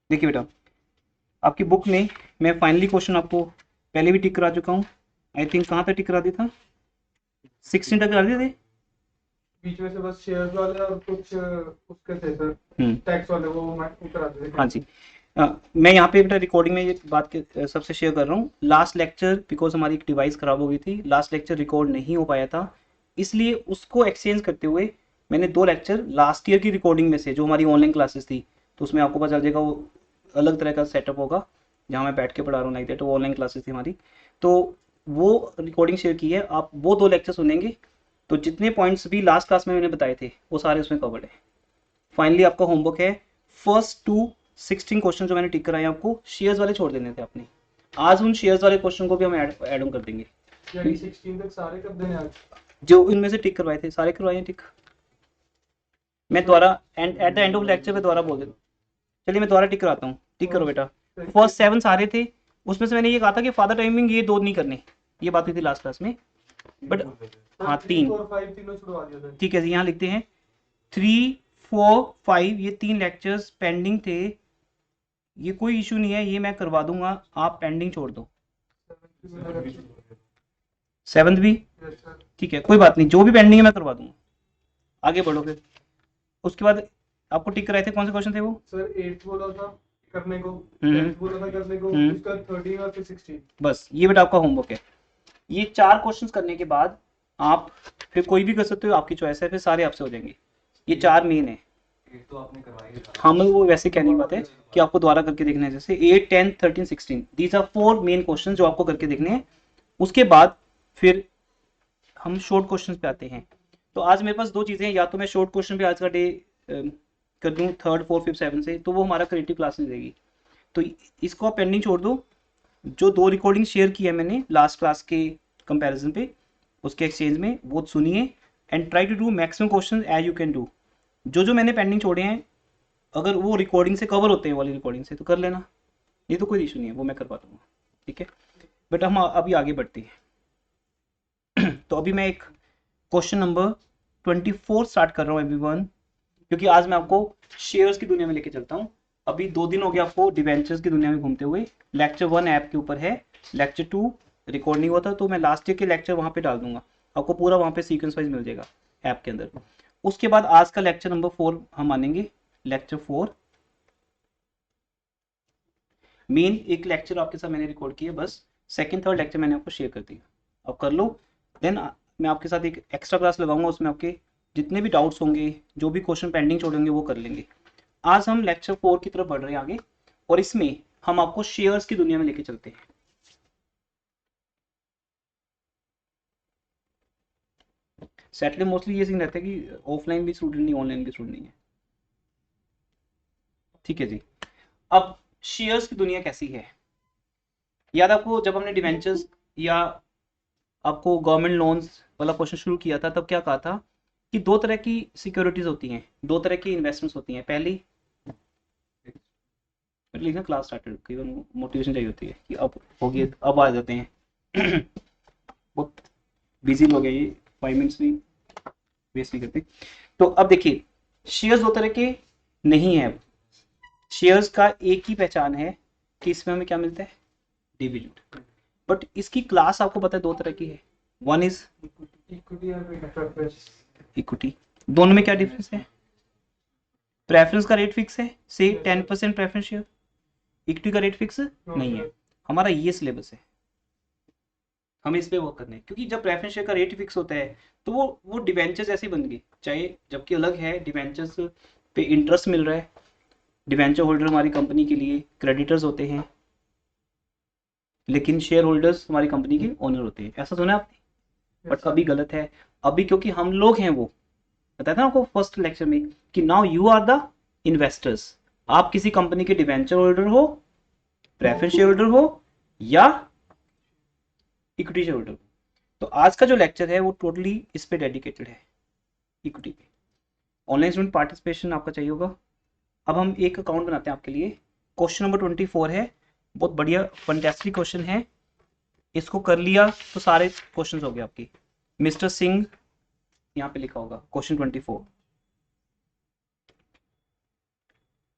देखिए बेटा, आपकी बुक में मैं फाइनली क्वेश्चन आपको पहले भी टिक करा चुका हूँ। आई थिंक कहाँ तक टिक करा दिया था, 16 तक करा दिए थे। बीच में से बस शेयर्स वाले और कुछ उसके थे सर, टैक्स वाले, वो मैं करा देते हाँ जी। मैं यहाँ पे बेटा रिकॉर्डिंग में ये बात सबसे शेयर कर रहा हूँ। लास्ट लेक्चर बिकॉज हमारी एक डिवाइस ख़राब हो गई थी, लास्ट लेक्चर रिकॉर्ड नहीं हो पाया था, इसलिए उसको एक्सचेंज करते हुए मैंने 2 लेक्चर लास्ट ईयर की रिकॉर्डिंग में से, जो हमारी ऑनलाइन क्लासेस थी, तो उसमें आपको पता चल जाएगा वो अलग तरह का सेटअप होगा, जहाँ मैं बैठ के पढ़ा रहा हूँ लाइक दैट, वो ऑनलाइन क्लासेस थी हमारी। तो वो रिकॉर्डिंग शेयर की है, आप वो 2 लेक्चर सुनेंगे तो जितने पॉइंट्स भी लास्ट क्लास में मैंने बताए थे वो सारे उसमें कवर्ड है। फाइनली आपका होमवर्क है फर्स्ट टू 16 क्वेश्चन जो मैंने टिक कराए आपको, शेयर्स वाले छोड़ देने थे आपने। आज उन शेयर्स वाले क्वेश्चन को भी हम ऐड ऑन कर देंगे। यानी 16 तक सारे कर देने आज। जो इनमें से टिक करवाए थे सारे करवाए हैं टिक। मैं दोबारा and at the end of lecture पे दोबारा बोल देता हूँ। चलिए मैं दोबारा टिक कराता हूँ, टिक करो बेटा। फर्स्ट 7 सारे थे, उसमें से मैंने ये कहा था कि फादर टाइमिंग ये 2 नहीं करने, ये बात हुई थी लास्ट क्लास में, बट हाँ 3 और 5 तीनों छुड़वा दिया था। ठीक है, यहाँ लिखते हैं 3 4 5 ये 3 लेक्चर्स पेंडिंग थे, ये कोई इशू नहीं है, ये मैं करवा दूंगा, आप पेंडिंग छोड़ दो। 7th भी ठीक है, कोई बात नहीं, जो भी पेंडिंग है मैं करवा दूंगा, आगे बढ़ो फिर। उसके बाद आपको टिक कराए थे कौन से क्वेश्चन थे वो सर? 8 बोला था करने को, हम्म 10 बोला था करने को, उसका 13 और फिर 16। बस ये बेटा आपका होमवर्क है। ये 4 क्वेश्चंस करने के बाद आप फिर कोई भी कर सकते हो, आपकी चॉइस है, फिर सारे आपसे हो जाएंगे। ये 4 मेन है। तो आपने करवाई है। हाँ मतलब वो वैसे कहने की बात है कि आपको दोबारा करके देखना है, जैसे 8 10 13 16 दीज आर 4 मेन क्वेश्चन जो आपको करके देखने हैं। उसके बाद फिर हम शॉर्ट क्वेश्चन पे आते हैं। तो आज मेरे पास 2 चीज़ें हैं, या तो मैं शॉर्ट क्वेश्चन पे आज का डे कर दूं 3rd 4th 5th 7th से, तो वो हमारा क्रिएटिव क्लास में देगी, तो इसको आप पेंडिंग छोड़ दो। जो 2 रिकॉर्डिंग शेयर की है मैंने लास्ट क्लास के कंपैरिजन पे, उसके एक्सचेंज में वो सुनिए and try to do maximum question as you can do. जो जो मैंने पेंडिंग छोड़े हैं, अगर वो रिकॉर्डिंग से कवर होते हैं वाली रिकॉर्डिंग से, तो कर लेना, ये तो कोई इशू नहीं है, वो मैं करवा दूंगा। ठीक है, बट हम अभी आगे बढ़ते हैं। तो अभी मैं एक क्वेश्चन नंबर 24 स्टार्ट कर रहा हूँ एवरीवन, क्योंकि आज मैं आपको शेयर्स की दुनिया में लेके चलता हूँ। अभी 2 दिन हो गया आपको डिवेंचर्स की दुनिया में घूमते हुए। लेक्चर 1 ऐप के ऊपर है, लेक्चर 2 रिकॉर्ड नहीं हुआ था, तो मैं लास्ट ईयर के लेक्चर वहाँ पे डाल दूंगा, आपको पूरा वहाँ पे सीक्वेंस वाइज मिल जाएगा ऐप के अंदर। उसके बाद आज का लेक्चर नंबर 4 हम मानेंगे, लेक्चर 4 मेन एक लेक्चर आपके साथ मैंने रिकॉर्ड किया, बस सेकंड थर्ड लेक्चर मैंने आपको शेयर कर दिया, अब कर लो। देन मैं आपके साथ एक एक्स्ट्रा क्लास लगाऊंगा, उसमें आपके जितने भी डाउट्स होंगे, जो भी क्वेश्चन पेंडिंग छोड़ेंगे वो कर लेंगे। आज हम लेक्चर 4 की तरफ बढ़ रहे हैं आगे, और इसमें हम आपको शेयर्स की दुनिया में लेके चलते हैं। सैटरडे मोस्टली ये सीन रहता है कि ऑफलाइन भी स्टूडेंट नहीं, ऑनलाइन भी स्टूडेंट नहीं है। ठीक है जी। अब शेयर्स की दुनिया कैसी है, याद आपको जब हमने डिवेंचर्स या आपको गवर्नमेंट लोन्स वाला क्वेश्चन शुरू किया था, तब क्या कहा था कि 2 तरह की सिक्योरिटीज होती हैं, 2 तरह की इन्वेस्टमेंट्स होती हैं। पहली लिखना क्लास स्टार्टेड, कई बार मोटिवेशन चाहिए होती है कि अब होगी, अब आ जाते हैं। बहुत बिजी लोग हैं ये, 5 मिनट्स भी वेस्ट नहीं करते। तो अब देखिए, शेयर्स 2 तरह के नहीं है। अब शेयर्स का एक ही पहचान है कि इसमें हमें क्या मिलता है, डिविडेंड, बट इसकी क्लास आपको पता है 2 तरह की है। वन इज इक्विटी और प्रेफरेंस। इक्विटी। दोनों में क्या डिफरेंस है, प्रेफरेंस का रेट फिक्स है, से 10% प्रेफरेंस शेयर, इक्विटी का रेट फिक्स नहीं है। हमारा ये सिलेबस है, हमें इस पे वर्क करना है, क्योंकि जब प्रेफरेंस शेयर का रेट फिक्स होता है तो वो डिवेंचर्स ऐसी बन गई, चाहे जबकि अलग है, डिवेंचर्स पे इंटरेस्ट मिल रहा है, डिवेंचर होल्डर हमारी कंपनी के लिए क्रेडिटर्स होते हैं, लेकिन शेयर होल्डर्स हमारी कंपनी के ओनर होते हैं, ऐसा सुना है आपने? बट अभी गलत है। अभी क्योंकि हम लोग हैं, वो बताया था आपको फर्स्ट लेक्चर में कि now you are the investors. आप किसी कंपनी के डिवेंचर होल्डर हो, प्रेफरेंस शेयर होल्डर हो, या इक्विटी शेयर होल्डर हो। तो आज का जो लेक्चर है वो टोटली इस पे डेडिकेटेड है, इक्विटी पे। ऑनलाइन स्टूडेंट पार्टिसिपेशन आपका चाहिए होगा। अब हम एक अकाउंट बनाते हैं आपके लिए। क्वेश्चन नंबर 24 है, बहुत बढ़िया फंटेस्टिक क्वेश्चन है, इसको कर लिया तो सारे क्वेश्चन हो गए आपके। मिस्टर सिंह यहाँ पे लिखा होगा क्वेश्चन 24।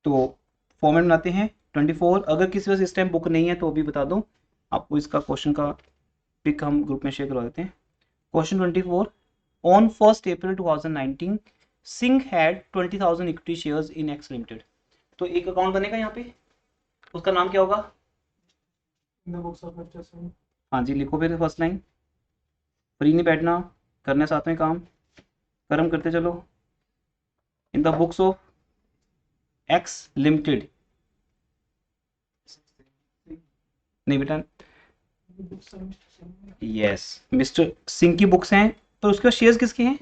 तो फॉर्मेट बनाते हैं, 24, अगर किसी वजह से इस टाइम बुक नहीं है तो भी बता दो, आपको इसका क्वेश्चन का पिक हम ग्रुप में शेयर करवा देते हैं। Question 24, on 1 April 2019 Singh had 20,000 equity shares in x limited. तो एक अकाउंट बनेगा यहाँ पे, उसका नाम क्या होगा? In the books of mister Singh. हाँ जी, लिखो फिर फर्स्ट लाइन, फ्री नहीं बैठना, करने साथ में काम, कर्म करते चलो। In the books of x limited, नहीं बेटा, यस मिस्टर सिंह की बुक्स हैं, पर उसके शेयर्स किसके हैं?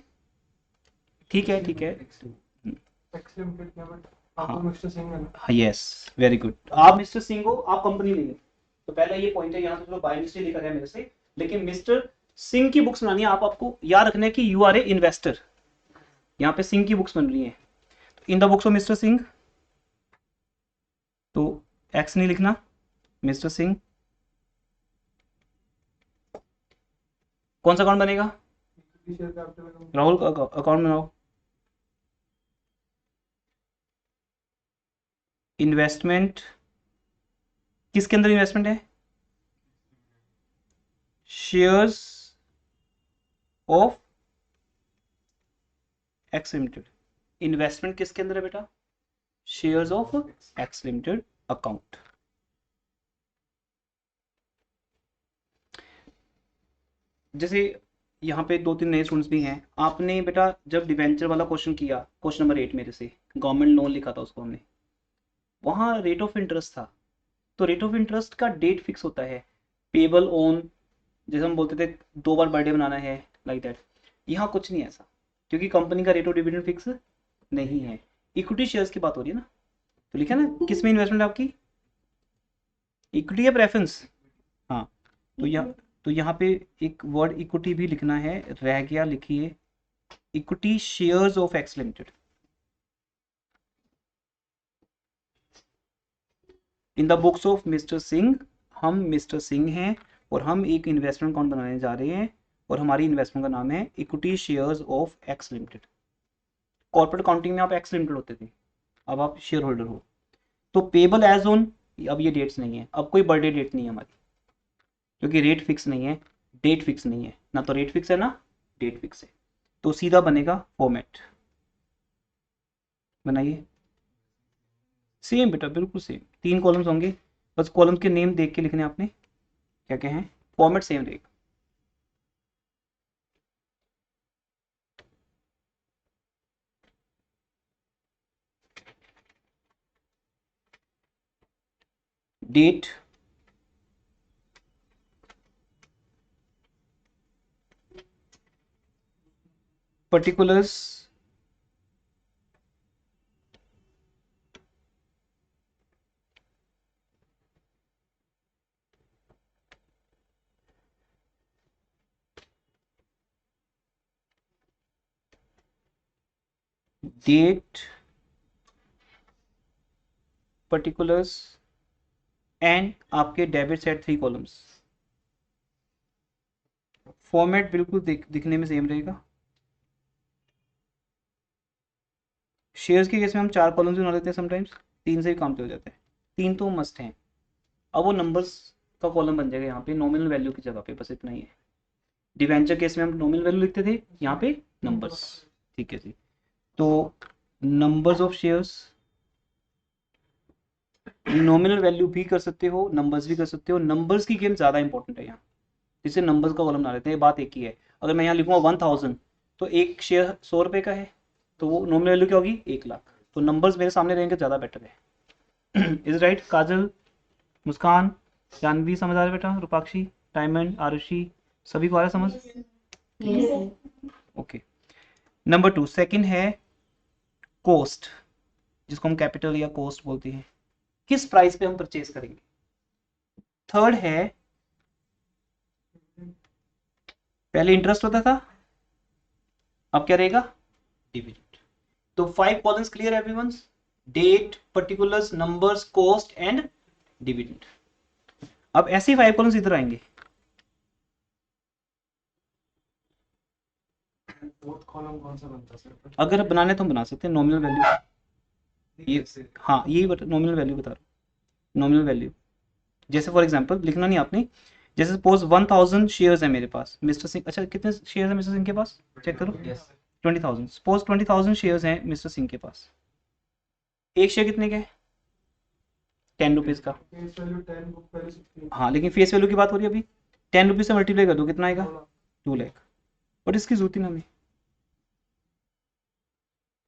ठीक है ठीक है, एक्स लिमिटेड क्या बट हाँ। आपको मिस्टर सिंह है ना? हाँ यस, वेरी गुड। आप मिस्टर सिंह हो, आप कंपनी नहीं है, तो पहले ये पॉइंट है, यहाँ से चलो बाय मिस्टेक लिखा गया मेरे से, लेकिन मिस्टर सिंह की बुक्स बनानी है, आपको याद रखना है कि यू आर ए इन्वेस्टर। यहाँ पे सिंह की बुक्स बन रही है, in the books of mister Singh, तो एक्स नहीं लिखना, मिस्टर सिंह। कौन सा अकाउंट बनेगा? Share capital account. Rahul account बनाओ। इन्वेस्टमेंट, किसके अंदर इन्वेस्टमेंट है? Shares of x limited. Investment किसके अंदर है बेटा? Shares of x limited account. जैसे यहाँ पे 2-3 नए स्टूडेंट्स भी हैं, आपने बेटा जब डिवेंचर वाला क्वेश्चन किया, क्वेश्चन नंबर 8 मेरे से, गवर्नमेंट लोन लिखा था उसको हमने, वहाँ रेट ऑफ इंटरेस्ट था, तो रेट ऑफ इंटरेस्ट का डेट फिक्स होता है, पेबल ऑन, जैसे हम बोलते थे 2 बार बर्थडे बनाना है, लाइक दैट। यहाँ कुछ नहीं है ऐसा, क्योंकि कंपनी का रेट ऑफ डिविडेंड फिक्स नहीं है। इक्विटी शेयर्स की बात हो रही है ना, तो लिखा ना किस में इन्वेस्टमेंट आपकी, इक्विटी या प्रेफरेंस? हाँ, तो यहाँ पे एक वर्ड इक्विटी भी लिखना है, रह गया, लिखिए equity shares of x limited. In the books of mister Singh, हम मिस्टर सिंह हैं और हम एक इन्वेस्टमेंट अकाउंट बनाने जा रहे हैं, और हमारी इन्वेस्टमेंट का नाम है equity shares of x limited. Corporate accounting में आप एक्स लिमिटेड होते थे, अब आप शेयर होल्डर हो। तो पेबल एज ऑन, अब ये डेट्स नहीं है, अब कोई बर्थडे डेट नहीं है हमारी, क्योंकि रेट फिक्स नहीं है, डेट फिक्स नहीं है ना, तो रेट फिक्स है ना डेट फिक्स है, तो सीधा बनेगा फॉर्मेट। बनाइए, सेम बेटा, बिल्कुल सेम, 3 कॉलम्स होंगे, बस कॉलम के नेम देख के लिखने आपने, क्या क्या है, फॉर्मेट सेम रहेगा। Date, particulars, date, particulars and आपके डेबिट सेट 3 कॉलम्स। फॉर्मेट बिल्कुल दिखने में सेम रहेगा। शेयर्स के केस में हम 4 कॉलम्स बना लेते हैं, समटाइम्स 3 से भी काम हो जाता है, 3 तो मस्ट हैं। अब वो नंबर्स का कॉलम बन जाएगा यहाँ पे नॉमिनल वैल्यू की जगह पे, बस इतना ही है। डिवेंचर केस में हम नॉमिनल वैल्यू लिखते थे, यहाँ पे नंबर्स, ठीक है जी। तो numbers of shares, nominal value भी कर सकते हो, नंबर्स भी कर सकते हो, नंबर्स की गेम ज़्यादा इंपॉर्टेंट है यहाँ, जिससे नंबर्स का कॉलम बना लेते हैं, बात एक ही है। अगर मैं यहाँ लिखूँगा 1000, तो एक शेयर 100 रुपये का है, तो वो नॉमिनल वैल्यू क्या होगी 1 लाख, तो नंबर्स मेरे सामने रहेंगे, ज़्यादा बेटर है। इज राइट काजल, मुस्कान, जानवी समझ आ रहा है बेटा, रूपाक्षी, डायमंड, आरुषि, सभी को आ रहा है समझ? ओके। नंबर 2 सेकंड है कॉस्ट, जिसको हम कैपिटल या कॉस्ट बोलते हैं, किस प्राइस पे हम परचेज करेंगे। थर्ड है, पहले इंटरेस्ट होता था, अब क्या रहेगा डिविडेंड। तो 5 columns clear everyone, date, particulars, numbers, cost and dividend. अब ऐसे ही 5 कॉलम्स इधर आएंगे। फोर्थ कॉलम कौन सा बनता है सर? अगर बनाने तो हम बना सकते हैं नॉमिनल वैल्यू, ये हाँ यही नॉमिनल वैल्यू बता रहा हूँ, नॉमिनल वैल्यू। जैसे फॉर एग्जांपल लिखना नहीं आपने, जैसे सपोज 1000 शेयर्स है मेरे पास मिस्टर सिंह। अच्छा कितने शेयर्स है मिस्टर सिंह के पास, चेक करो। 20,000। सपोज 20,000 शेयर्स हैं मिस्टर सिंह के पास। एक शेयर कितने का है, 10 रुपीज़ का। Face value 10, book value 16। हाँ लेकिन फेस वैल्यू की बात हो रही है अभी। 10 रुपीज़ से मल्टीप्लाई कर दो कितना आएगा, 2 लाख। बट इसकी जरूरत ही ना हमें,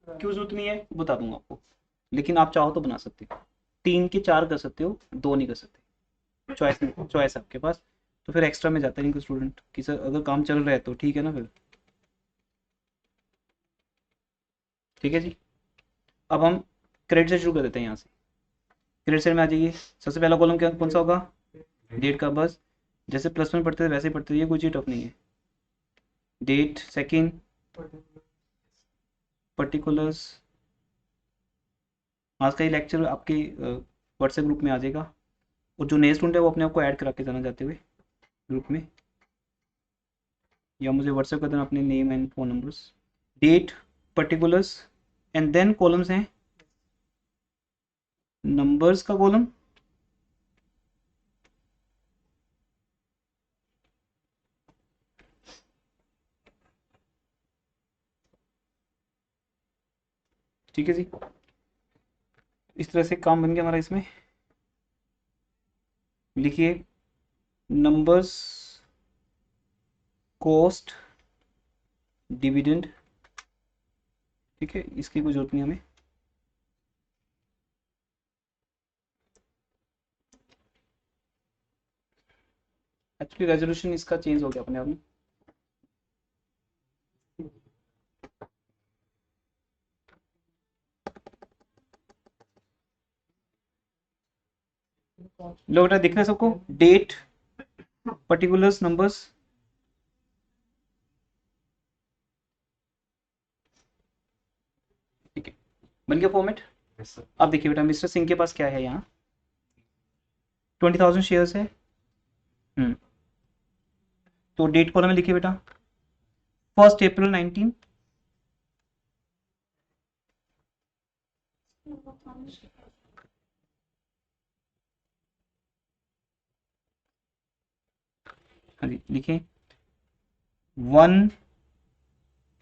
क्यों जरूरत नहीं है बता दूंगा आपको। लेकिन आप चाहो तो बना सकते हो, 3 के 4 कर सकते हो, 2 नहीं कर सकते। चॉइस आपके पास। तो फिर एक्स्ट्रा में जाता है इनका स्टूडेंट कि सर अगर काम चल रहा है तो ठीक है ना फिर। ठीक है जी। अब हम क्रेडिट से शुरू कर देते हैं। यहाँ से क्रेडिट साइड में आ जाइए। सबसे पहला कॉलम क्या कौन सा होगा, डेट का। बस जैसे +1 पढ़ते थे वैसे ही पढ़ते रहिए, कोई चीज टफ नहीं है। Date, second particulars. आज का ये लेक्चर आपके व्हाट्सएप ग्रुप में आ जाएगा, और जो नए स्टूडेंट है वो अपने आप को ऐड करा के जाना चाहते हुए ग्रुप में, या मुझे व्हाट्सएप कर देना अपने name and phone numbers. Date, particulars, and then columns हैं नंबर्स का कॉलम, ठीक है जी। इस तरह से काम बन गया हमारा। इसमें लिखिए नंबर्स, कॉस्ट, डिविडेंड। ठीक है, इसकी कोई जरूरत नहीं हमें। एक्चुअली रेजोल्यूशन इसका चेंज हो गया अपने आप में। लो बेटा दिख रहा है सबको, डेट, पर्टिकुलर्स, नंबर्स। ठीक है, बन गया फॉर्मेट। अब देखिए बेटा मिस्टर सिंह के पास क्या है, यहाँ 20,000 शेयर्स है। तो डेट कॉलम में लिखिए बेटा 1 अप्रैल 19। हाँ जी लिखिए 1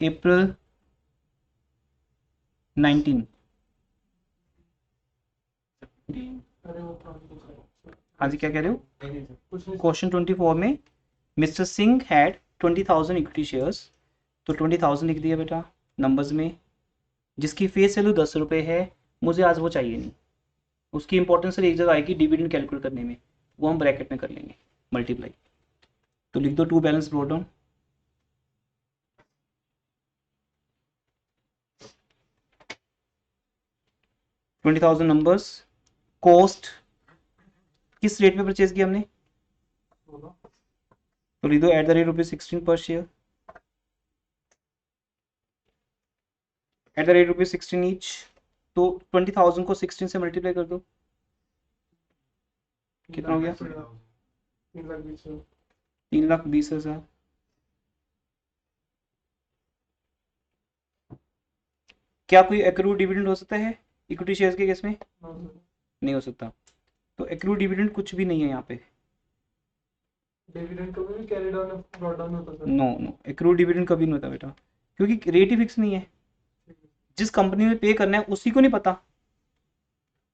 अप्रैल 19। अरे वो काम हाँ जी क्या कह रहे हो, कुछ नहीं। क्वेश्चन 24 में mister Singh had 20,000 equity shares. तो 20,000 लिख दिया बेटा नंबर्स में, जिसकी फेस वैल्यू 10 रुपये है। मुझे आज वो चाहिए नहीं, उसकी इंपॉर्टेंस एक जगह आएगी डिविडेंड कैलकुलेट करने में, वो हम ब्रैकेट में कर लेंगे मल्टीप्लाई। तो लिख दो to balance brought down. $20,000 numbers, cost किस रेट पे परचेज किया हमने, तो लिख दो @16 पर शेयर, @16 ईच। तो 20,000 को 16 से मल्टीप्लाई कर दो, कितना हो गया 3,20,000। क्या कोई एक्रूड डिविडेंड हो सकता है इक्विटी शेयर्स के केस में, नहीं हो सकता। तो एक्रूड डिविडेंड कुछ भी नहीं है यहाँ पे। डिविडेंड कभी भी कैरी डाउन ब्रॉट डाउन होता है। नो नो, एक्रूड डिविडेंड कभी नहीं होता बेटा, क्योंकि रेट ही फिक्स नहीं है। जिस कंपनी में पे करना है उसी को नहीं पता,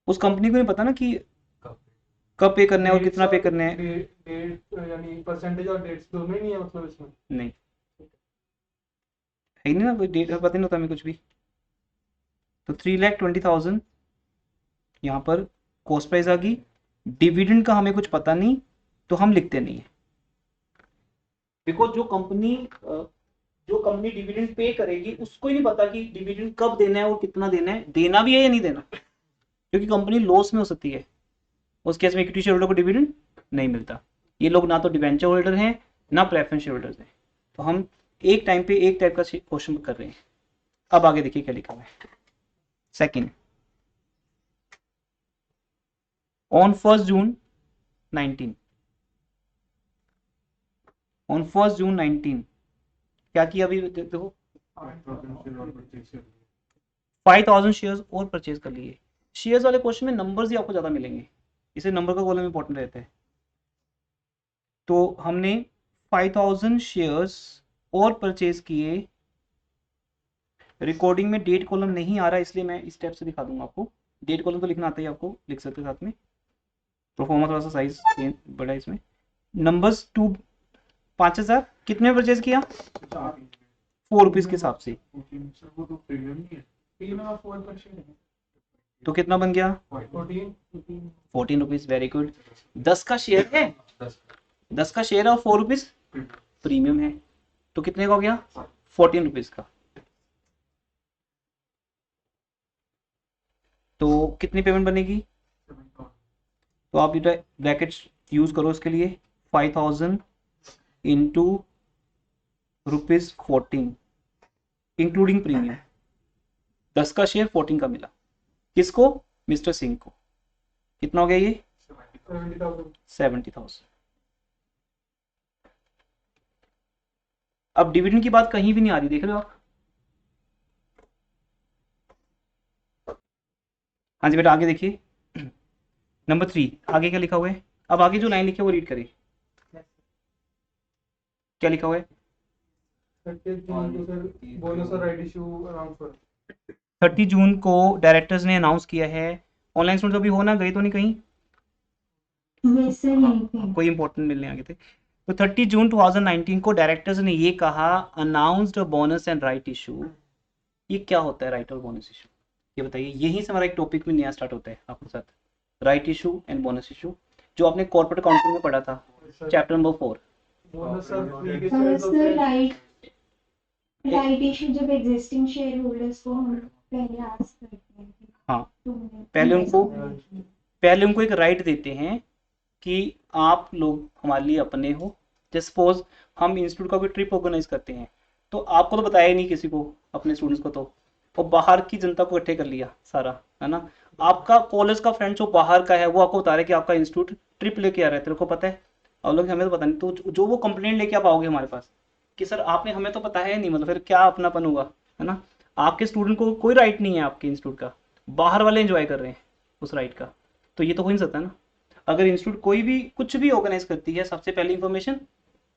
उस कंपनी को नहीं पता ना कि कब पे करना है और कितना पे करना है। डेट यानी परसेंटेज और डेट्स दोनों ही नहीं है मतलब इसमें। नहीं है ही नहीं ना, कोई डेट पता नहीं होता हमें कुछ भी। तो 3,20,000 यहाँ पर कॉस्ट प्राइस आ गई। डिविडेंड का हमें कुछ पता नहीं, तो हम लिखते नहीं है। बिकॉज जो कंपनी डिविडेंड पे करेगी उसको ही नहीं पता कि डिविडेंड कब देना है और कितना देना है, देना भी है या नहीं देना, क्योंकि कंपनी लॉस में हो सकती है। उस केस में इक्विटी शेयर होल्डर को डिविडेंड नहीं मिलता। ये लोग ना तो डिवेंचर होल्डर हैं ना प्रेफरेंस शेयर होल्डर हैं। तो हम एक टाइम पे एक टाइप का क्वेश्चन कर रहे हैं। अब आगे देखिए क्या लिखा हुआ है। सेकंड, ऑन 1 जून 19, ऑन 1 जून 19 क्या किया अभी देखो 5,000 शेयर्स और परचेज कर लिए। शेयर्स वाले क्वेश्चन में नंबर्स ही आपको ज्यादा मिलेंगे, इसे नंबर का कॉलम इंपॉर्टेंट रहता है। तो हमने 5000 शेयर्स और परचेज किए। रिकॉर्डिंग में डेट कॉलम नहीं आ रहा इसलिए मैं इस स्टेप से दिखा दूंगा आपको। डेट कॉलम तो लिखना आता है आपको, लिख सकते हैं साथ में। प्रोफॉर्मा थोड़ा सा साइज बड़ा है इसमें। नंबर्स 5000 कितने में परचेज किया? 4 रुपीज के हिसाब से। तो कितना बन गया? 14 रुपीज। Very good. 10 का शेयर है, 10 का शेयर है और 4 रुपीज प्रीमियम है, तो कितने का हो गया? 14 रुपीज का। तो कितनी पेमेंट बनेगी? तो आप ब्रैकेट्स यूज करो इसके लिए। 5000 इंटू ₹14 इंक्लूडिंग प्रीमियम। 10 का शेयर 14 का मिला। किसको? मिस्टर सिंह को। कितना हो गया ये? 70,000। अब डिविडेंड की बात कहीं भी नहीं आ रही, देख रहे हो आप? हाँ जी बेटा, आगे देखिए। नंबर 3 आगे क्या लिखा हुआ है? अब आगे जो लाइन लिखी है वो रीड करिए। क्या लिखा हुआ है? 30 जून को डायरेक्टर्स ने अनाउंस किया है। ऑनलाइन स्टूडेंट अभी हो ना, गए तो नहीं कहीं? कोई इंपॉर्टेंट मिलने आगे थे। तो 30 जून 2019 को डायरेक्टर्स ने ये कहा, announced bonus and right issue. ये क्या होता है राइट और बोनस इशू? ये बताइए। यहीं से हमारा एक टॉपिक में नया स्टार्ट होता है आपके साथ, right issue and bonus issue, जो आपने कॉर्पोरेट अकाउंटिंग में पढ़ा था, चैप्टर नंबर 4। राइट इशू जब एग्जिस्टिंग शेयर होल्डर्स को हम पहले आस्क करते हैं। हाँ, पहले उनको एक राइट देते हैं कि आप लोग हमारे लिए अपने हो। जैसे सपोज हम इंस्टीट्यूट का कोई ट्रिप ऑर्गेनाइज करते हैं, तो आपको तो बताया ही नहीं किसी को, अपने स्टूडेंट्स को, तो और बाहर की जनता को इकट्ठे कर लिया सारा, है ना। आपका कॉलेज का फ्रेंड जो बाहर का है वो आपको बता रहा है कि आपका इंस्टीट्यूट ट्रिप लेके आ रहा है, तेरे को पता है, और लोग हमें तो पता नहीं। तो जो वो कंप्लेंट लेके आप आओगे हमारे पास कि सर आपने, हमें तो पता है नहीं, मतलब फिर क्या अपनापन होगा, है ना। आपके स्टूडेंट को कोई राइट नहीं है आपके इंस्टीट्यूट का, बाहर वाले एंजॉय कर रहे हैं उस राइट का, तो ये तो हो नहीं सकता ना। अगर इंस्टीट्यूट कोई भी कुछ भी ऑर्गेनाइज करती है, सबसे पहली इंफॉर्मेशन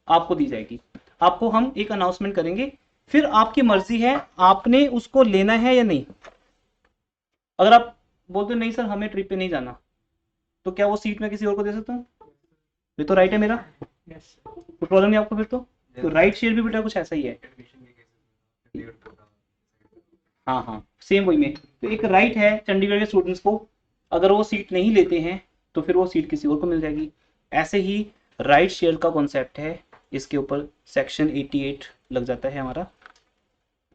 आपको दी जाएगी। आपको हम एक अनाउंसमेंट करेंगे, फिर आपकी मर्जी है आपने उसको लेना है या नहीं। अगर आप बोलते नहीं सर हमें ट्रिप पे नहीं जाना, तो क्या वो सीट मैं किसी और को दे सकता हूँ? ये तो राइट है मेरा, कोई प्रॉब्लम नहीं आपको फिर तो राइट शेयर भी बेटा कुछ ऐसा ही है। हाँ हाँ, सेम वही में। तो एक राइट है चंडीगढ़ के स्टूडेंट्स को, अगर वो सीट नहीं लेते हैं तो फिर वो सीट किसी और को मिल जाएगी। ऐसे ही राइट शेयर का कॉन्सेप्ट है, इसके ऊपर सेक्शन 88 लग जाता है हमारा।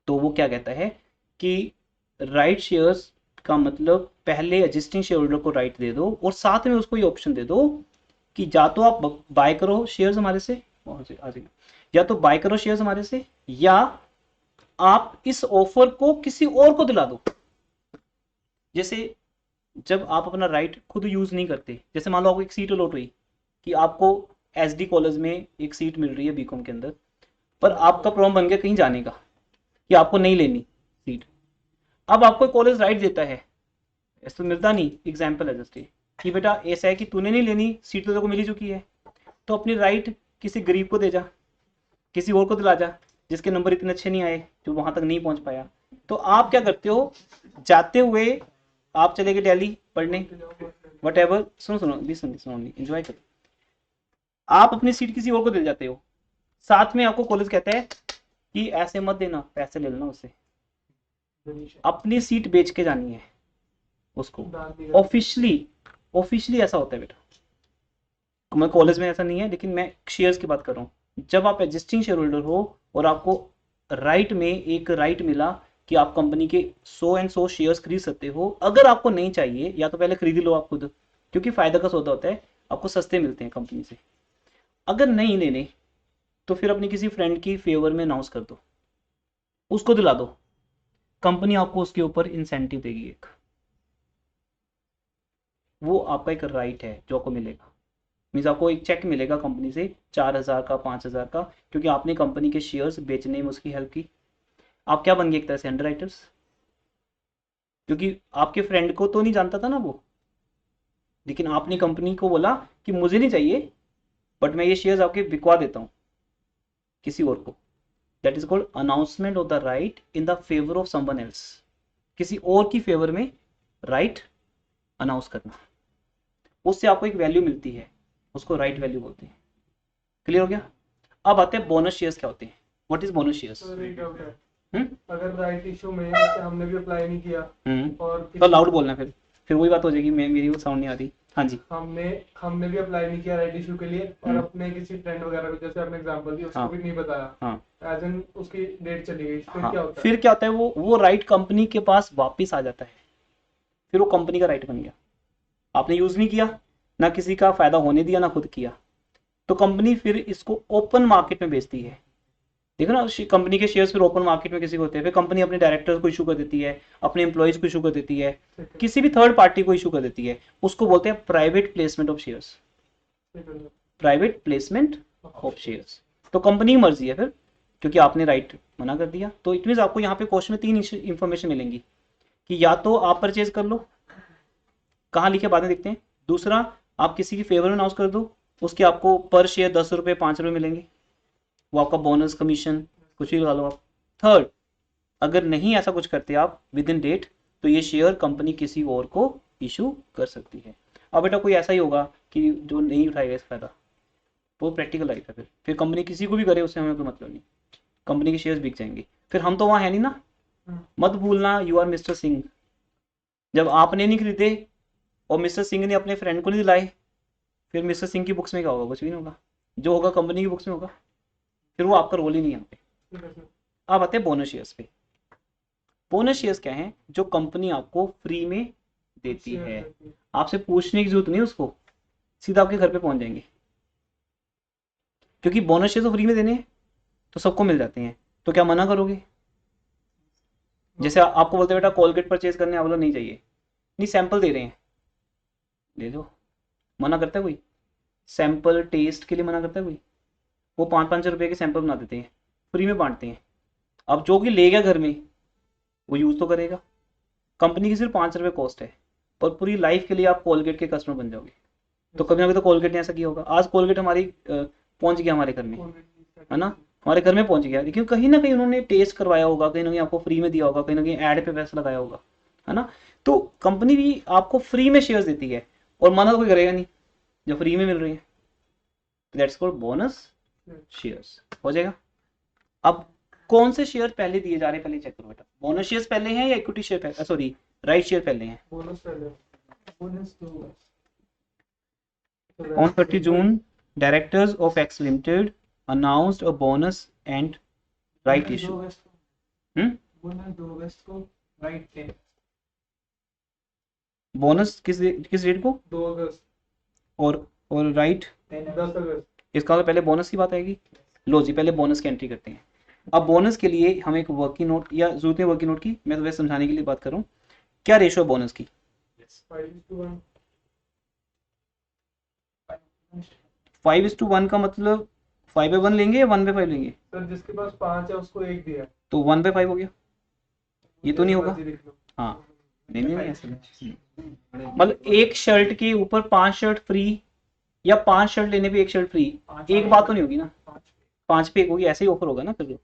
तो वो क्या कहता है कि राइट शेयर्स का मतलब पहले एग्जिस्टिंग शेयर होल्डर को राइट दे दो और साथ में उसको ये ऑप्शन दे दो कि या तो आप बाय करो शेयर्स हमारे से, या तो बाय करो शेयर्स हमारे से, या आप इस ऑफर को किसी और को दिला दो। जैसे जब आप अपना राइट खुद यूज नहीं करते, जैसे मान लो आपको एक सीट अलॉट हुई कि आपको एसडी कॉलेज में एक सीट मिल रही है बीकॉम के अंदर, पर आपका प्रॉब्लम बन गया कहीं जाने का कि आपको नहीं लेनी सीट। अब आपको कॉलेज राइट देता है, ऐसा तो मिलता नहीं, एग्जाम्पल है जस्ट कि बेटा ऐसा है कि तूने नहीं लेनी सीट, तो तेरे को मिल ही चुकी है, तो अपनी राइट किसी गरीब को दे जा, किसी और को दिला जा जिसके नंबर इतने अच्छे नहीं आए, जो वहां तक नहीं पहुंच पाया। तो आप क्या करते हो, जाते हुए आप चले गए दिल्ली पढ़ने, वट एवर, सुनो एंजॉय करो, आप अपनी सीट किसी और को दे जाते हो, साथ में आपको कॉलेज कहता है कि ऐसे मत देना, पैसे ले लेना उससे, अपनी सीट बेच के जानी है उसको। ऑफिशियली ऐसा होता है बेटा। मैं कॉलेज में ऐसा नहीं है, लेकिन मैं शेयर्स की बात कर रहा हूँ। जब आप एग्जिस्टिंग शेयर होल्डर हो और आपको राइट में एक राइट मिला कि आप कंपनी के 100 शेयर्स खरीद सकते हो, अगर आपको नहीं चाहिए या तो पहले खरीद लो आप खुद, क्योंकि फायदा का सौदा होता है, आपको सस्ते मिलते हैं कंपनी से। अगर नहीं लेने तो फिर अपनी किसी फ्रेंड की फेवर में अनाउंस कर दो, उसको दिला दो, कंपनी आपको उसके ऊपर इंसेंटिव देगी एक, वो आपका एक राइट है जो आपको मिलेगा। मीन्स आपको एक चेक मिलेगा कंपनी से 4000 का, 5000 का, क्योंकि आपने कंपनी के शेयर्स बेचने में उसकी हेल्प की। आप क्या बन गए, एक तरह से अंडरराइटर्स, क्योंकि आपके फ्रेंड को तो नहीं जानता था ना वो, लेकिन आपने कंपनी को बोला कि मुझे नहीं चाहिए, बट मैं ये शेयर्स आपके बिकवा देता हूँ किसी और को। That is called announcement of the right in the favour of someone else. किसी और की फेवर में राइट अनाउंस करना, उससे आपको एक वैल्यू मिलती है, उसको राइट वैल्यू बोलते हैं। क्लियर हो गया? अब आते हैं बोनस शेयर्स क्या होते हैं। What is bonus shares? Sir एक डाउट है, अगर राइट इशू में जैसे हमने भी अप्लाई नहीं किया और तो लाउड बोलना, फिर वही बात हो जाएगी, मेरी साउंड नहीं आ रही। हाँ जी। हमने भी अप्लाई नहीं किया राइट इशू के लिए और अपने किसी फ्रेंड वगैरह को, जैसे आपने एग्जांपल दी, उसको भी नहीं बताया, एज एन उसकी डेट चली गई, फिर क्या होता है? फिर क्या होता है, वो राइट कंपनी के पास वापस आ जाता है, फिर वो कंपनी का राइट बन गया। आपने यूज नहीं किया, ना किसी का फायदा होने दिया, ना खुद किया, तो कंपनी फिर इसको ओपन मार्केट में बेचती है। देखो ना, कंपनी के शेयर्स फिर ओपन मार्केट में किसी को होते हैं, फिर कंपनी अपने डायरेक्टर्स को इशू कर देती है, अपने एम्प्लॉयज को इशू कर देती है, किसी भी थर्ड पार्टी को इशू कर देती है। उसको बोलते हैं private placement of shares. Private placement of shares. तो कंपनी की मर्जी है फिर, क्योंकि आपने राइट मना कर दिया। तो इट मींस आपको यहाँ पे क्वेश्चन में 3 इंफॉर्मेशन मिलेंगी कि या तो आप परचेज कर लो, कहाँ लिखे बाद में देखते हैं। दूसरा, आप किसी की फेवर में अनाउंस कर दो, उसके आपको पर शेयर 10 रुपये 5 रुपये मिलेंगे, वो आपका बोनस कमीशन कुछ भी लगा लो आप। थर्ड, अगर नहीं ऐसा कुछ करते आप विद इन डेट, तो ये शेयर कंपनी किसी और को इशू कर सकती है। अब बेटा कोई ऐसा ही होगा कि जो नहीं उठाएगा इस फायदा, वो प्रैक्टिकल लाइफ है। फिर कंपनी किसी को भी करे, उससे हमें कोई मतलब नहीं, कंपनी के शेयर्स बिक जाएंगे। फिर हम तो वहाँ है नहीं ना। मत भूलना, यू आर मिस्टर सिंह। जब आपने नहीं खरीदे और मिस्टर सिंह ने अपने फ्रेंड को नहीं दिलाए, फिर मिस्टर सिंह की बुक्स में क्या होगा? कुछ भी नहीं होगा, जो होगा कंपनी की बुक्स में होगा। फिर वो आपका रोल ही नहीं है यहाँ पे। अब आते हैं बोनस शेयर्स पे। बोनस शेयर्स क्या है? जो कंपनी आपको फ्री में देती है, आपसे पूछने की जरूरत नहीं, उसको सीधा आपके घर पे पहुंच जाएंगे, क्योंकि बोनस शेयर तो फ्री में देने हैं, तो सबको मिल जाते हैं। तो क्या मना करोगे? जैसे आपको बोलते हैं बेटा कोलगेट परचेज करने, आप बोलो नहीं चाहिए, नहीं सैंपल दे रहे हैं, ले दो। मना करता है कोई? सैंपल टेस्ट के लिए मना करता है कोई? वो 5-5 रुपए के सैंपल बना देते हैं, फ्री में बांटते हैं। अब जो कि ले गया घर में, वो यूज तो करेगा। कंपनी की सिर्फ 5 रुपए कॉस्ट है, और पूरी लाइफ के लिए आप कोलगेट के कस्टमर बन जाओगे। तो कभी ना कभी तो कोलगेट ने ऐसा किया होगा। आज कोलगेट हमारी पहुंच गया हमारे घर में, है ना, हमारे घर में पहुंच गया, लेकिन कहीं ना कहीं उन्होंने टेस्ट करवाया होगा, कहीं ना कहीं आपको फ्री में दिया होगा, कहीं ना कहीं ऐड पे पैसा लगाया होगा, है ना। तो कंपनी भी आपको फ्री में शेयर्स देती है, और मना तो कोई करेगा नहीं जो फ्री में मिल रही है। That's called bonus shares. हो जाएगा? अब कौन से शेयर पहले दिए जा रहे हैं, पहले चेक करो बेटा। बोनस शेयर्स पहले हैं या इक्विटी शेयर पहले, सॉरी राइट शेयर पहले हैं? बोनस पहले। Bonus On 30 June, directors of X Limited announced a bonus and right issue. Bonus 2 अगस्त को राइट थे। बोनस किस डेट को? 2 अगस्त। और राइट 10 अगस्त। इसका मतलब पहले बोनस की बात आएगी। लो जी, पहले बोनस की एंट्री करते हैं। अब बोनस के लिए हम एक वर्किंग नोट, या जरूरत है वर्किंग नोट की, मैं तो वैसे समझाने के लिए बात कर रहा हूँ। क्या रेशो है बोनस की? 5:1। 5:1 का मतलब 5/1 लेंगे या 1/5 लेंगे? सर जिसके पास 5 है उसको 1 दिया, तो 1/5 हो गया। ये तो नहीं होगा? हाँ, नहीं ऐसा मतलब एक शर्ट के ऊपर 5 शर्ट फ्री, या 5 शर्ट लेने पे 1 शर्ट फ्री, एक बात तो नहीं होगी ना। 5 पे 1 होगी, ऐसे ही ऑफर होगा ना फिर।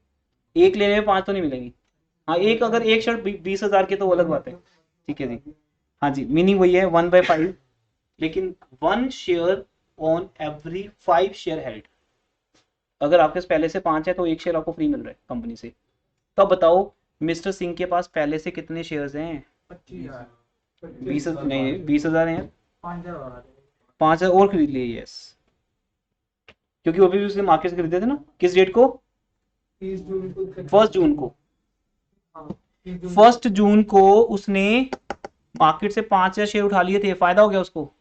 एक लेने में 5 तो नहीं मिलेंगी। हाँ, एक अगर एक शर्ट 20,000 की तो अलग बात है। ठीक है जी, हाँ जी, मीनिंग वही है 1/5, लेकिन 1 share on every 5 share held. अगर आपके पास पहले से 5 है तो 1 शेयर आपको फ्री मिल रहा है कंपनी से। तो अब बताओ मिस्टर सिंह के पास पहले से कितने शेयर्स हैं? 20,000 नहीं, 20,000 हैं। 5,000 और खरीद लिए, यस, क्योंकि वो भी उसने मार्केट से खरीदे थे ना। किस डेट को? 1 जून को। 1 जून को उसने मार्केट से 5,000 शेयर उठा लिए थे, फायदा हो गया उसको,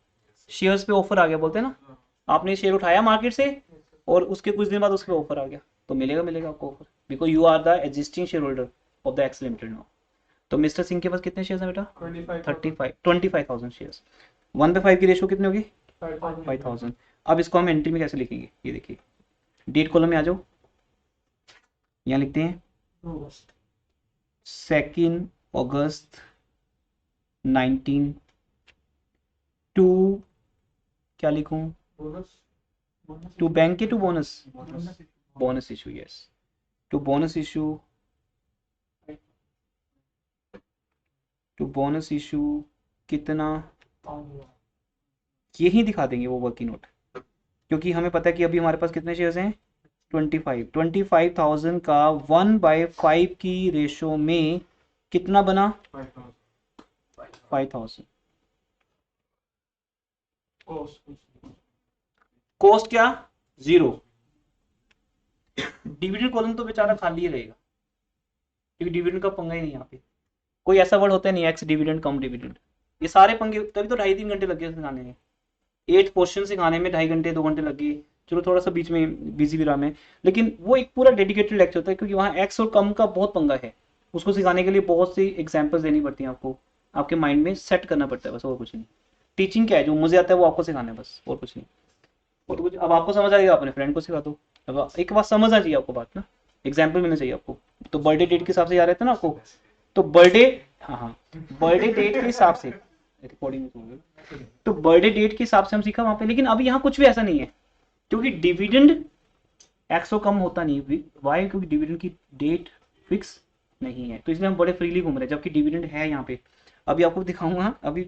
शेयर्स पे ऑफर आ गया, बोलते हैं ना, आपने शेयर उठाया मार्केट से और उसके कुछ दिन बाद उसके ऑफर आ गया, तो मिलेगा आपको offer, because you are the existing share holder of the X limited now. तो मिस्टर सिंह के पास कितने शेयर्स हैं बेटा? 25,000 शेयर्स। 1/5 की रेशो कितनी होगी? 5,000। अब इसको हम एंट्री में कैसे लिखेंगे, ये देखिए, डेट कॉलम में आ जाओ, यहाँ लिखते हैं 2 अगस्त 19 टू क्या लिखूं, बोनस टू बैंक के to bonus, bonus issue, yes, to bonus issue, to bonus issue कितना, यही दिखा देंगे वो वर्किंग नोट, क्योंकि हमें पता है कि अभी हमारे पास कितने शेयर्स हैं 25,000 का 1/5 की रेशो में कितना बना 5,000। कॉस्ट क्या 0, डिविडेंड कॉलम तो बेचारा खाली ही रहेगा क्योंकि डिविडेंड का पंगा ही नहीं यहाँ पे, कोई ऐसा वर्ड होता नहीं एक्स डिविडेंड कम डिविडेंड, ये सारे पंगे, तभी तो 2.5-3 घंटे लगे सिखाने में, 8 क्वेश्चन सिखाने में 2.5 घंटे 2 घंटे लगे, चलो थोड़ा सा बीच में बिजी भी रहा मैं, लेकिन वो एक पूरा डेडिकेटेड लेक्चर होता है क्योंकि वहाँ एक्स और कम का बहुत पंगा है, उसको सिखाने के लिए बहुत सी एग्जाम्पल्स देनी पड़ती हैं आपको, आपके माइंड में सेट करना पड़ता है बस, और कुछ नहीं। टीचिंग क्या है, जो मुझे आता है वो आपको सिखाना है बस, और कुछ नहीं, और कुछ अब आपको समझ आएगा अपने फ्रेंड को सिखा दो, अब एक बात समझ आ चाहिए आपको बात ना, एग्जाम्पल मिलना चाहिए आपको, तो बर्थडे डेट के हिसाब से याद रहता है ना आपको, तो बर्थडे, हाँ बर्थडे डेट के हिसाब से रिकॉर्डिंग, तो बर्थडे डेट के हिसाब से हम सीखा वहां पे, लेकिन अभी यहाँ कुछ भी ऐसा नहीं है क्योंकि डिविडेंड एक्स से कम होता नहीं, वाई क्योंकि डिविडेंड की डेट फिक्स नहीं है, तो इसलिए हम बड़े फ्रीली घूम रहे हैं, जबकि डिविडेंड है यहाँ पे, अभी आपको दिखाऊंगा, अभी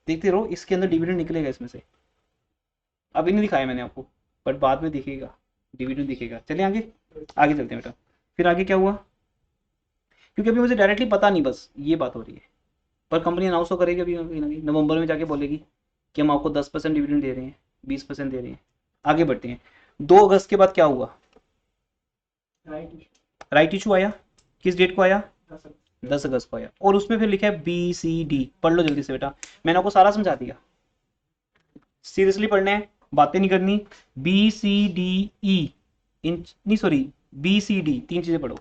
देखते रहो, इसके अंदर डिविडेंड निकलेगा इसमें से, अभी नहीं दिखाया मैंने आपको, बट बाद में दिखेगा, डिविडेंड दिखेगा। चलिए आगे, आगे चलते हैं बेटा, फिर आगे क्या हुआ, क्योंकि अभी मुझे डायरेक्टली पता नहीं, बस ये बात हो रही है, पर कंपनी अनाउंस तो करेगी अभी नवंबर में जाके बोलेगी कि हम आपको 10% डिविडेंड दे रहे हैं, 20% दे रहे हैं। आगे बढ़ते हैं, 2 अगस्त के बाद क्या हुआ, राइट इशू आया, किस डेट को आया 10 अगस्त को आया, और उसमें फिर लिखा है BCD, पढ़ लो जल्दी से बेटा, मैंने आपको सारा समझा दिया, सीरियसली पढ़ना है, बातें नहीं करनी, BCDE नहीं सॉरी BCD 3 चीजें पढ़ो,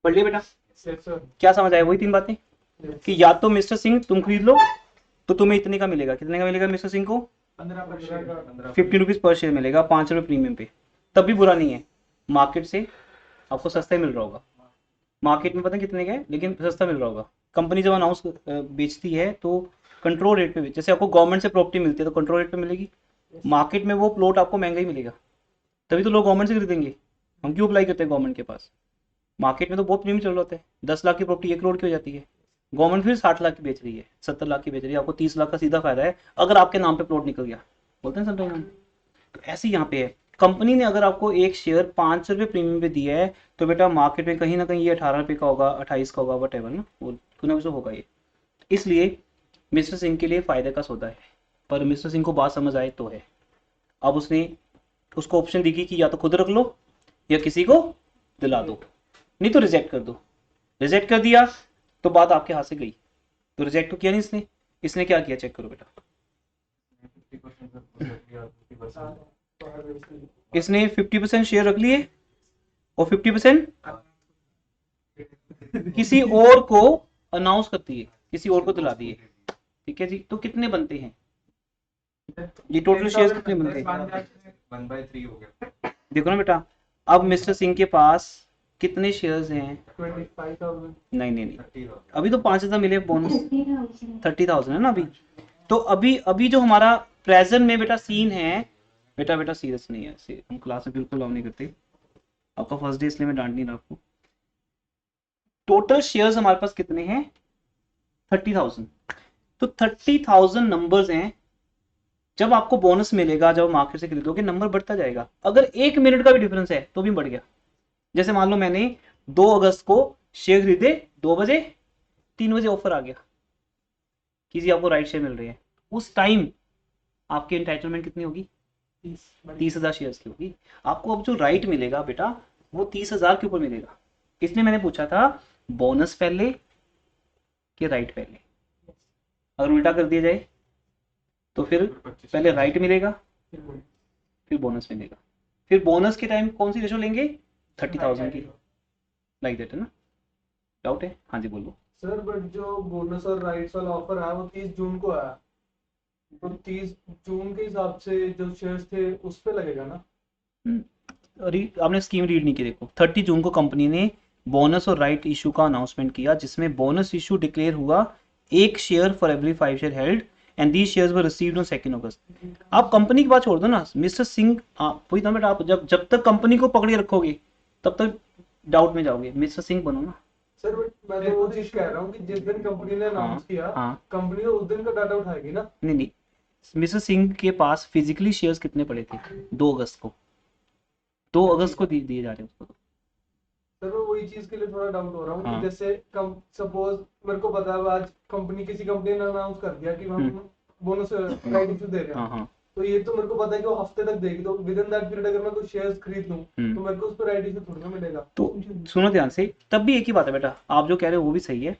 पढ़ लिया बेटा, क्या समझ आया, वही 3 बातें कि या तो मिस्टर सिंह तुम खरीद लो तो तुम्हें इतने का मिलेगा, कितने का मिलेगा मिस्टर सिंह को 50 रुपीज पर शेयर मिलेगा, 5 रुपये प्रीमियम पे, तब भी बुरा नहीं है, मार्केट से आपको सस्ता ही मिल रहा होगा, मार्केट में पता नहीं कितने का है लेकिन सस्ता मिल रहा होगा, कंपनी जब अनाउंस बेचती है तो कंट्रोल रेट पे, जैसे आपको गवर्नमेंट से प्रॉपर्टी मिलती है तो कंट्रोल रेट पे मिलेगी, मार्केट में वो प्लॉट आपको महंगा ही मिलेगा, तभी तो लोग गवर्नमेंट से खरीदेंगे, हम क्यों अप्लाई करते हैं गवर्नमेंट के पास, मार्केट में तो बहुत प्रीमियम चल रहा होता है, 10 लाख की प्रॉपर्टी 1 करोड़ की हो जाती है, गवर्नमेंट फिर 60 लाख की बेच रही है, 70 लाख की बेच रही है, आपको 30 लाख का सीधा फायदा है अगर आपके नाम पे प्लॉट निकल गया, बोलते हैं समटाइम हम, तो ऐसे यहाँ पे है, कंपनी ने अगर आपको एक शेयर 5 रुपये प्रीमियम पे दिया है तो बेटा मार्केट में कहीं ना कहीं ये 18 रुपये का होगा, 28 का होगा, वट एवर ना, वो कुछ होगा ये, इसलिए मिस्टर सिंह के लिए फायदे का सौदा है, पर मिस्टर सिंह को बात समझ आए तो है, अब उसने उसको ऑप्शन दी कि या तो खुद रख लो या किसी को दिला दो, नहीं तो रिजेक्ट कर दो, रिजेक्ट कर दिया तो बात आपके हाथ से गई, तो रिजेक्ट तो किया नहीं इसने, इसने क्या किया चेक करो बेटा, इसने 50% शेयर रख लिए और 50% किसी और को अनाउंस कर दिए, किसी और को दिला दिए, ठीक है जी, तो कितने बनते हैं ये टोटल शेयर कितने बनते हैं 1/3 हो गया। देखो ना बेटा, अब मिस्टर सिंह के पास कितने शेयर्स हैं? 25,000। नहीं नहीं नहीं, अभी तो 5,000 मिले बोनस, 30,000। 30,000 है ना अभी। तो अभी अभी जो हमारा प्रेजेंट में बेटा सीन है, बेटा बेटा सीरियस नहीं है, हम क्लास में बिल्कुल अलाउ नहीं करते, आपका फर्स्ट डे इसलिए मैं डांट नहीं रहा आपको। टोटल शेयर्स हमारे पास कितने हैं? 30,000। तो 30,000 नंबर्स हैं। जब आपको बोनस मिलेगा, जब मार्केट से खरीदोगे, नंबर बढ़ता जाएगा। अगर 1 मिनट का भी डिफरेंस है तो भी बढ़ गया। जैसे मान लो मैंने 2 अगस्त को शेयर खरीदे 2 बजे, 3 बजे ऑफर आ गया, किसी आपको राइट शेयर मिल रही है, उस टाइम आपकी एंटाइटलमेंट कितनी होगी? 30,000 शेयर्स की होगी। आपको अब जो राइट मिलेगा बेटा वो 30,000 के ऊपर मिलेगा। इसलिए मैंने पूछा था बोनस पहले कि राइट पहले। अगर उल्टा कर दिया जाए तो फिर पहले राइट मिलेगा फिर बोनस मिलेगा। फिर बोनस के टाइम कौन सी रेशो लेंगे? 30,000 की, लाइक दैट है ना। डाउट है? हाँ जी बोलो। सर बट जो बोनस और राइट्स वाला ऑफर है वो 30 जून को आया, तो 30 जून के हिसाब से जो शेयर्स थे उस पे लगेगा ना? अरे आपने स्कीम रीड नहीं की। देखो 30 जून को कंपनी ने बोनस और राइट इशू का अनाउंसमेंट किया, जिसमें बोनस इशू डिक्लेयर हुआ 1 share for every 5 share held and these shares were received on 2 अगस्त। आप कंपनी की बात छोड़ दो ना मिस्टर सिंह, वही था बेटा, आप जब जब तक कंपनी को पकड़े रखोगे तब तक डाउट में जाओगे। मिस्टर सिंह बनो ना। सर बट मैं तो वो चीज कह रहा हूँ कि जिस दिन कंपनी ने अनाउंस किया, कंपनी तो उस दिन का डाटा उठाएगी ना? नहीं नहीं, मिस्टर सिंह के पास फिजिकली शेयर्स कितने पड़े थे? 2 अगस्त को, 2 अगस्त को दिए जा रहे हैं उसको। सर मैं वही चीज के लिए थोड़ा डाउट हो रहा हूँ कि जैसे सपोज मेरे को पता है आज किसी कंपनी ने अनाउंस कर दिया कि हम बोनस राइट इशू दे रहे हैं, तो ये तो मेरे को पता है कि वो हफ्ते तक देगी, तो विद इन दैट पीरियड अगर मैं कुछ शेयर्स खरीद लूं तो मेरे को उस पर राइट इशू थोड़ी ना मिलेगा। तो सुनो ध्यान से, तब भी एक ही बात है बेटा, आप जो कह रहे हो वो भी सही है।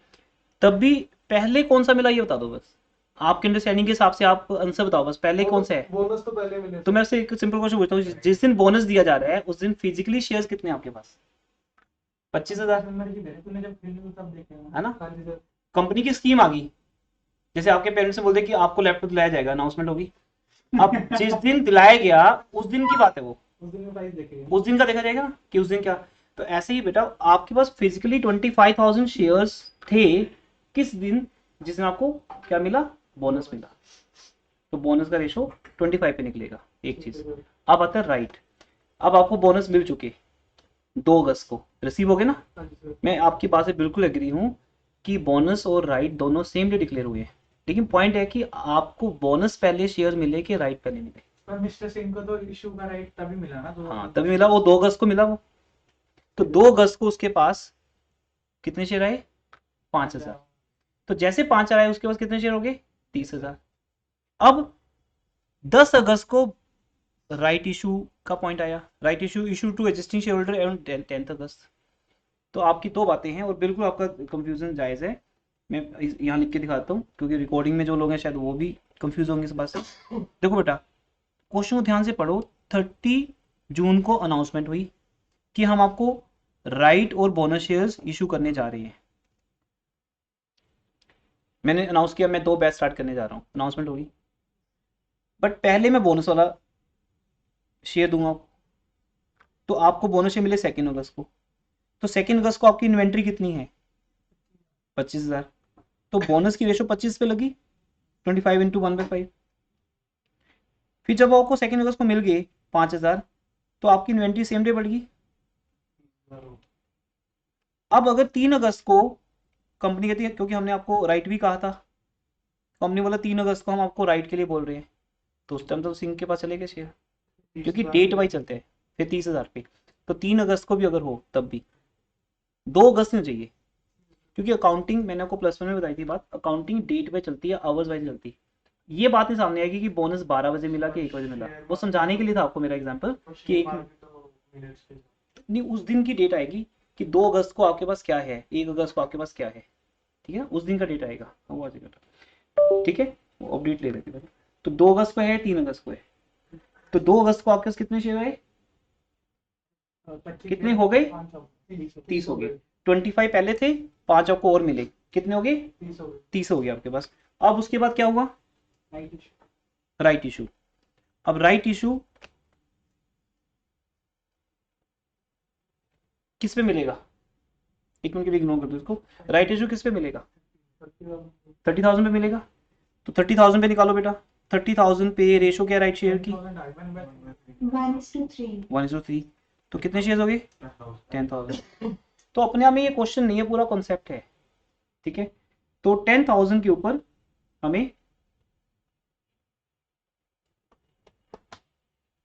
तब भी पहले कौन सा मिला ये बता दो बस, आपके अंडरस्टैंडिंग के हिसाब से आप आंसर बताओ बस, पहले कौन सा है? बोनस तो पहले मिले। तो मैं आपसे एक सिंपल क्वेश्चन पूछता हूँ, जिस दिन बोनस दिया जा रहा है उस दिन फिजिकली शेयर्स कितने हैं आपके पास? 25,000 है ना। कंपनी की स्कीम आ गई, जैसे आपके पेरेंट्स ने बोल दिया कि आपको लैपटॉप दिलाया जाएगा, अनाउंसमेंट होगी। अब जिस दिन दिलाया गया उस दिन की बात है वो, उस दिन का देखा जाएगा ना कि उस दिन क्या। तो ऐसे ही बेटा आपके पास फिजिकली 25,000 शेयर्स थे किस दिन? जिस दिन आपको क्या मिला? बोनस मिला। तो बोनस का रेशो 25 पे निकलेगा, एक चीज। अब आता है राइट। अब आपको बोनस मिल चुके 2 अगस्त को रिसीव हो गए ना। मैं आपकी बात से बिल्कुल एग्री हूं कि बोनस और राइट दोनों सेम डे डिक्लेयर हुए हैं, लेकिन पॉइंट है कि आपको बोनस पहले शेयर मिले कि राइट पहले मिले? पर मिस्टर सिंह को तो इशू का राइट तभी मिला ना, हाँ तभी मिला, वो 2 अगस्त को मिला वो। तो 2 अगस्त को उसके पास कितने शेयर आए? 5,000। तो जैसे 5,000 आए उसके पास कितने शेयर हो गए? 30,000। अब 10 अगस्त को राइट इशू का पॉइंट आया, right issue to existing share holder एवं 10 अगस्त। तो आपकी 2 बातें हैं और बिल्कुल आपका कंफ्यूजन जायज़ है। मैं यहाँ लिख के दिखाता हूँ क्योंकि रिकॉर्डिंग में जो लोग हैं शायद वो भी कंफ्यूज होंगे इस बात से। देखो बेटा क्वेश्चन को ध्यान से पढ़ो। 30 जून को अनाउंसमेंट हुई कि हम आपको राइट और बोनस शेयर्स इशू करने जा रहे हैं। मैंने अनाउंस किया मैं 2 बैच स्टार्ट करने जा रहा हूँ, अनाउंसमेंट होगी। बट पहले मैं बोनस वाला शेयर दूंगा आपको, तो आपको बोनस शेयर मिले 2 अगस्त को। तो 2 अगस्त को आपकी इन्वेंट्री कितनी है? 25,000। तो बोनस की रेशो 25 पे लगी, 25 इंटू 1/5। फिर जब आपको 2 अगस्त को मिल गए 5,000, तो आपकी इन्वेंट्री सेम डे बढ़ गई। अब अगर 3 अगस्त को कंपनी कहती है, क्योंकि हमने आपको राइट भी कहा था, कंपनी बोला 3 अगस्त को हम आपको राइट के लिए बोल रहे हैं, तो उस टाइम तो सिंह के पास चले गए शेयर, क्योंकि डेट वाइज चलते हैं। फिर 30,000 पे, तो 3 अगस्त को भी अगर हो तब भी 2 अगस्त नहीं चाहिए, क्योंकि अकाउंटिंग मैंने आपको +1 में बताई थी बात, अकाउंटिंग डेट वाइज चलती है, आवर्स वाइज चलती है। ये बात नहीं सामने आएगी कि बोनस 12 बजे मिला कि 1 बजे मिला, वो समझाने के लिए था आपको मेरा एग्जांपल कि एक नहीं, उस दिन की डेट आएगी कि 2 अगस्त को आपके पास क्या है, 1 अगस्त को आपके पास क्या है, ठीक है, उस दिन का डेट आएगा वो आ जाएगा, ठीक है, वो अपडेट ले लेते हैं। तो 2 अगस्त को है, 3 अगस्त को है, तो 2 अगस्त को आपके पास कितने शेयर आए? कितने हो गए? 30 हो गए। 25 पहले थे, 5 आपको और मिले, कितने हो गए? 30 हो गए आपके पास। अब उसके बाद क्या हुआ? Right issue. अब राइट इशू किस पे मिलेगा, एक मिनट के लिए इग्नोर कर दो इसको, राइट इशू किस पे मिलेगा, 30,000 पे मिलेगा। तो 30,000 पे निकालो बेटा, 30,000 पे रेशो क्या राइट शेयर की, 1:3. 1:3, तो कितने शेयर हो गए, 10,000। तो अपने आप में ये क्वेश्चन नहीं है, पूरा कॉन्सेप्ट है, ठीक है। तो 10,000 के ऊपर हमें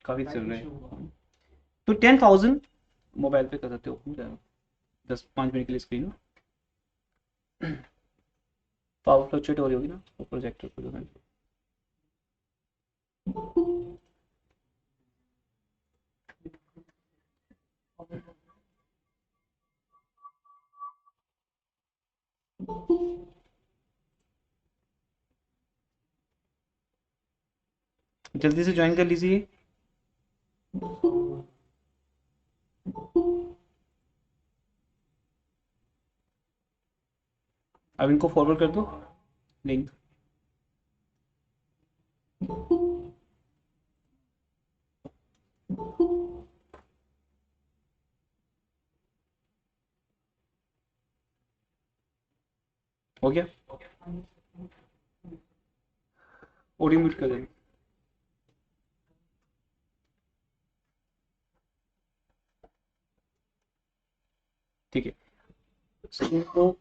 काफी चल रहा है, तो 10,000 मोबाइल पे कर सकते हो, 10-5 मिनट के लिए स्क्रीन पावर फ्लक्चुएट हो रही होगी ना वो प्रोजेक्टर पर। जल्दी से ज्वाइन कर लीजिए। अब इनको फॉरवर्ड कर दो लिंक। हो गया, ऑडियो म्यूट कर देना। ठीक है, स्क्रीन को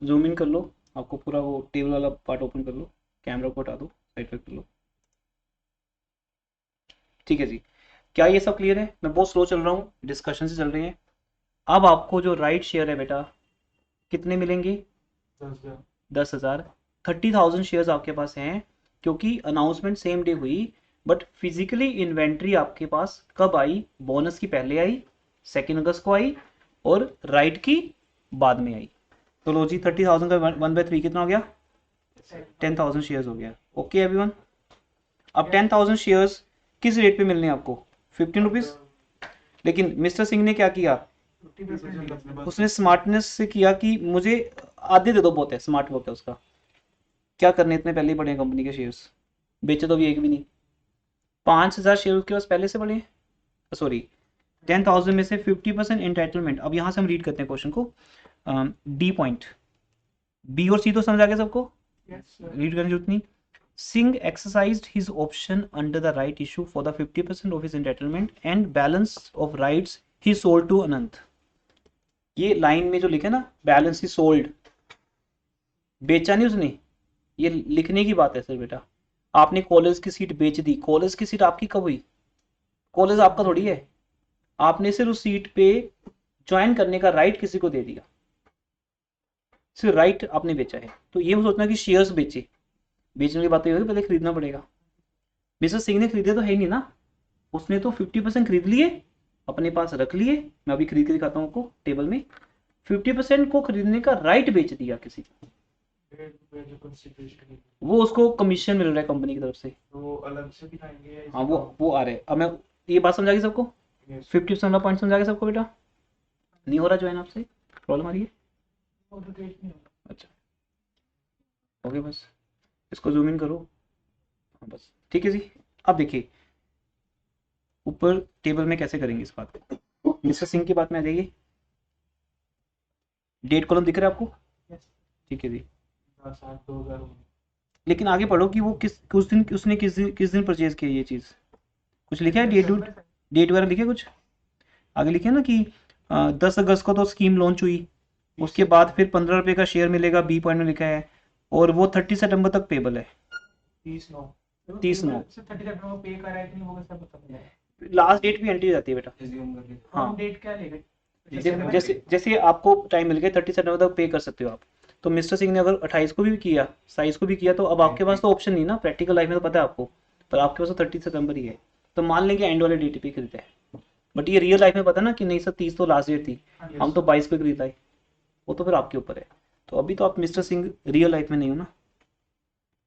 जूम इन कर लो, आपको पूरा वो टेबल वाला पार्ट ओपन कर लो, कैमरा को हटा दो, साइड पर कर लो। ठीक है जी, क्या ये सब क्लियर है? मैं बहुत स्लो चल रहा हूँ, डिस्कशन से चल रहे हैं। अब आपको जो राइट शेयर है बेटा कितने मिलेंगे, 10,000। 30,000 शेयर्स आपके पास हैं, क्योंकि अनाउंसमेंट सेम डे हुई, बट फिजिकली इन्वेंट्री आपके पास कब आई, बोनस की पहले आई, 2 अगस्त को आई, और राइट की बाद में आई। तो लो जी, 30,000 का 1/3 कितना हो गया, 10,000 शेयर्स हो गया। ओके एवरीवन, अब 10,000 शेयर्स किस रेट पे मिलने हैं आपको, 15 रुपीज़। लेकिन मिस्टर सिंह ने क्या किया, उसने स्मार्टनेस से किया कि मुझे आधे दे दो, बहुत है, स्मार्ट वर्क है उसका। क्या करने, इतने पहले ही पड़े हैं कंपनी के शेयर्स, बेचे तो अभी एक भी नहीं। 5,000 शेयर उसके पास पहले से पड़े हैं, सॉरी 10,000 में से 50% एंटाइटलमेंट। अब यहाँ से हम रीड करते हैं क्वेश्चन को, डी पॉइंट, बी और सी तो समझ आ गया सबको, रीड करने की जरूरत नहीं। Singh exercised his option under the right issue for the 50% of his entitlement and balance of rights he sold to Anant। ये लाइन में जो लिखा है ना, बैलेंस ही सोल्ड, बेचा नहीं उसने, ये लिखने की बात है सर बेटा। आपने कॉलेज की सीट बेच दी, कॉलेज की सीट आपकी कब हुई, कॉलेज आपका थोड़ी है, आपने सिर्फ उस सीट पे ज्वाइन करने का राइट किसी को दे दिया, सिर्फ राइट आपने बेचा है। तो ये सोचना कि शेयर्स बेचे, बेचने की बात ये होगी, पहले खरीदना पड़ेगा। मिस्टर सिंह ने खरीदे तो है ही नहीं ना, उसने तो 50% खरीद लिए, अपने पास रख लिए। मैं अभी खरीद के दिखाता हूँ आपको टेबल में, 50% को खरीदने का राइट बेच दिया किसी को, वो उसको कमीशन मिल रहा है कंपनी की तरफ से, वो अलग से दिखाएंगे। हाँ वो आ रहे हैं। अब मैं, ये बात समझा गई सबको, 50% वाला पॉइंट समझा गया सबको बेटा, नहीं हो रहा ज्वाइन आपसे, प्रॉब्लम आ रही है? अच्छा ओके, बस इसको जूम इन करो, हाँ बस ठीक है जी। अब देखिए ऊपर टेबल में कैसे करेंगे इस बात को, मिस्टर सिंह की बात में आ जाइए, डेट कॉलम दिख रहा है आपको, ठीक है जी। लेकिन आगे पढ़ो कि वो उस दिन उसने किस दिन परचेज किया ये चीज़, कुछ लिखा है, डेट वगैरह लिखे कुछ आगे, लिखे ना कि 10 अगस्त को तो स्कीम लॉन्च हुई, उसके बाद फिर 15 रुपये का शेयर मिलेगा, बी पॉइंट में लिखा है, और वो 30 सितंबर तक पेबल है, 30/9 पे करा है कि नहीं वो सब बता। लास्ट डेट भी एंट्री जाती है बेटा। हाँ डेट क्या लेगा, जैसे आपको टाइम मिल गया 30 सितंबर तक पे कर सकते हो आप। तो मिस्टर सिंह ने अगर 28 को भी किया, 27 को भी किया, तो अब आपके पास तो ऑप्शन नहीं ना, प्रैक्टिकल लाइफ में तो पता है आपको, पर आपके पास तो 30 सितंबर ही है। तो मान लेंगे एंड वाले डेट पे खरीदा है, बट ये रियल लाइफ में पता ना कि नहीं सर 30 तो लास्ट डेट थी, हम तो 22 पे खरीदा है, वो तो फिर आपके ऊपर है। तो अभी तो आप मिस्टर सिंह रियल लाइफ में नहीं हो ना,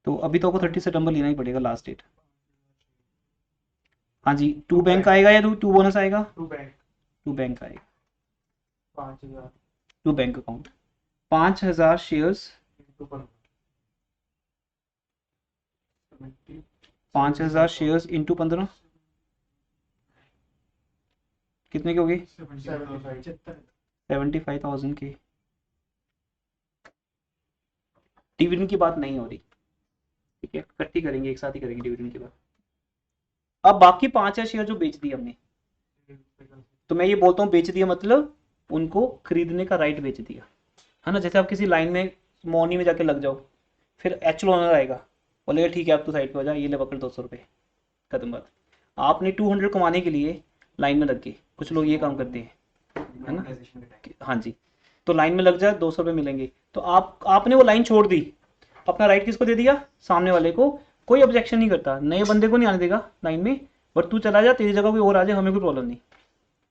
तो अभी तो आपको 30 सितंबर लेना ही पड़ेगा लास्ट डेट। हाँ जी, 2 बैंक आएगा या 2 बोनस आएगा, 2 बैंक आएगा, 5,000 2 bank account, 5,000 shares, 5,000 shares into 15 कितने की होगी, 75,000 के डिविडेंड की बात नहीं हो रही, ठीक है, इकट्ठी करेंगे, एक साथ ही करेंगे डिविडेंड की बात। अब बाकी 5,000 शेयर जो बेच दिए हमने, तो मैं ये बोलता हूँ बेच दिया मतलब उनको खरीदने का राइट बेच दिया, है ना। जैसे आप किसी लाइन में मॉर्निंग में जाके लग जाओ, फिर एक्चुअल ओनर आएगा, बोलेगा ठीक है आप तो साइड पे हो जा, ये ले पकड़ 200 रुपये, खत्म बात। आपने 200 कमाने के लिए लाइन में लग गए, कुछ लोग ये काम करते हैं, है ना, हाँ जी, तो लाइन में लग जाए 200 रुपये मिलेंगे, तो आपने वो लाइन छोड़ दी, अपना राइट किसको दे दिया, सामने वाले को। कोई ऑब्जेक्शन नहीं करता, नए बंदे को नहीं आने देगा लाइन में, बट तू चला जा, तेरी जगह कोई और आ जाए, हमें कोई प्रॉब्लम नहीं।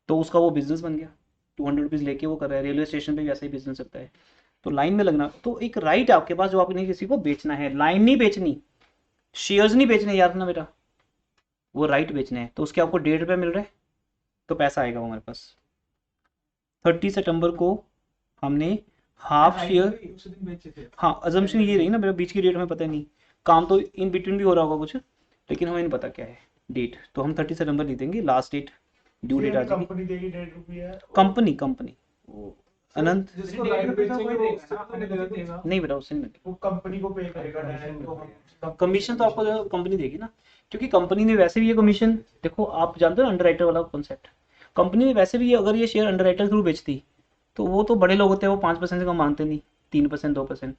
तो उसका वो बिजनेस बन गया, 200 रुपीज़ लेके वो कर रहा है, रेलवे स्टेशन पे भी ऐसा ही बिजनेस चलता है। तो लाइन में लगना, तो एक राइट आपके पास जो आपने किसी को बेचना है, लाइन नहीं बेचनी, शेयर्स नहीं बेचने याद ना बेटा, वो राइट बेचने हैं। तो उसके आपको 1.5 रुपये मिल रहे हैं, तो पैसा आएगा वो हमारे पास। 30 सितंबर को हमने हाफ शेयर, उसी दिन बेचे थे। हाँ अजम्पशन ये रही ना मेरा, बीच की डेट हमें पता नहीं, काम तो इन बिटवीन भी हो रहा होगा कुछ, लेकिन हमें नहीं पता क्या है डेट, तो हम 30 सितंबर लिख देंगे, लास्ट डेट, ड्यू डेट आ जाएगी। कंपनी देगी 1.5 रुपये, कंपनी अनंत जिसको राइट बेचेंगे वो उससे तो नहीं देगा, नहीं बेटा, उससे नहीं मिलेगा, वो कंपनी को पे करेगा डायरेक्ट, तो हम कमीशन तो आपको कंपनी देगी ना, क्योंकि कंपनी ने वैसे भी ये कमीशन, देखो आप जानते हो ना अंडरराइटर वाला कॉन्सेप्ट, कंपनी ने वैसे भी अगर ये शेयर अंडरराइटर थ्रू बेचती, तो वो तो बड़े लोग होते हैं, वो 5% से कम मांगते नहीं, 3% 2%,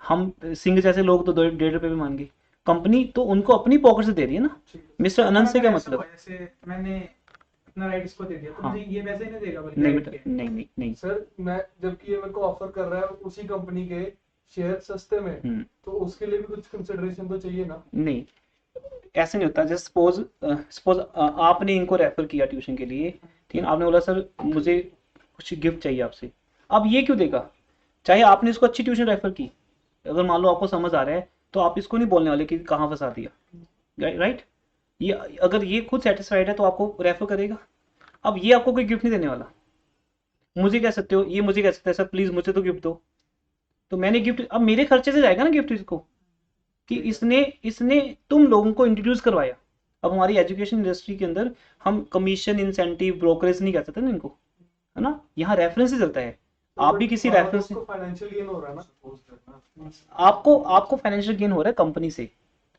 हम सिंह जैसे लोग तो 1.5 रुपये भी मांगे, कंपनी तो उनको अपनी पॉकेट से दे रही है ना। मिस्टर अनंत से क्या मतलब, जैसे मैंने अपना राइट इसको दे दिया, तो हाँ। मुझे ये वैसे ही नहीं देगा, बल्कि नहीं right बेटा, के। नहीं सर, मैं जबकि ये मेरे को ऑफर कर रहा है उसी कंपनी के शेयर सस्ते में, तो उसके लिए भी कुछ कंसिडरेशन तो चाहिए ना। नहीं, ऐसे नहीं होता। जैसे सपोज आपने इनको रेफर किया ट्यूशन के लिए, ठीक है, आपने बोला सर मुझे कुछ गिफ्ट चाहिए आपसे, अब ये क्यों देगा, चाहे आपने इसको अच्छी ट्यूशन रेफर की, अगर मान लो आपको समझ आ रहा है, तो आप इसको नहीं बोलने वाले कि कहाँ फंसा दिया, राइट। ये अगर ये खुद सेटिस्फाइड है तो आपको रेफर करेगा। अब ये आपको कोई गिफ्ट नहीं देने वाला, मुझे कह सकते हो, ये मुझे कह सकते हैं सर प्लीज मुझे तो गिफ्ट दो, तो मैंने गिफ्ट, अब मेरे खर्चे से जाएगा ना गिफ्ट इसको, कि इसने इसने तुम लोगों को इंट्रोड्यूस करवाया। अब हमारी एजुकेशन इंडस्ट्री के अंदर हम कमीशन, इंसेंटिव, ब्रोकरेज नहीं कह सकते ना इनको, है ना, यहाँ रेफरेंस ही चलता है। आप भी किसी रेफरेंस से, फाइनेंशियल गेन हो रहा है ना, आपको फाइनेंशियल गेन हो रहा है कंपनी से,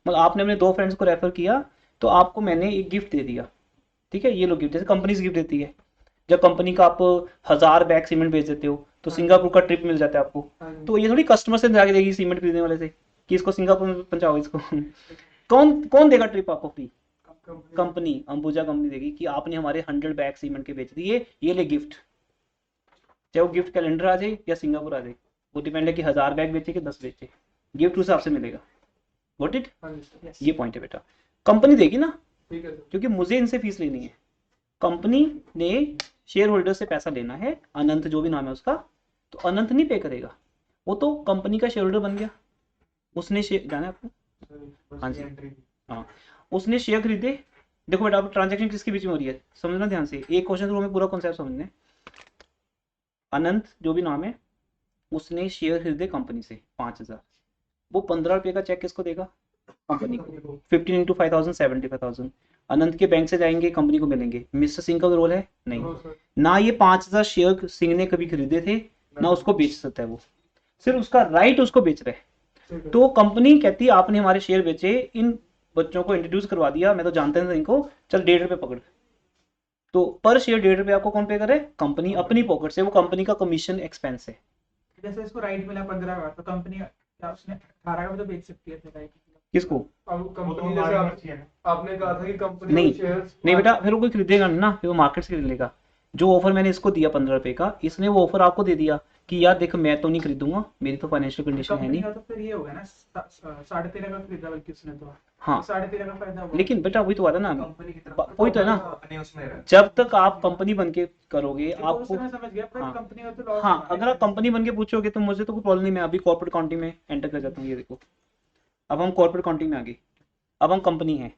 मतलब आपने अपने 2 फ्रेंड्स को रेफर किया, तो आपको मैंने एक गिफ्ट दे दिया, ठीक है, ये लो गिफ्ट, जैसे कंपनी से गिफ्ट देती है, जब कंपनी का आप 1000 बैग सीमेंट बेच देते हो, तो सिंगापुर का ट्रिप मिल जाता है आपको, तो ये थोड़ी कस्टमर से जाके देगी सीमेंट खरीदने वाले से कि इसको सिंगापुर में पहुंचाओ इसको कौन कौन देगा ट्रिप आपको फ्री, कंपनी, अंबुजा कंपनी देगी कि आपने हमारे 100 बैग सीमेंट के बेच दिए, ये ले गिफ्ट, चाहे वो गिफ्ट कैलेंडर आ जाए या सिंगापुर आ जाए, वो डिपेंड है कि 1000 बैग बेचे कि 10 बेचे, गिफ्ट उस हिसाब से मिलेगा। गॉट इट, ये पॉइंट है बेटा, कंपनी देगी ना, ठीक है। क्योंकि मुझे इनसे फीस लेनी है, कंपनी ने शेयर होल्डर से पैसा लेना है, अनंत जो भी नाम है उसका, तो अनंत नहीं पे करेगा, वो तो कंपनी का शेयर होल्डर बन गया, उसने शेयर, जाना है आपको, हाँ जी, हाँ, उसने शेयर खरीदे। देखो बेटा अब ट्रांजैक्शन किसके बीच में हो रही है, समझना ध्यान से, एक क्वेश्चन थ्रू हमें पूरा कॉन्सेप्ट समझना है। अनंत जो भी नाम है, उसने शेयर खरीदे कंपनी से 5000, वो 15 रुपये का चेक किसको देगा, कंपनी को, 15 इंटू 5000 75,000, अनंत के बैंक से जाएंगे, कंपनी को मिलेंगे। मिस्टर सिंह का रोल है नहीं, ना ये 5000 शेयर सिंह ने कभी खरीदे थे, ना उसको बेच सकता है वो, सिर्फ उसका राइट उसको बेच रहे हैं। तो कंपनी कहती है आपने हमारे शेयर बेचे, इन बच्चों को इंट्रोड्यूस करवा दिया, मैं तो जानता नहीं इनको, चल 1.5 रुपये पकड़, तो पर शेयर 1.5 रुपये आपको कौन पे करे, कंपनी अपनी पॉकेट से, वो कंपनी का कमीशन एक्सपेंस है। जैसे इसको राइट मिला 15 का, तो कंपनी क्या उसने 18 का भी तो बेच सकती है अपने राइट। किसको, अब कंपनी जैसे आपने कहा था कि कंपनी नहीं शेयर्स नहीं बेटा, फिर वो कोई खरीदेगा नहीं ना, फिर वो मार्केट से खरीद लेगा। जो ऑफर मैंने इसको दिया 15 रुपये का, इसने वो ऑफर आपको दे दिया कि यार देख मैं तो नहीं खरीदूंगा, मेरी तो फाइनेंशियल कंडीशन है नहीं, तो फिर ये होगा ना 13.5 का खरीदा बल्कि उसने, तो हाँ 13.5 का फायदा होगा। लेकिन बेटा वही तो आता ना, कंपनी की तरफ वही तो है ना, जब तक आप कंपनी बन के करोगे आपको, मैं समझ गया, पर हाँ। कंपनी में तो लॉस हाँ अगर आप कंपनी बन के पूछोगे तो मुझे तो कोई प्रॉब्लम नहीं, मैं अभी कॉर्पोरेट अकाउंटिंग में एंटर कर जाता हूँ। ये देखो अब हम कॉर्पोरेट अकाउंटिंग में आ गए, अब हम कंपनी है,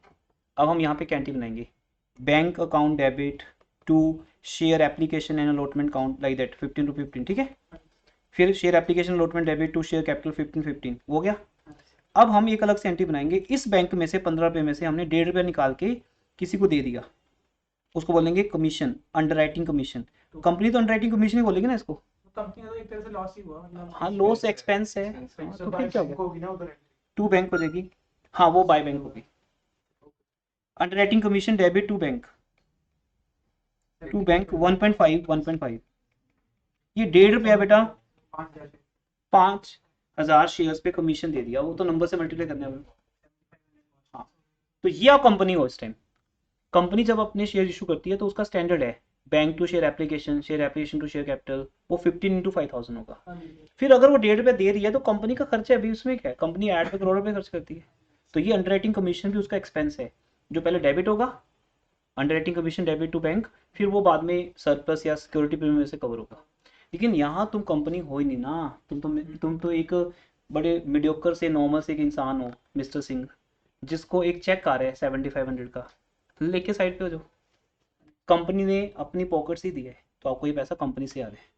अब हम यहाँ पे कैंटीन बनाएंगे, bank account debit to share application and allotment count like that 15 to 15, ठीक है, फिर share application allotment debit to share capital 15 हो गया। अब हम एक अलग से एंट्री बनाएंगे, इस बैंक में से 15 रुपये में से हमने 1.5 रुपये निकाल के किसी को दे दिया, उसको बोलेंगे कमीशन, अंडरराइटिंग कमीशन। कंपनी तो अंडरराइटिंग कमीशन ही बोलेगी ना इसको। कंपनी तो एक तरह से लॉस ही हुआ, मतलब हाँ, लॉस एक्सपेंस है। हाँ, तो फिर क्या हो गया, होगी ना उधर। टू बैंक हो जाएगी। हाँ, वो बाय बैंक होगी। Underwriting commission debit to bank, 1.5 1.5। ये 1.5 रुपया बेटा 5,000 5,000 शेयर्स पे कमीशन दे दिया, वो तो नंबर से मल्टीप्लाई करने वाला। हाँ, तो ये आप कंपनी हो इस टाइम। कंपनी जब अपने शेयर इशू करती है तो उसका स्टैंडर्ड है bank to share application to share capital, वो 15 × 5,000 होगा। फिर अगर वो 1.5 रुपया दे रही है तो कंपनी का खर्चा अभी उसमें क्या है, कंपनी ऐड पे करोड़ रुपए खर्च करती है, तो ये अंडरराइटिंग कमीशन भी उसका एक्सपेंस है, जो पहले डेबिट होगा, underwriting commission debit to bank, फिर वो बाद में सरप्लस या सिक्योरिटी प्रीमियम से कवर होगा। लेकिन यहाँ तुम कंपनी हो ही नहीं ना, तुम तो एक बड़े मीडियोकर से नॉर्मल से एक इंसान हो मिस्टर सिंह, जिसको एक चेक आ रहा है 7500 का, लेके साइड पे हो जाओ। कंपनी ने अपनी पॉकेट से ही दिया है, तो आपको ये पैसा कंपनी से आ रहा है,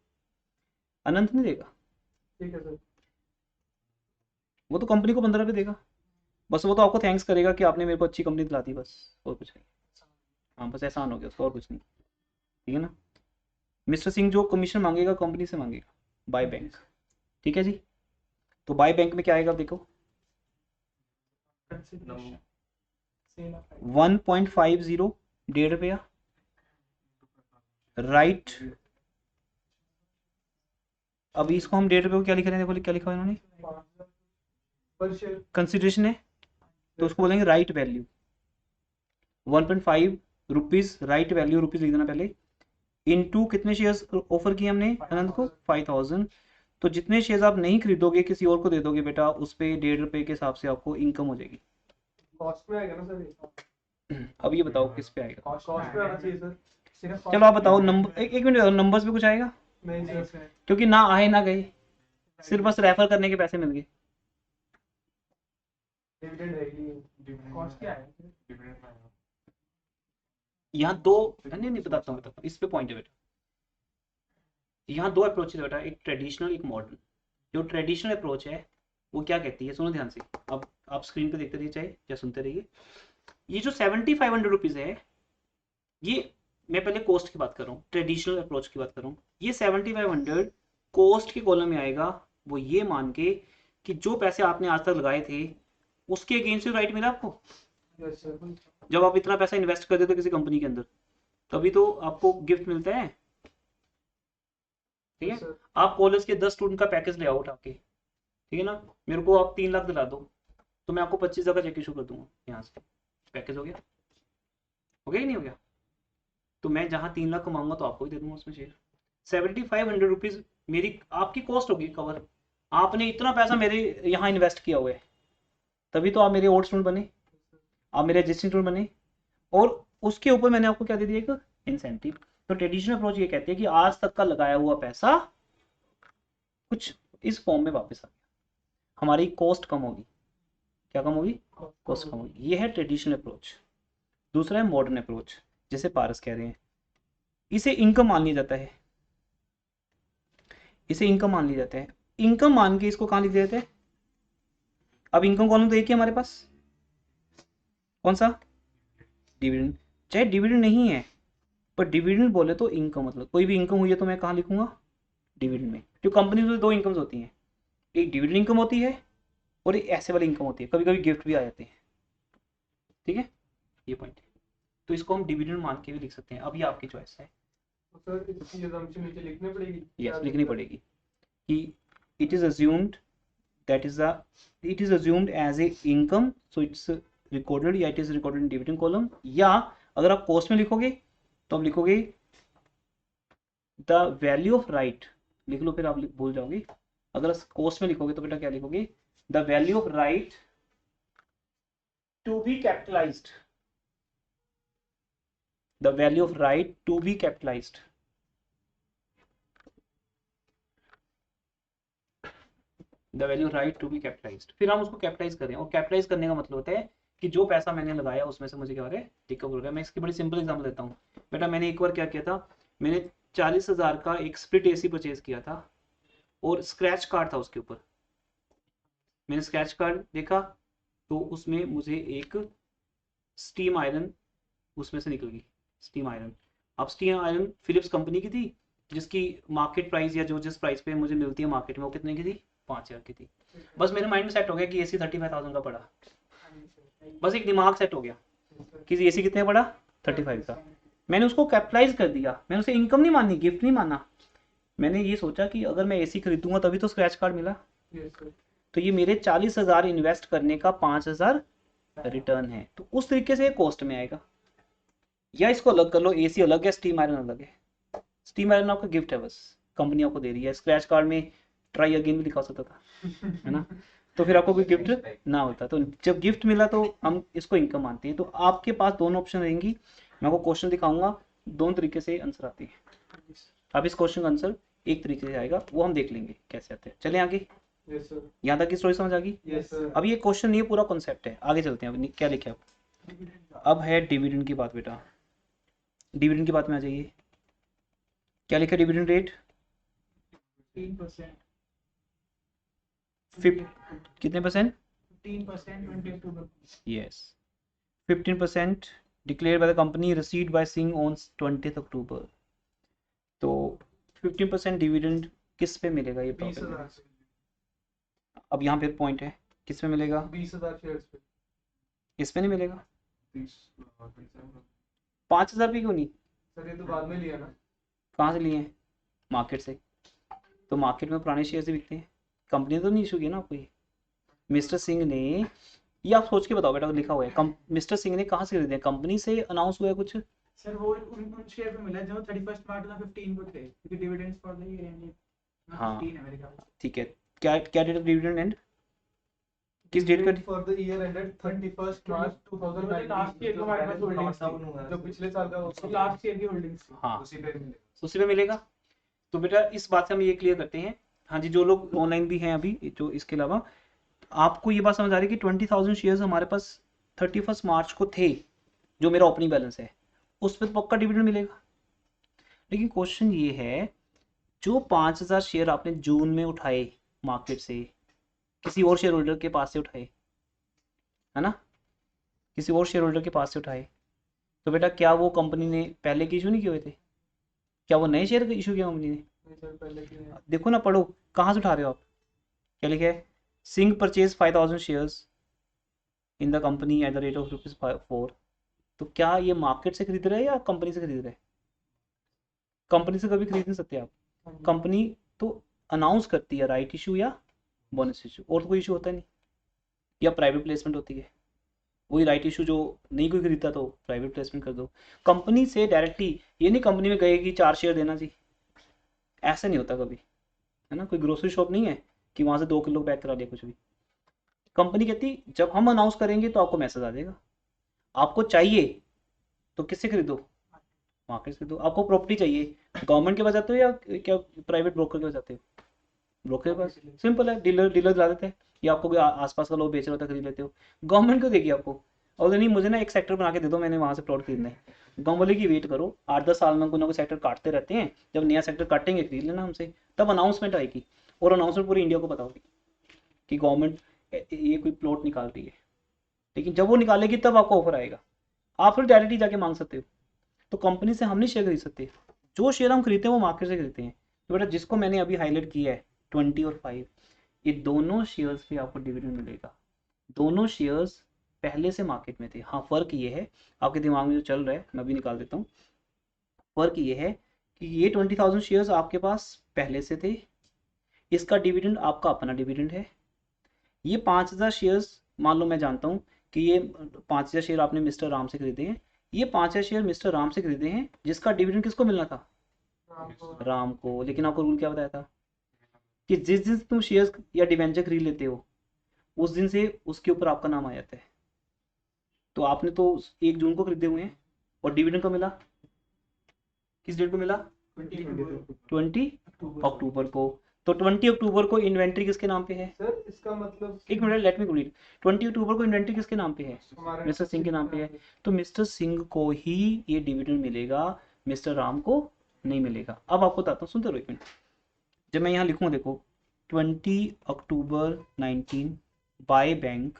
अनंत नहीं देगा। ठीक है सर। वो तो कंपनी को 15 रुपये देगा, बस वो तो आपको थैंक्स करेगा कि आपने मेरे को अच्छी कंपनी दिला दी, बस और कुछ नहीं। हाँ, बस एहसान हो गया उसको, और कुछ नहीं। ठीक है ना। मिस्टर सिंह जो कमीशन मांगेगा कंपनी से मांगेगा बाय बैंक। ठीक है जी। तो बाय बैंक में क्या आएगा देखो, 1.50, 1.5 रुपया, राइट। अब इसको हम 1.5 रुपये को क्या लिख रहे हैं, देखो क्या लिखा है इन्होंने, पर शेयर कंसिडरेशन है, तो उसको बोलेंगे right value. 1.5 rupees right value, rupees लिख देना पहले, इनटू कितने शेयर्स ऑफर किए हमने अनंत को, 5,000। तो जितने शेयर्स आप नहीं खरीदोगे किसी और को दे दोगे बेटा, उस पे 1.5 रुपये के हिसाब से आपको इनकम हो जाएगी। कॉस्ट में आएगा ना सर? अब ये बताओ किस पे आएगा, कॉस्ट पे आना चाहिए सर। सिर्फ चलो आप बताओ नंबर, एक मिनट बताओ, नंबर्स पे कुछ आएगा, नहीं सर। क्योंकि ना आए ना गए, सिर्फ बस रेफर करने के पैसे मिल गए। डिविडेंड है, कॉस्ट क्या है? यहाँ दो, नहीं बताता हूँ, इस पे पॉइंट है बेटा। यहाँ दो अप्रोच है बेटा, एक ट्रेडिशनल एक मॉडर्न। जो ट्रेडिशनल अप्रोच है वो क्या कहती है, सुनो ध्यान से, अब आप स्क्रीन पे देखते रहिए चाहे या सुनते रहिए। ये जो 7500 रुपीज है, ये मैं पहले कॉस्ट की बात कर रहा हूँ, ट्रेडिशनल अप्रोच की बात कर रहा हूँ। ये 7500 कॉस्ट के कॉलम में आएगा, वो ये मान के कि जो पैसे आपने आज तक लगाए थे उसके अगेंस्ट राइट मिला आपको। Yes sir. जब आप इतना पैसा इन्वेस्ट कर देते हो किसी कंपनी के अंदर, तभी तो आपको गिफ्ट मिलता है। ठीक है, आप कॉलेज के 10 स्टूडेंट का पैकेज ले आओ उठा के, ठीक है ना, मेरे को आप 3 लाख दिला दो, तो मैं आपको 25,000 का चेक इशू कर दूंगा यहाँ से, पैकेज हो गया, हो गया कि नहीं हो गया। तो मैं जहाँ 3 लाख कमाऊंगा तो आपको भी दे दूंगा उसमें शेयर। 7500 रुपीज मेरी आपकी कॉस्ट होगी कवर, आपने इतना पैसा मेरे यहाँ इन्वेस्ट किया हुआ है, तभी तो आप मेरे ओल्ड स्टूडेंट बने, आप मेरे एग्जिस्टिंग स्टूडेंट बने, और उसके ऊपर मैंने आपको क्या दे दिया, एक इंसेंटिव। तो ट्रेडिशनल अप्रोच ये कहते हैं कि आज तक का लगाया हुआ पैसा कुछ इस फॉर्म में वापस आ गया, हमारी कॉस्ट कम होगी। क्या कम होगी, कॉस्ट कम होगी। ये है ट्रेडिशनल अप्रोच। दूसरा है मॉडर्न अप्रोच, जैसे पारस कह रहे हैं, इसे इनकम मान लिया जाता है, इसे इनकम मान लिया जाता है। इनकम मान के इसको कहाँ लिख देते हैं, अब इनकम कॉलम तो एक ही हमारे पास, कौन सा, डिविडेंड। चाहे डिविडेंड नहीं है पर डिविडेंड बोले तो इनकम, मतलब कोई भी इनकम हुई है तो मैं कहाँ लिखूंगा, डिविडेंड में। जो कंपनी में दो इनकम्स होती हैं, एक डिविडेंड इनकम होती है और एक ऐसे वाली इनकम होती है, कभी कभी गिफ्ट भी आ जाते हैं। ठीक है, ये पॉइंट है। तो इसको हम डिविडेंड मान के भी लिख सकते हैं, अब ये आपकी चॉइस है। तो सर इसकी assumption नीचे लिखनी पड़ेगी? यस, लिखनी पड़ेगी कि it is assumed, that is the, it is assumed as a income, so it's recorded, या it is recorded in dividend column। या अगर आप कॉस्ट में लिखोगे तो आप लिखोगे द वैल्यू ऑफ राइट, लिख लो, फिर आप भूल जाओगे। अगर कॉस्ट में लिखोगे तो बेटा क्या लिखोगे, the value of right to be capitalised, the value of right to be capitalised, the value right to be capitalised. फिर हम उसको कैपिटलाइज करें, और कैपिटलाइज करने का मतलब होता है कि जो पैसा मैंने लगाया उसमें से मुझे क्या हो रहा है, रिकवर हो रहा है। मैं इसकी बड़ी सिंपल एग्जांपल देता हूँ बेटा। मैंने एक बार क्या किया था, मैंने 40,000 का एक स्प्लिट एसी परचेज किया था और स्क्रैच कार्ड था उसके ऊपर। मैंने स्क्रैच कार्ड देखा तो उसमें मुझे एक स्टीम आयरन उसमें से निकल गई, स्टीम आयरन। अब स्टीम आयरन फिलिप्स कंपनी की थी, जिसकी मार्केट प्राइस या जो जिस प्राइस पे मुझे मिलती है मार्केट में वो कितने की थी, 5,000 की थी। बस मेरे माइंड में सेट हो गया कि एसी 35,000 का पड़ा, बस एक दिमाग सेट हो गया कि एसी कितने पड़ा, 35 का। मैंने उसको कैपिटलाइज कर दिया, मैंने उसे इनकम नहीं मानी, गिफ्ट नहीं माना। मैंने ये सोचा कि अगर मैं एसी खरीदूंगा तभी तो स्क्रैच कार्ड मिला, तो ये मेरे 40,000 इन्वेस्ट करने का 5,000 रिटर्न है, तो उस तरीके से कॉस्ट में आएगा। या इसको अलग कर लो, एसी अलग है, स्टीम आयरन अलग है। स्टीम आयरन आपका गिफ्ट है, बस कंपनी आपको दे रही है। स्क्रैच कार्ड में ट्राई अगेन भी लिखा सकता था, है ना, तो फिर आपको कोई गिफ्ट ना होता। तो जब गिफ्ट मिला तो हम इसको इनकम मानते हैं। तो आपके पास दोनों ऑप्शन रहेंगी, मैं आपको क्वेश्चन दिखाऊंगा, दोनों तरीके से आंसर आती है। अब इस क्वेश्चन का आंसर एक तरीके से आएगा, वो हम देख लेंगे कैसे आते हैं। चले आगे, यहाँ तक की स्टोरी समझ आ गई। अब ये क्वेश्चन नहीं है, पूरा कॉन्सेप्ट है, आगे चलते हैं। अब क्या लिखे अब है डिविडेंड की बात। बेटा डिविडेंड की बात में आ जाइए, क्या लिखा डिविडेंड रेट 15%। कितने percent, 15% 20 October. Yes 15% declare by the company, received by Singh on 20 अक्टूबर। तो 15% डिविडेंड किस पे मिलेगा ये 20,000। अब यहाँ पे पॉइंट है, किस पे मिलेगा, 20,000 शेयर्स पे। इस पे नहीं मिलेगा। 5,000 पे क्यों नहीं, सर ये तो बाद में लिया ना। कहाँ से लिए हैं, मार्केट से। तो मार्केट में पुराने शेयर से बिकते हैं, कंपनी ने तो नहीं इशू किया ना आपको ये। मिस्टर सिंह ने, ये आप सोच के बताओ बेटा, लिखा हुआ है मिस्टर सिंह ने कहाँ से खरीदे, कंपनी से अनाउंस हुआ है कुछ। सर वो उन शेयर पे मिला जो 31 मार्च 2015 को थे, क्योंकि dividends for the year ended हाँ 15 है मेरे ख्याल से। ठीक है, क्या क्या डेट ऑफ डिविडेंड एंड, किस डेट का, for the year ended 31 March 2019। Last year का हमारे पास होल्डिंग्स थी, जो पिछले साल का तो लास्ट ईयर की होल्डिंग्स थी। हाँ उसी पे मिले। उसी पे मिलेगा। तो बेटा इस बात से हम ये क्लियर करते हैं। हाँ जी, जो लोग ऑनलाइन भी हैं अभी, जो इसके अलावा आपको ये बात समझ आ रही है कि 20,000 शेयर्स हमारे पास 31 मार्च को थे, जो मेरा ओपनिंग बैलेंस है, उस पर पक्का डिविडेंड मिलेगा। लेकिन क्वेश्चन ये है, जो 5,000 शेयर आपने जून में उठाए मार्केट से, किसी और शेयर होल्डर के पास से उठाए, है ना, किसी और शेयर होल्डर के पास से उठाए, तो बेटा क्या वो कंपनी ने पहले के इशू नहीं किए हुए थे, क्या वो नए शेयर इशू किया कंपनी ने। पहले की। देखो ना, पढ़ो, कहाँ से उठा रहे हो आप, क्या लिखा है, Singh purchase 5,000 shares in the company at the rate of ₹4। तो क्या ये मार्केट से खरीद रहे हैं या कंपनी से खरीद रहे हैं, कंपनी से कभी खरीद नहीं सकते आप, कंपनी तो अनाउंस करती है राइट इशू या बोनस इशू, और तो कोई इशू होता नहीं, या प्राइवेट प्लेसमेंट होती है, वही राइट इशू, जो नहीं कोई खरीदता तो प्राइवेट प्लेसमेंट कर दो। कंपनी से डायरेक्टली ये नहीं कंपनी में गए कि 4 शेयर देना जी, ऐसा नहीं होता कभी, है ना, कोई ग्रोसरी शॉप नहीं है कि वहां से 2 किलो पैक करा दिया कुछ भी। कंपनी कहती जब हम अनाउंस करेंगे तो आपको मैसेज आ जाएगा, आपको चाहिए तो किससे खरीदो, मार्केट से खरीदो। आपको प्रॉपर्टी चाहिए, गवर्नमेंट के पास जाते हो या क्या प्राइवेट ब्रोकर के पास जाते हो, ब्रोकर के पास, सिंपल है, डीलर दिला देते हैं, या आपको कोई आसपास का लोग बेच रहा होता है खरीद लेते हो। गवर्नमेंट क्यों देगी आपको, और नहीं मुझे ना एक सेक्टर बना के दे दो, मैंने वहां से प्लॉट खरीदना है, गाँव वाले की वेट करो, 8-10 साल में कोई ना कोई सेक्टर काटते रहते हैं, जब नया सेक्टर काटेंगे खरीद लेना हमसे, तब अनाउंसमेंट आएगी, और अनाउंसमेंट पूरी इंडिया को पता होगी कि गवर्नमेंट ये कोई प्लॉट निकाल रही है। लेकिन जब वो निकालेगी तब आपको ऑफर आएगा, आप फिर डायरेक्टली जाके मांग सकते हो। तो कंपनी से हम नहीं शेयर खरीद सकते, जो शेयर हम खरीदते हैं वो मार्केट से खरीदते हैं। तो बेटा जिसको मैंने अभी हाईलाइट किया है 20 और 5, ये दोनों शेयर्स पे आपको डिविडेंड मिलेगा, दोनों शेयर्स पहले से मार्केट में थे। हाँ फर्क ये है, आपके दिमाग में जो चल रहा है मैं भी निकाल देता हूँ, फर्क ये है कि ये 20,000 शेयर्स आपके पास पहले से थे, इसका डिविडेंड आपका अपना डिविडेंड है। ये 5,000 शेयर्स मान लो मैं जानता हूँ कि ये 5,000 शेयर आपने मिस्टर राम से खरीदे हैं, ये 5,000 शेयर मिस्टर राम से खरीदे हैं, जिसका डिविडेंड किसको मिलना था, राम को। लेकिन आपको रूल क्या बताया था कि जिस दिन तुम शेयर्स या डिवेंचर खरीद लेते हो उस दिन से उसके ऊपर आपका नाम आ जाता है। तो आपने तो 1 जून को खरीदे हुए हैं, और डिविडेंड को मिला किस डेट को मिला, 20 अक्टूबर को। तो 20 अक्टूबर को इन्वेंट्री किसके नाम पे है, सर इसका मतलब एक मिनट लेट मी कंप्लीट। 20 अक्टूबर को इन्वेंट्री किसके नाम पे है, मिस्टर सिंह के नाम पे है, तो मिस्टर सिंह को ही ये डिविडेंड मिलेगा, मिस्टर राम को नहीं मिलेगा। अब आपको बताता हूँ, सुनते रहो एक मिनट, जब मैं यहाँ लिखूँ देखो 20 अक्टूबर 19 बाय बैंक,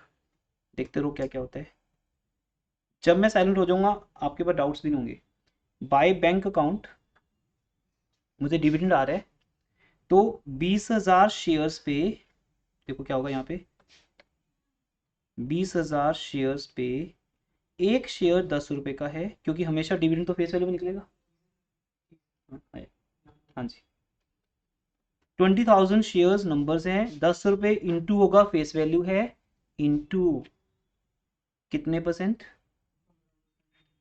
देखते रहो क्या क्या होता है। जब मैं साइलेंट हो जाऊंगा आपके पास डाउट्स भी नहीं होंगे। बाय बैंक अकाउंट मुझे डिविडेंड आ रहा है, तो 20,000 शेयर्स पे, देखो क्या होगा यहाँ पे, 20,000 शेयर्स पे एक शेयर 10 रुपए का है, क्योंकि हमेशा डिविडेंड तो फेस वैल्यू में निकलेगा। हाँ जी, 20,000 शेयर्स नंबर्स हैं, 10 रुपए इंटू होगा फेस वैल्यू है, इंटू कितने परसेंट,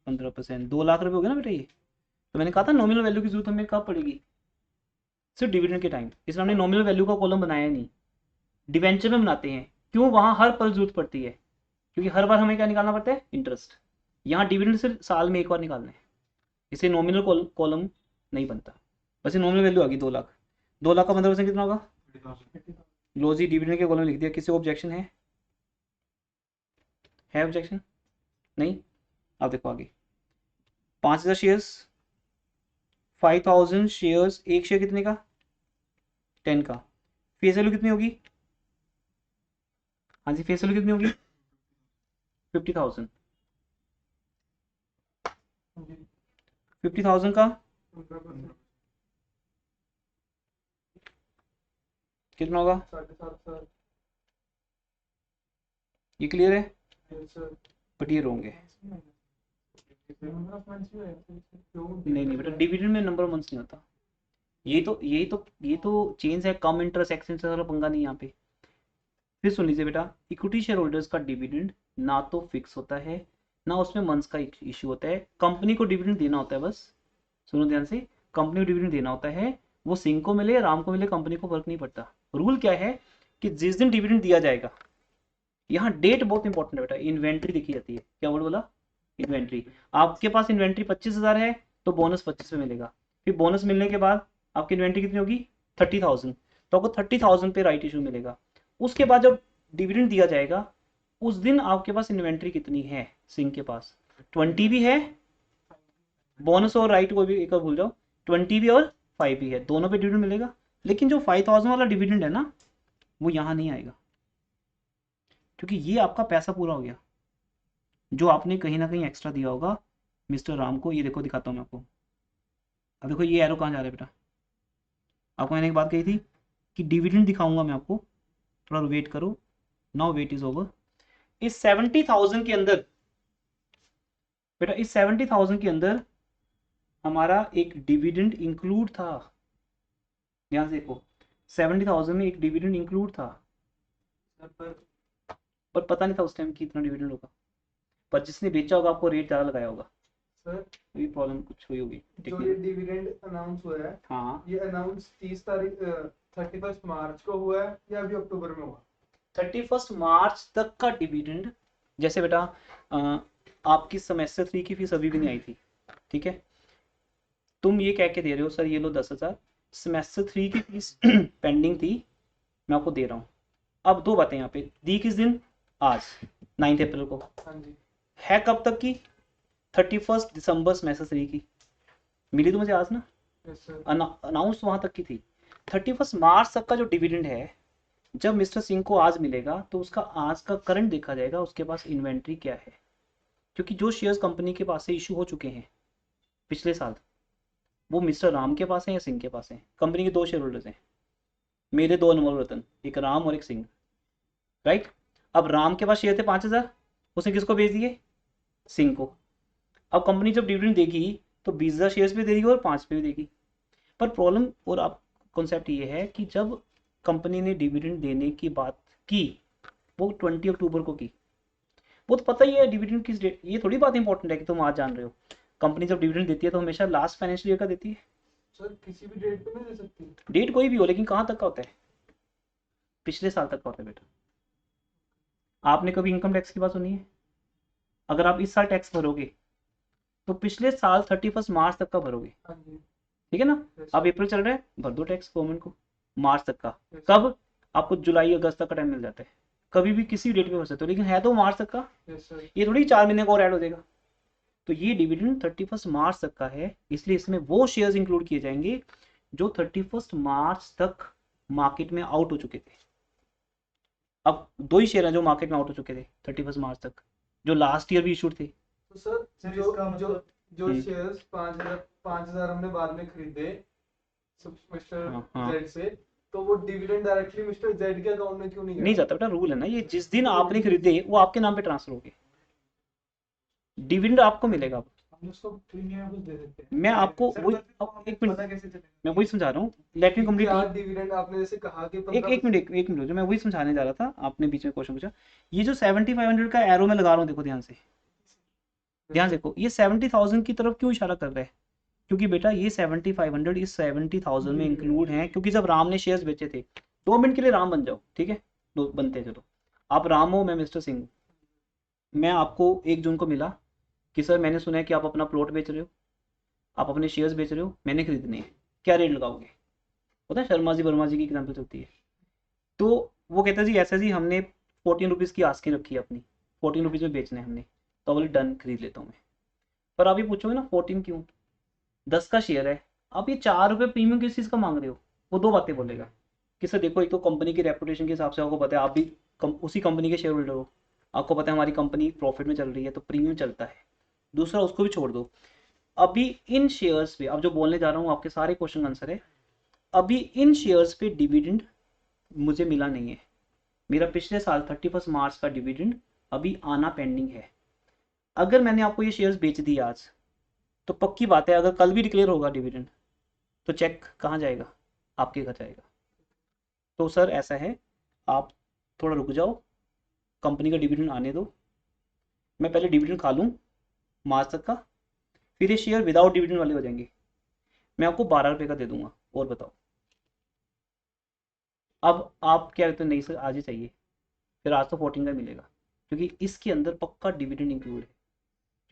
15%, 2 लाख रुपए हो गए ना बेटा ये। तो मैंने कहा था नॉमिनल वैल्यू की जरूरत हमें कब पड़ेगी, सिर्फ डिविडेंड के टाइम, इसलिए हमने नॉमिनल वैल्यू का कॉलम बनाया नहीं, डिवेंचर में बनाते हैं। क्यों, वहां हर पल जरूरत पड़ती है, क्योंकि हर बार हमें क्या निकालना पड़ता है, इंटरेस्ट। यहाँ डिविडेंड सिर्फ साल में एक बार निकालना है, इसे नॉमिनल कॉलम नहीं बनता। वैसे नॉमिनल वैल्यू आ गई 2 लाख, 2 लाख का 15% कितना होगा, लो जी डिविडेंड के कॉलम लिख दिया। किसी को ऑब्जेक्शन है ऑब्जेक्शन नहीं। अब देखो आगे, 5,000 शेयर्स, 5,000 शेयर्स, एक शेयर कितने का, 10 का, फेस वैल्यू कितनी होगी, हाँ जी फेस वैल्यू कितनी होगी, 50,000, 50,000 का कितना होगा, 7.5 ये क्लियर है, सर। बट ये रोंग है। नहीं बेटा, डिविडेंड में नंबर ऑफ मंथ्स नहीं होता, ये तो चेंज है, कम इंटरेस्ट एक्सचेंज वाला पंगा नहीं यहाँ पे। फिर सुन लीजिए बेटा, इक्विटी शेयर होल्डर्स का डिविडेंड ना तो फिक्स होता है, ना उसमें मंथ्स का इशू होता है। कंपनी को डिविडेंड देना होता है, बस सुनो ध्यान से, कंपनी को डिविडेंड देना होता है, वो सिंह को मिले राम को मिले कंपनी को फर्क नहीं पड़ता। रूल क्या है कि जिस दिन डिविडेंड दिया जाएगा, यहाँ डेट बहुत इंपॉर्टेंट है बेटा, इन्वेंट्री देखी जाती है। क्या वर्ड बोला, इन्वेंट्री। आपके पास इन्वेंट्री 25,000 है तो बोनस 25 पे मिलेगा, फिर बोनस मिलने के बाद आपकी इन्वेंट्री कितनी होगी, 30,000, तो आपको 30,000 पे राइट इशू मिलेगा। उसके बाद जब डिविडेंड दिया जाएगा, उस दिन आपके पास इन्वेंट्री कितनी है, सिंह के पास 20 भी है, बोनस और राइट को भी एक भूल जाओ, 20 भी और 5 भी है, दोनों पे डिविडेंड मिलेगा। लेकिन जो 5,000 वाला डिविडेंड है ना, वो यहाँ नहीं आएगा, क्योंकि ये आपका पैसा पूरा हो गया जो आपने कहीं ना कहीं एक्स्ट्रा दिया होगा मिस्टर राम को। ये देखो दिखाता हूँ मैं आपको, अब देखो ये एरो कहाँ जा रहा है बेटा, आपको मैंने एक बात कही थी कि डिविडेंड दिखाऊंगा मैं आपको, थोड़ा वेट करो, नाउ वेट इज ओवर। इस 70,000 के अंदर बेटा, इस 70,000 के अंदर हमारा एक डिविडेंड इंक्लूड था, ध्यान से देखो, 70,000 में एक डिविडेंड इंक्लूड था, पर पता नहीं था उस टाइम कितना डिविडेंड होगा, पर जिसने बेचा होगा आपको रेट ज़्यादा लगाया होगा सर। ये प्रॉब्लम कुछ हुई होगी। जो ये डिविडेंड अनाउंस हुआ है, हाँ, ये अनाउंस 31 मार्च को हुआ है या अभी अक्टूबर में हुआ, 31 मार्च तक का डिविडेंड। जैसे बेटा आपकी सेमेस्टर 3 की फीस अभी भी नहीं आई थी, ठीक है, तुम ये कह के दे रहे हो सर ये लो 10,000, सेमेस्टर 3 की फीस पेंडिंग थी, मैं आपको दे रहा हूँ। अब दो बातें यहाँ पे दी, किस दिन, आज 9 अप्रैल को, हाँ जी, है कब तक की, 31 दिसंबर सेमेस्टर 3 की, मिली तो मुझे आज ना, यस सर। अनाउंस वहां तक की थी। 31 मार्च तक का जो डिविडेंड है, जब मिस्टर सिंह को आज मिलेगा तो उसका आज का करंट देखा जाएगा, उसके पास इन्वेंट्री क्या है, क्योंकि जो शेयर्स कंपनी के पास से इशू हो चुके हैं पिछले साल, वो मिस्टर राम के पास है या सिंह के पास है। कंपनी के 2 शेयर होल्डर्स हैं, मेरे 2 अनमोल रतन, एक राम और एक सिंह, राइट। अब राम के पास शेयर थे 5,000, उसने किसको भेज दिए, सिंह को। अब कंपनी जब डिविडेंड देगी तो 20,000 शेयर्स पे देगी और 5 पे भी देगी। पर प्रॉब्लम और आप कॉन्सेप्ट ये है कि जब कंपनी ने डिविडेंड देने की बात की, वो 20 अक्टूबर को की, वो तो पता ही है डिविडेंड किस डेट, ये थोड़ी बात इंपॉर्टेंट है कि तुम आज जान रहे हो। कंपनी जब डिविडेंड देती है तो हमेशा लास्ट फाइनेंशियल ईयर का देती है। सर किसी भी डेट पे नहीं दे सकती, डेट कोई भी हो, लेकिन कहाँ तक का होता है, पिछले साल तक का होता है बेटा। आपने कभी इनकम टैक्स की बात सुनी है, अगर आप इस साल टैक्स भरोगे तो पिछले साल 31 मार्च तक का भरोगे, हाँ जी, ठीक है ना। yes, अब अप्रैल चल रहा है, भर दो टैक्स गवर्नमेंट को मार्च तक का। कब, आपको जुलाई अगस्त तक का टाइम मिल जाता है, कभी भी किसी डेट पे भर सकते हो, लेकिन है तो मार्च तक का, यस सर। ये थोड़ी 4 महीने का और ऐड हो जाएगा। तो ये डिविडेंड 31 मार्च तक का है, इसलिए इसमें वो शेयर्स इंक्लूड किए जाएंगे जो 31 मार्च तक मार्केट में आउट हो चुके थे। अब 2 ही शेयर हैं जो मार्केट में आउट हो चुके थे 31 मार्च तक, जो लास्ट ईयर भी इशूड थे। तो सर जो जो शेयर्स 5,000 हमने बाद में खरीदे मिस्टर जेड से, तो वो डिविडेंड डायरेक्टली मिस्टर जेड के अकाउंट में क्यों नहीं नहीं जाता बेटा, रूल है ना ये, जिस दिन आपने खरीदे वो आपके नाम पे ट्रांसफर हो गए, डिविडेंड आपको मिलेगा। हम उसको प्रीमियम कुछ दे देते हैं। मैं आपको वही, एक मिनट, मैं वही समझा रहा हूँ, लेट मी कंप्लीट। डिविडेंड आपने जैसे कहा कि एक मिनट जो मैं वही समझाने जा रहा था, आपने बीच में क्वेश्चन पूछा। ये जो 7500 का एरो मैं लगा रहा हूँ, देखो ध्यान से, ध्यान देखो, ये 70,000 की तरफ क्यों इशारा कर रहा है, क्योंकि बेटा ये 7500 इस 70,000 में इंक्लूड हैं, क्योंकि जब राम ने शेयर्स बेचे थे, 2 मिनट के लिए राम बन जाओ, ठीक है, दो बनते हैं, चलो आप राम हो, मैं मिस्टर सिंह हूँ, मैं आपको 1 जून को मिला कि सर मैंने सुना है कि आप अपना प्लॉट बेच रहे हो, आप अपने शेयर्स बेच रहे हो, मैंने खरीदने हैं, क्या रेट लगाओगे, पता है शर्मा जी वर्मा जी की एग्जाम्पल चलती है, तो वो कहता है जी ऐसा जी हमने 14 रुपीज़ की आस्किंग रखी है अपनी, 14 रुपीज़ में बेचने हमने, तो बोले डन, खरीद लेता हूँ मैं। पर आप ये पूछोगे ना 14 क्यों, 10 का शेयर है, आप ये 4 रुपये प्रीमियम किस चीज़ का मांग रहे हो, वो 2 बातें बोलेगा कि सर देखो, एक तो कंपनी की रेपुटेशन के हिसाब से आपको पता है, आप भी उसी कंपनी के शेयर होल्डर हो, आपको पता है हमारी कंपनी प्रॉफिट में चल रही है तो प्रीमियम चलता है। दूसरा, उसको भी छोड़ दो, अभी इन शेयर्स पे, अब जो बोलने जा रहा हूँ आपके सारे क्वेश्चन का आंसर है, अभी इन शेयर्स पे डिविडेंड मुझे मिला नहीं है, मेरा पिछले साल 31 मार्च का डिविडेंड अभी आना पेंडिंग है। अगर मैंने आपको ये शेयर्स बेच दिए आज, तो पक्की बात है अगर कल भी डिक्लेयर होगा डिविडेंड, तो चेक कहाँ जाएगा, आपके घर जाएगा। तो सर ऐसा है, आप थोड़ा रुक जाओ, कंपनी का डिविडेंड आने दो, मैं पहले डिविडेंड खा लूँ मार्च तक का, फिर ये शेयर विदाउट डिविडेंड वाले हो जाएंगे, मैं आपको 12 रुपये का दे दूंगा। और बताओ, अब आप क्या कहते हो, नहीं सर आज ही चाहिए, फिर आज तो 14 का मिलेगा, क्योंकि इसके अंदर पक्का डिविडेंड इंक्लूड है,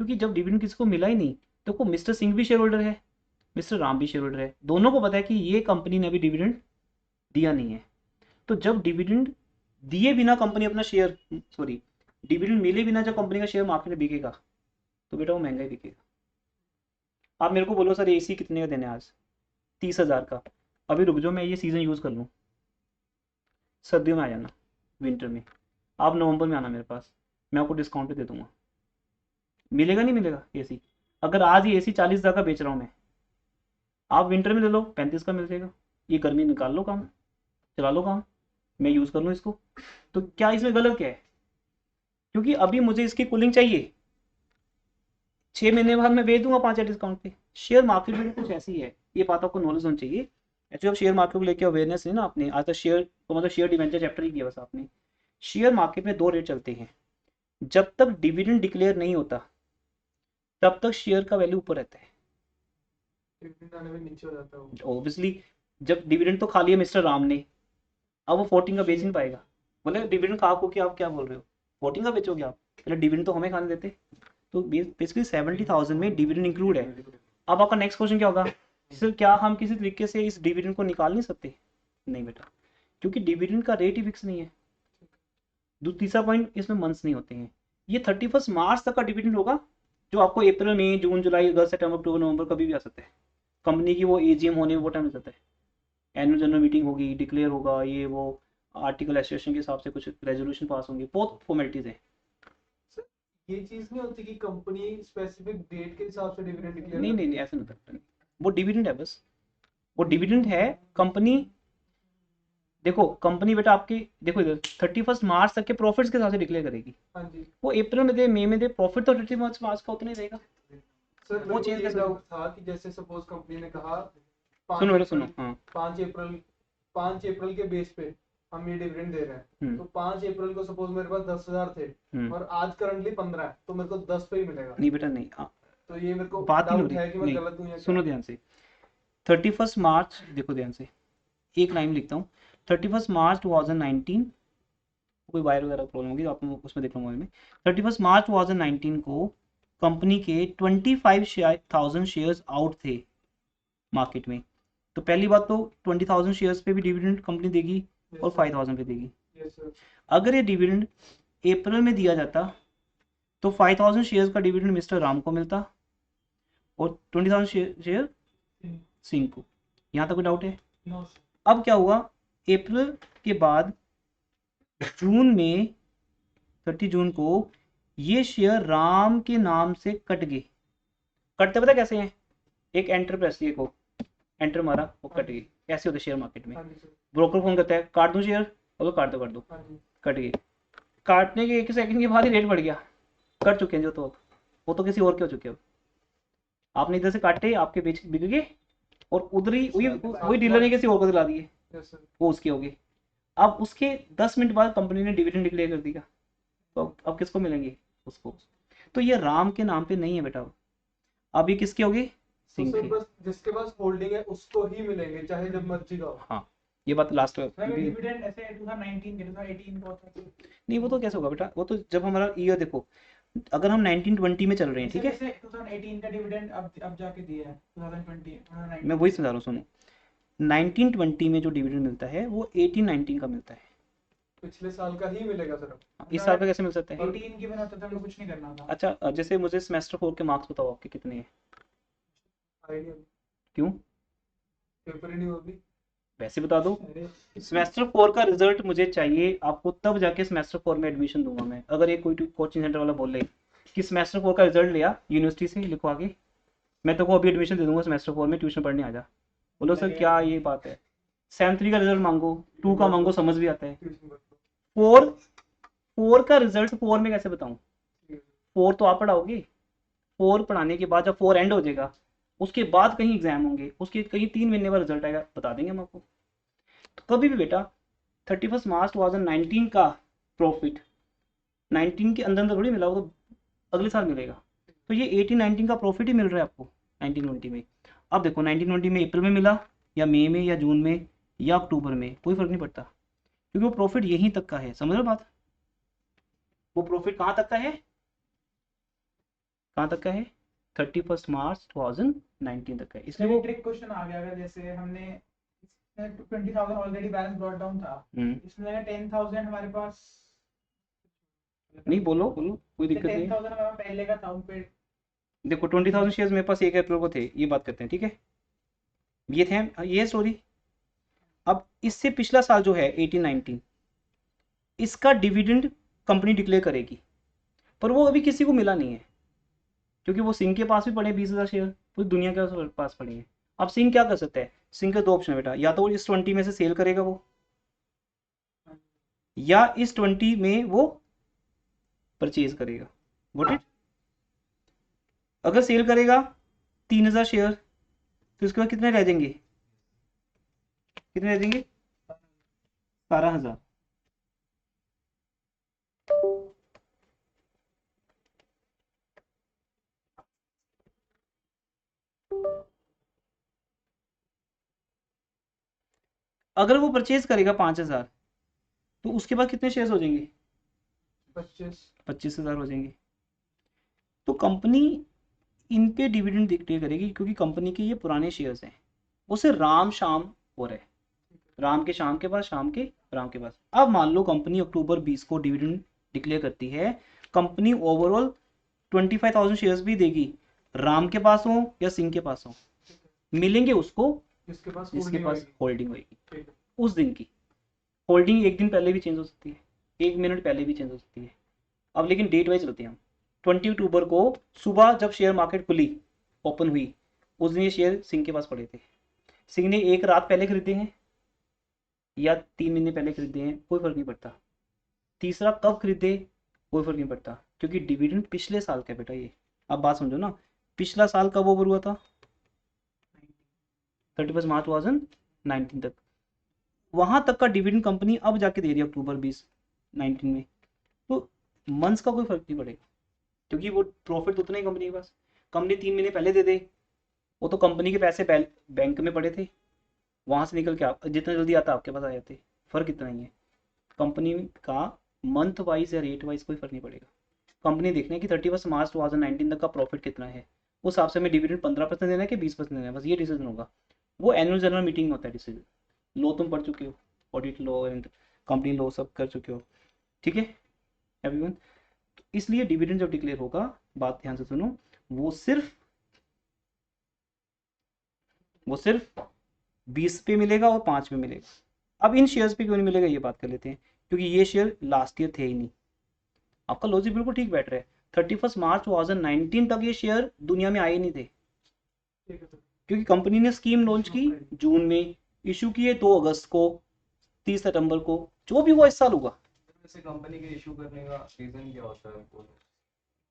क्योंकि जब डिविडेंड किसी को मिला ही नहीं, तो मिस्टर सिंह भी शेयर होल्डर है, मिस्टर राम भी शेयर होल्डर है, दोनों को पता है कि ये कंपनी ने अभी डिविडेंड दिया नहीं है, तो जब डिविडेंड दिए बिना कंपनी अपना शेयर, सॉरी डिविडेंड मिले बिना जब कंपनी का शेयर मार्केट में बिकेगा, तो बेटा वो महंगा ही बिकेगा। आप मेरे को बोलो सर एसी कितने का देने आज, 30,000 का, अभी रुक जाओ मैं ये सीज़न यूज़ कर लूँ, सर्दियों में आ जाना, विंटर में, आप नवंबर में आना मेरे पास, मैं आपको डिस्काउंट पे दे दूंगा, मिलेगा नहीं मिलेगा एसी, अगर आज ये एसी 40,000 का बेच रहा हूँ मैं, आप विंटर में ले लो 35 का मिल जाएगा, ये गर्मी निकाल लो काम, चला लो काम, मैं यूज़ कर लूँ इसको, तो क्या इसमें गलत क्या है, क्योंकि अभी मुझे इसकी कूलिंग चाहिए, 6 महीने बाद मैं बेच दूंगा 5 डिस्काउंट पे। शेयर मार्केट में कुछ ऐसी है, ये बात आपको नॉलेज होनी चाहिए। एक्चुअली आप शेयर मार्केट को लेकर अवेयरनेस है ना आपने, आज तक शेयर तो मतलब शेयर डिवेंचर चैप्टर ही किया बस आपने। शेयर मार्केट में 2 रेट चलते हैं, जब तक डिविडेंड डिक्लेयर नहीं होता तब तक शेयर का वैल्यू ऊपर रहता है, डिविडेंड आने में नीचे हो जाता है ऑब्वियसली। जब डिविडेंड तो खा लिया मिस्टर राम ने, अब वो 14 का बेच नहीं पाएगा, बोले डिविडेंड खा आपको, क्या आप क्या बोल रहे हो 14 का बेचोगे आप, पहले डिविडेंड तो हमें खाने देते। तो बेसिकली 70,000 में डिविडेंड इंक्लूड है। अब आपका नेक्स्ट क्वेश्चन क्या होगा, सर क्या हम किसी तरीके से इस डिविडेंड को निकाल नहीं सकते, नहीं बेटा, क्योंकि डिविडेंड का रेट ही फिक्स नहीं है। तीसरा पॉइंट, इसमें मंथ्स नहीं होते हैं, ये 31 मार्च तक का डिविडेंड होगा, जो आपको अप्रैल मई जून जुलाई अगस्त सितंबर अक्टूबर नवंबर कभी भी आ सकता है, कंपनी की वो एजीएम होने में वो टाइम मिल सकता है, एनुअल जनरल मीटिंग होगी, डिक्लेयर होगा, ये वो आर्टिकल एसोसिएशन के हिसाब से कुछ रेजोल्यूशन पास होंगे, बहुत फॉर्मेलिटीज है। ये चीज नहीं होती कि कंपनी स्पेसिफिक डेट के हिसाब से डिविडेंड डिक्लेयर नहीं नहीं नहीं, ऐसा नहीं करता, वो डिविडेंड है बस, वो डिविडेंड है। कंपनी देखो, कंपनी बेटा आपकी देखो इधर 31 मार्च तक के प्रॉफिट्स के हिसाब से डिक्लेयर करेगी, हाँ जी वो अप्रैल में दे मई में दे, प्रॉफिट तो 31 मार्च का उतना ही रहेगा। सर, वो चेंज कैसे डाउट था कि जैसे सपोज कंपनी ने कहा सुनो बेटा सुनो, हाँ 5 अप्रैल के बेस पे हम ये डिविडेंड दे रहे हैं, तो 5 अप्रैल को सपोज मेरे पास 10,000 थे और आज करंटली 15 है, तो मेरे को 10 पे ही मिलेगा। नहीं बेटा नहीं, तो ये मेरे को बात ही डाउट है कि मैं गलत हूँ या सुनो ध्यान से, 31 मार्च देखो ध्यान से, एक लाइन लिखता हूँ, 31 मार्च 2019, कोई वायर वगैरह प्रॉब्लम होगी तो आप उसमें देख लो मोबाइल में, 31 मार्च 2019 को कंपनी के 25,000 शेयर्स आउट थे मार्केट में, तो पहली बात तो 20,000 शेयर्स पे भी डिविडेंड कंपनी देगी और 5,000 पे देगी। अगर ये डिविडेंड अप्रैल में दिया जाता तो 5,000 शेयर्स का डिविडेंड मिस्टर राम को मिलता और 20,000 शेयर सिंह को। यहाँ तक कोई डाउट है? अब क्या हुआ, अप्रैल के बाद जून में 30 जून को ये शेयर राम के नाम से कट गए, कटते पता कैसे हैं, एक एंटर प्रेस किए को एंटर मारा वो कट गई, ऐसे होते शेयर मार्केट में। हाँ जी सर। ब्रोकर फोन करता है काट दूं शेयर, और काट दो हाँ जी। कट गई। काटने के 1 सेकंड के बाद ही रेट बढ़ गया, कट चुके हैं जो, तो अब वो तो किसी और के हो चुके हो। आपने इधर से काटे, आपके बेच बिक गए, और उधर ही वही डीलर ने किसी और को दिला दिए, यस सर। वो उसके हो गए। अब उसके 10 मिनट बाद कंपनी ने डिविडेंड डिक्लेयर कर दिया, तो अब किसको मिलेंगे, उसको। तो ये राम के नाम पे नहीं है बेटा, अब ये किसके होगी, तो सिंह सर की। बस जिसके पास होल्डिंग है उसको ही मिलेंगे चाहे जब मर्जी का हो। हाँ ये बात लास्ट में डिविडेंड ऐसे 2019 के 2018 का होता है। नहीं, वो तो कैसे होगा बेटा, वो तो जब हमारा ईयर देखो, अगर हम 1920 में चल रहे हैं, ठीक है, जैसे 2018 का डिविडेंड अब जाके दिया है 2020 मैं वही समझा रहा हूँ, सुनो। 1920 में जो डिविडेंड मिलता है वो 1819 का मिलता है, पिछले साल का ही मिलेगा सर। इस साल का कैसे मिल सकता है। 18 की बिना तो हमें कुछ नहीं करना था। अच्छा जैसे मुझे सेमेस्टर 4 के मार्क्स बताओ आपके कितने हैं, आइडिया क्यों, पेपर ही नहीं होगी। वैसे बता दो। सेमेस्टर 4 का रिजल्ट मुझे चाहिए, आपको तब जाके सेमेस्टर 4 में एडमिशन दूंगा मैं। अगर ये कोई कोचिंग सेंटर वाला बोले कि सेमेस्टर 4 का रिजल्ट लिया यूनिवर्सिटी से लिखवा के, मैं तो को अभी एडमिशन दे दूंगा सेमेस्टर 4 में, ट्यूशन पढ़ने आ जा। बोलो सर क्या ये बात है, सेम 3 का रिजल्ट मांगो, 2 का मांगो, समझ भी आता है। ट्यूशन पर तो। 4 का रिजल्ट 4 में कैसे बताऊं, 4 तो आप पढ़ाओगे, 4 पढ़ाने के बाद जब 4 एंड हो जाएगा, उसके बाद कहीं एग्जाम होंगे, उसके कहीं 3 महीने बाद रिजल्ट आएगा, बता देंगे हम आपको। तो कभी भी बेटा 31 मार्च 2019 का प्रॉफिट 19 के अंदर अंदर थोड़ी मिला, वो तो अगले साल मिलेगा। तो ये 18-19 का प्रॉफिट ही मिल रहा है आपको 1920 में। अब देखो 1920 में अप्रैल में मिला या मई में या जून में या अक्टूबर में, कोई फर्क नहीं पड़ता, क्योंकि वो प्रॉफिट यहीं तक का है, समझ रहे हो बात। वो प्रॉफिट कहाँ तक का है, कहाँ तक का है, 31 मार्च 2019 तक का है, इसलिए वो ट्रिक क्वेश्चन आ गया। अगर जैसे हमने 20,000 ऑलरेडी बैलेंस ब्रॉट डाउन था, इसमें अगर 10,000 हमारे पास नहीं, बोलो बोलो कोई दिक्कत नहीं। 10,000 हमारा पहले का था उन पे। देखो 20,000 शेयर्स मेरे पास 1 अप्रैल को थे, ये बात करते हैं, ठीक है, ये थे, ये स्टोरी। अब इससे पिछला साल जो है 18-19, इसका डिविडेंड कंपनी डिक्लेयर करेगी, पर वो अभी किसी को मिला नहीं है, क्योंकि वो सिंह के पास भी पड़े 20,000 शेयर, पूरी दुनिया के पास पड़े हैं। अब सिंह क्या कर सकता है, सिंह के 2 ऑप्शन है बेटा, या तो वो इस 20 में से सेल करेगा वो, या इस 20 में वो परचेज करेगा। Got it. अगर सेल करेगा 3,000 शेयर, तो उसके बाद कितने रह जाएंगे, कितने रह जाएंगे, 12,000। अगर वो परचेज करेगा 5,000, तो उसके बाद कितने शेयर्स हो जाएंगे, 25,000 हो जाएंगे। तो कंपनी इन पे डिविडेंड डिक्लेयर करेगी, क्योंकि कंपनी के ये पुराने शेयर्स हैं, उसे राम शाम हो रहे, राम के शाम के पास, शाम के राम के पास। अब मान लो कंपनी अक्टूबर 20 को डिविडेंड डिक्लेयर करती है, कंपनी ओवरऑल 25,000 शेयर्स भी देगी, राम के पास हो या सिंह के पास हो, मिलेंगे उसको जिसके पास होल्डिंग होगी उस दिन की। होल्डिंग एक दिन पहले भी चेंज हो सकती है, 1 मिनट पहले भी चेंज हो सकती है। अब लेकिन डेट वाइज चलते हैं हम। 20 अक्टूबर को सुबह जब शेयर मार्केट खुली, ओपन हुई, उस दिन ये शेयर सिंह के पास पड़े थे। सिंह ने एक रात पहले खरीदे हैं या 3 महीने पहले खरीदे हैं, कोई फर्क नहीं पड़ता। तीसरा कब खरीदे, कोई फर्क नहीं पड़ता, क्योंकि डिविडेंड पिछले साल का बेटा ये। अब बात समझो ना, पिछला साल कब ओवर हुआ था, 31 मार्च 2019 तक, वहां तक का डिविडेंड कंपनी अब जाके दे रही है अक्टूबर 2019 में। तो मंथ्स का कोई फर्क नहीं पड़ेगा, क्योंकि वो प्रॉफिट उतना ही कंपनी के पास। कंपनी 3 महीने पहले दे दे, वो तो कंपनी के पैसे बैंक में पड़े थे, वहां से निकल के जितना जल्दी आता आपके पास आ जाते, फर्क इतना ही है। कंपनी का मंथ वाइज या रेट वाइज कोई फर्क नहीं पड़ेगा। कंपनी देखने की 31 मार्च 2019 तक का प्रॉफिट कितना है, उस हिसाब से हमें डिविडेंड 15% देना है कि 20% देना है, बस ये डिसीजन होगा। वो एनुअल जनरल मीटिंग में होता है डिसीजन। लो तुम पढ़ चुके हो, ऑडिट लो एंड कंपनी लो सब कर चुके हो, ठीक है एवरीवन। तो इसलिए डिविडेंड जब डिक्लेयर होगा, बात ध्यान से सुनो, वो सिर्फ 20 पे मिलेगा और 5 पे मिलेगा। अब इन शेयर्स पे क्यों नहीं मिलेगा, ये बात कर लेते हैं, क्योंकि ये शेयर लास्ट ईयर थे ही नहीं। आपका लॉजिक बिल्कुल ठीक बैठ रहा है। 31 मार्च 2019 तक ये शेयर दुनिया में आए नहीं थे, ठीक है सर। क्योंकि कंपनी ने स्कीम लॉन्च की जून में, इशू किए 2 अगस्त को, 30 सितंबर को, जो भी हुआ इस साल हुआ। वैसे कंपनी के इशू करने का रीजन क्या होता है?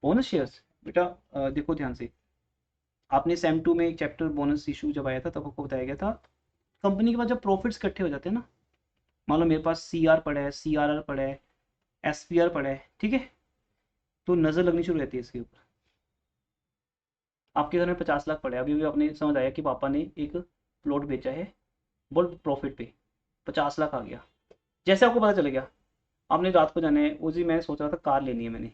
बोनस शेयर्स बेटा देखो ध्यान से, आपने सेम 2 में एक चैप्टर बोनस इशू जब आया था तब आपको बताया गया था, कंपनी के पास जब प्रॉफिट्स इकट्ठे हो जाते हैं ना, मान लो मेरे पास CR पड़ा है, CRR पड़ा है, SPR पड़ा है, ठीक है, तो नज़र लगनी शुरू रहती है इसके ऊपर। आपके घर में 50 लाख पड़े, अभी भी आपने समझ आया कि पापा ने एक प्लॉट बेचा है बहुत प्रॉफिट पे, 50 लाख आ गया। जैसे आपको पता चल गया, आपने रात को जाना है, उस दिन मैंने सोच रहा था कार लेनी है मैंने,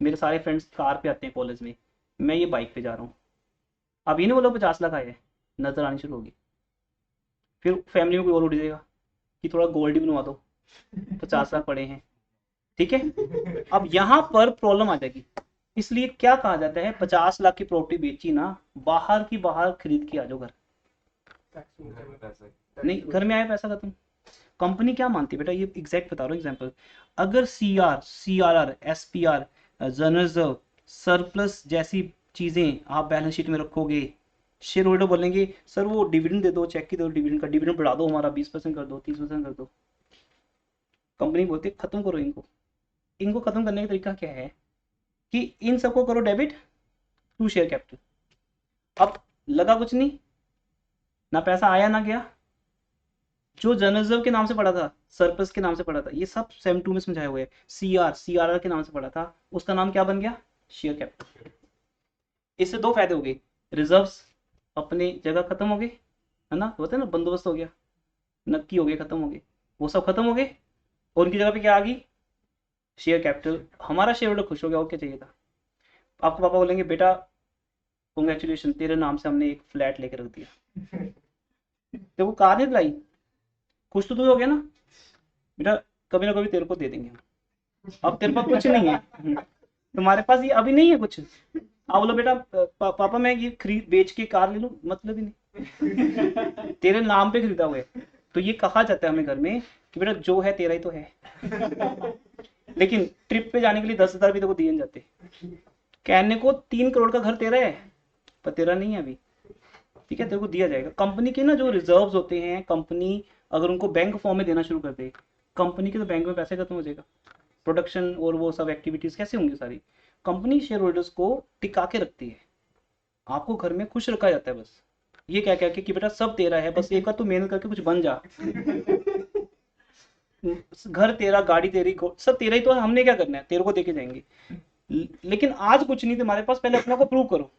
मेरे सारे फ्रेंड्स कार पे आते हैं कॉलेज में, मैं ये बाइक पे जा रहा हूँ। अब इन्हें बोलो 50 लाख आए, नजर आनी शुरू होगी, फिर फैमिली में कोई और उठ जाएगा कि थोड़ा गोल्ड ही बनवा दो, 50 लाख पड़े हैं, ठीक है। अब यहाँ पर प्रॉब्लम आ जाएगी, इसलिए क्या कहा जाता है, 50 लाख की प्रॉपर्टी बेची ना, बाहर की बाहर खरीद के आ जाओ घर, नहीं घर में आया पैसा खत्म। कंपनी क्या मानती है बेटा, ये एग्जैक्ट बता रहा हूँ एग्जांपल, अगर CR, CRR, SPR, reserve, surplus जैसी चीजें आप बैलेंस शीट में रखोगे, शेयर होल्डर बोलेंगे सर वो डिविडेंड दे दो, चेक की दो, डिविडेंड का डिविडेंड बढ़ा दो, हमारा 20% कर दो, 30% कर दो। कंपनी बोलती है खत्म करो इनको। इनको खत्म करने का तरीका क्या है कि इन सबको करो डेबिट टू शेयर कैपिटल। अब लगा कुछ नहीं, ना पैसा आया ना गया, जो जनरल के नाम से पड़ा था, सरप्लस के नाम से पड़ा था, ये सब सेम 2 में समझाए हुए हैं, CRR के नाम से पड़ा था, उसका नाम क्या बन गया, शेयर कैपिटल। इससे 2 फायदे हो गए, रिजर्व्स अपनी जगह खत्म हो गए, है ना, होता है ना, बंदोबस्त हो गया, नक्की हो गए, खत्म हो गए, वो सब खत्म हो गए, और उनकी जगह पे क्या आ गई, शेयर कैपिटल। हमारा शेयर होल्डर खुश हो गया, और क्या चाहिए था। आपको पापा बोलेंगे बेटा कॉन्ग्रेचुलेशन, तेरे नाम से हमने एक फ्लैट लेके रख दिया, तो वो कार नहीं लाई, खुश तो तू हो गया ना बेटा, कभी ना कभी तेरे को दे देंगे हम। अब तेरे पास कुछ नहीं है, तुम्हारे पास ये अभी नहीं है कुछ, आप बोलो बेटा पापा मैं ये खरीद बेच के कार ले लूं, मतलब ही नहीं, तेरे नाम पे खरीदा हुआ है। तो ये कहा जाता है हमें घर में कि बेटा जो है तेरा ही तो है, लेकिन ट्रिप पे जाने के लिए 10,000 भी तो दिए नहीं जाते, कहने को 3 करोड़ का घर तेरा है पर तेरा नहीं है अभी, ठीक है, तेरे को दिया जाएगा। कंपनी के ना जो रिजर्व्स होते हैं, कंपनी अगर उनको बैंक फॉर्म में देना शुरू कर दे, कंपनी के तो बैंक में पैसे खत्म हो जाएगा, प्रोडक्शन और वो सब एक्टिविटीज कैसे होंगी सारी। कंपनी शेयर होल्डर्स को टिका के रखती है, आपको घर में खुश रखा जाता है, बस ये क्या क्या कि बेटा सब तेरा है, बस एक बार तू मेहनत करके कुछ बन जा, घर तेरा, गाड़ी तेरी, सब तेरा ही तो है, हमने क्या करना है, तेरे को देके जाएंगे। लेकिन आज कुछ नहीं तुम्हारे पास, पहले अपना को प्रूव करो,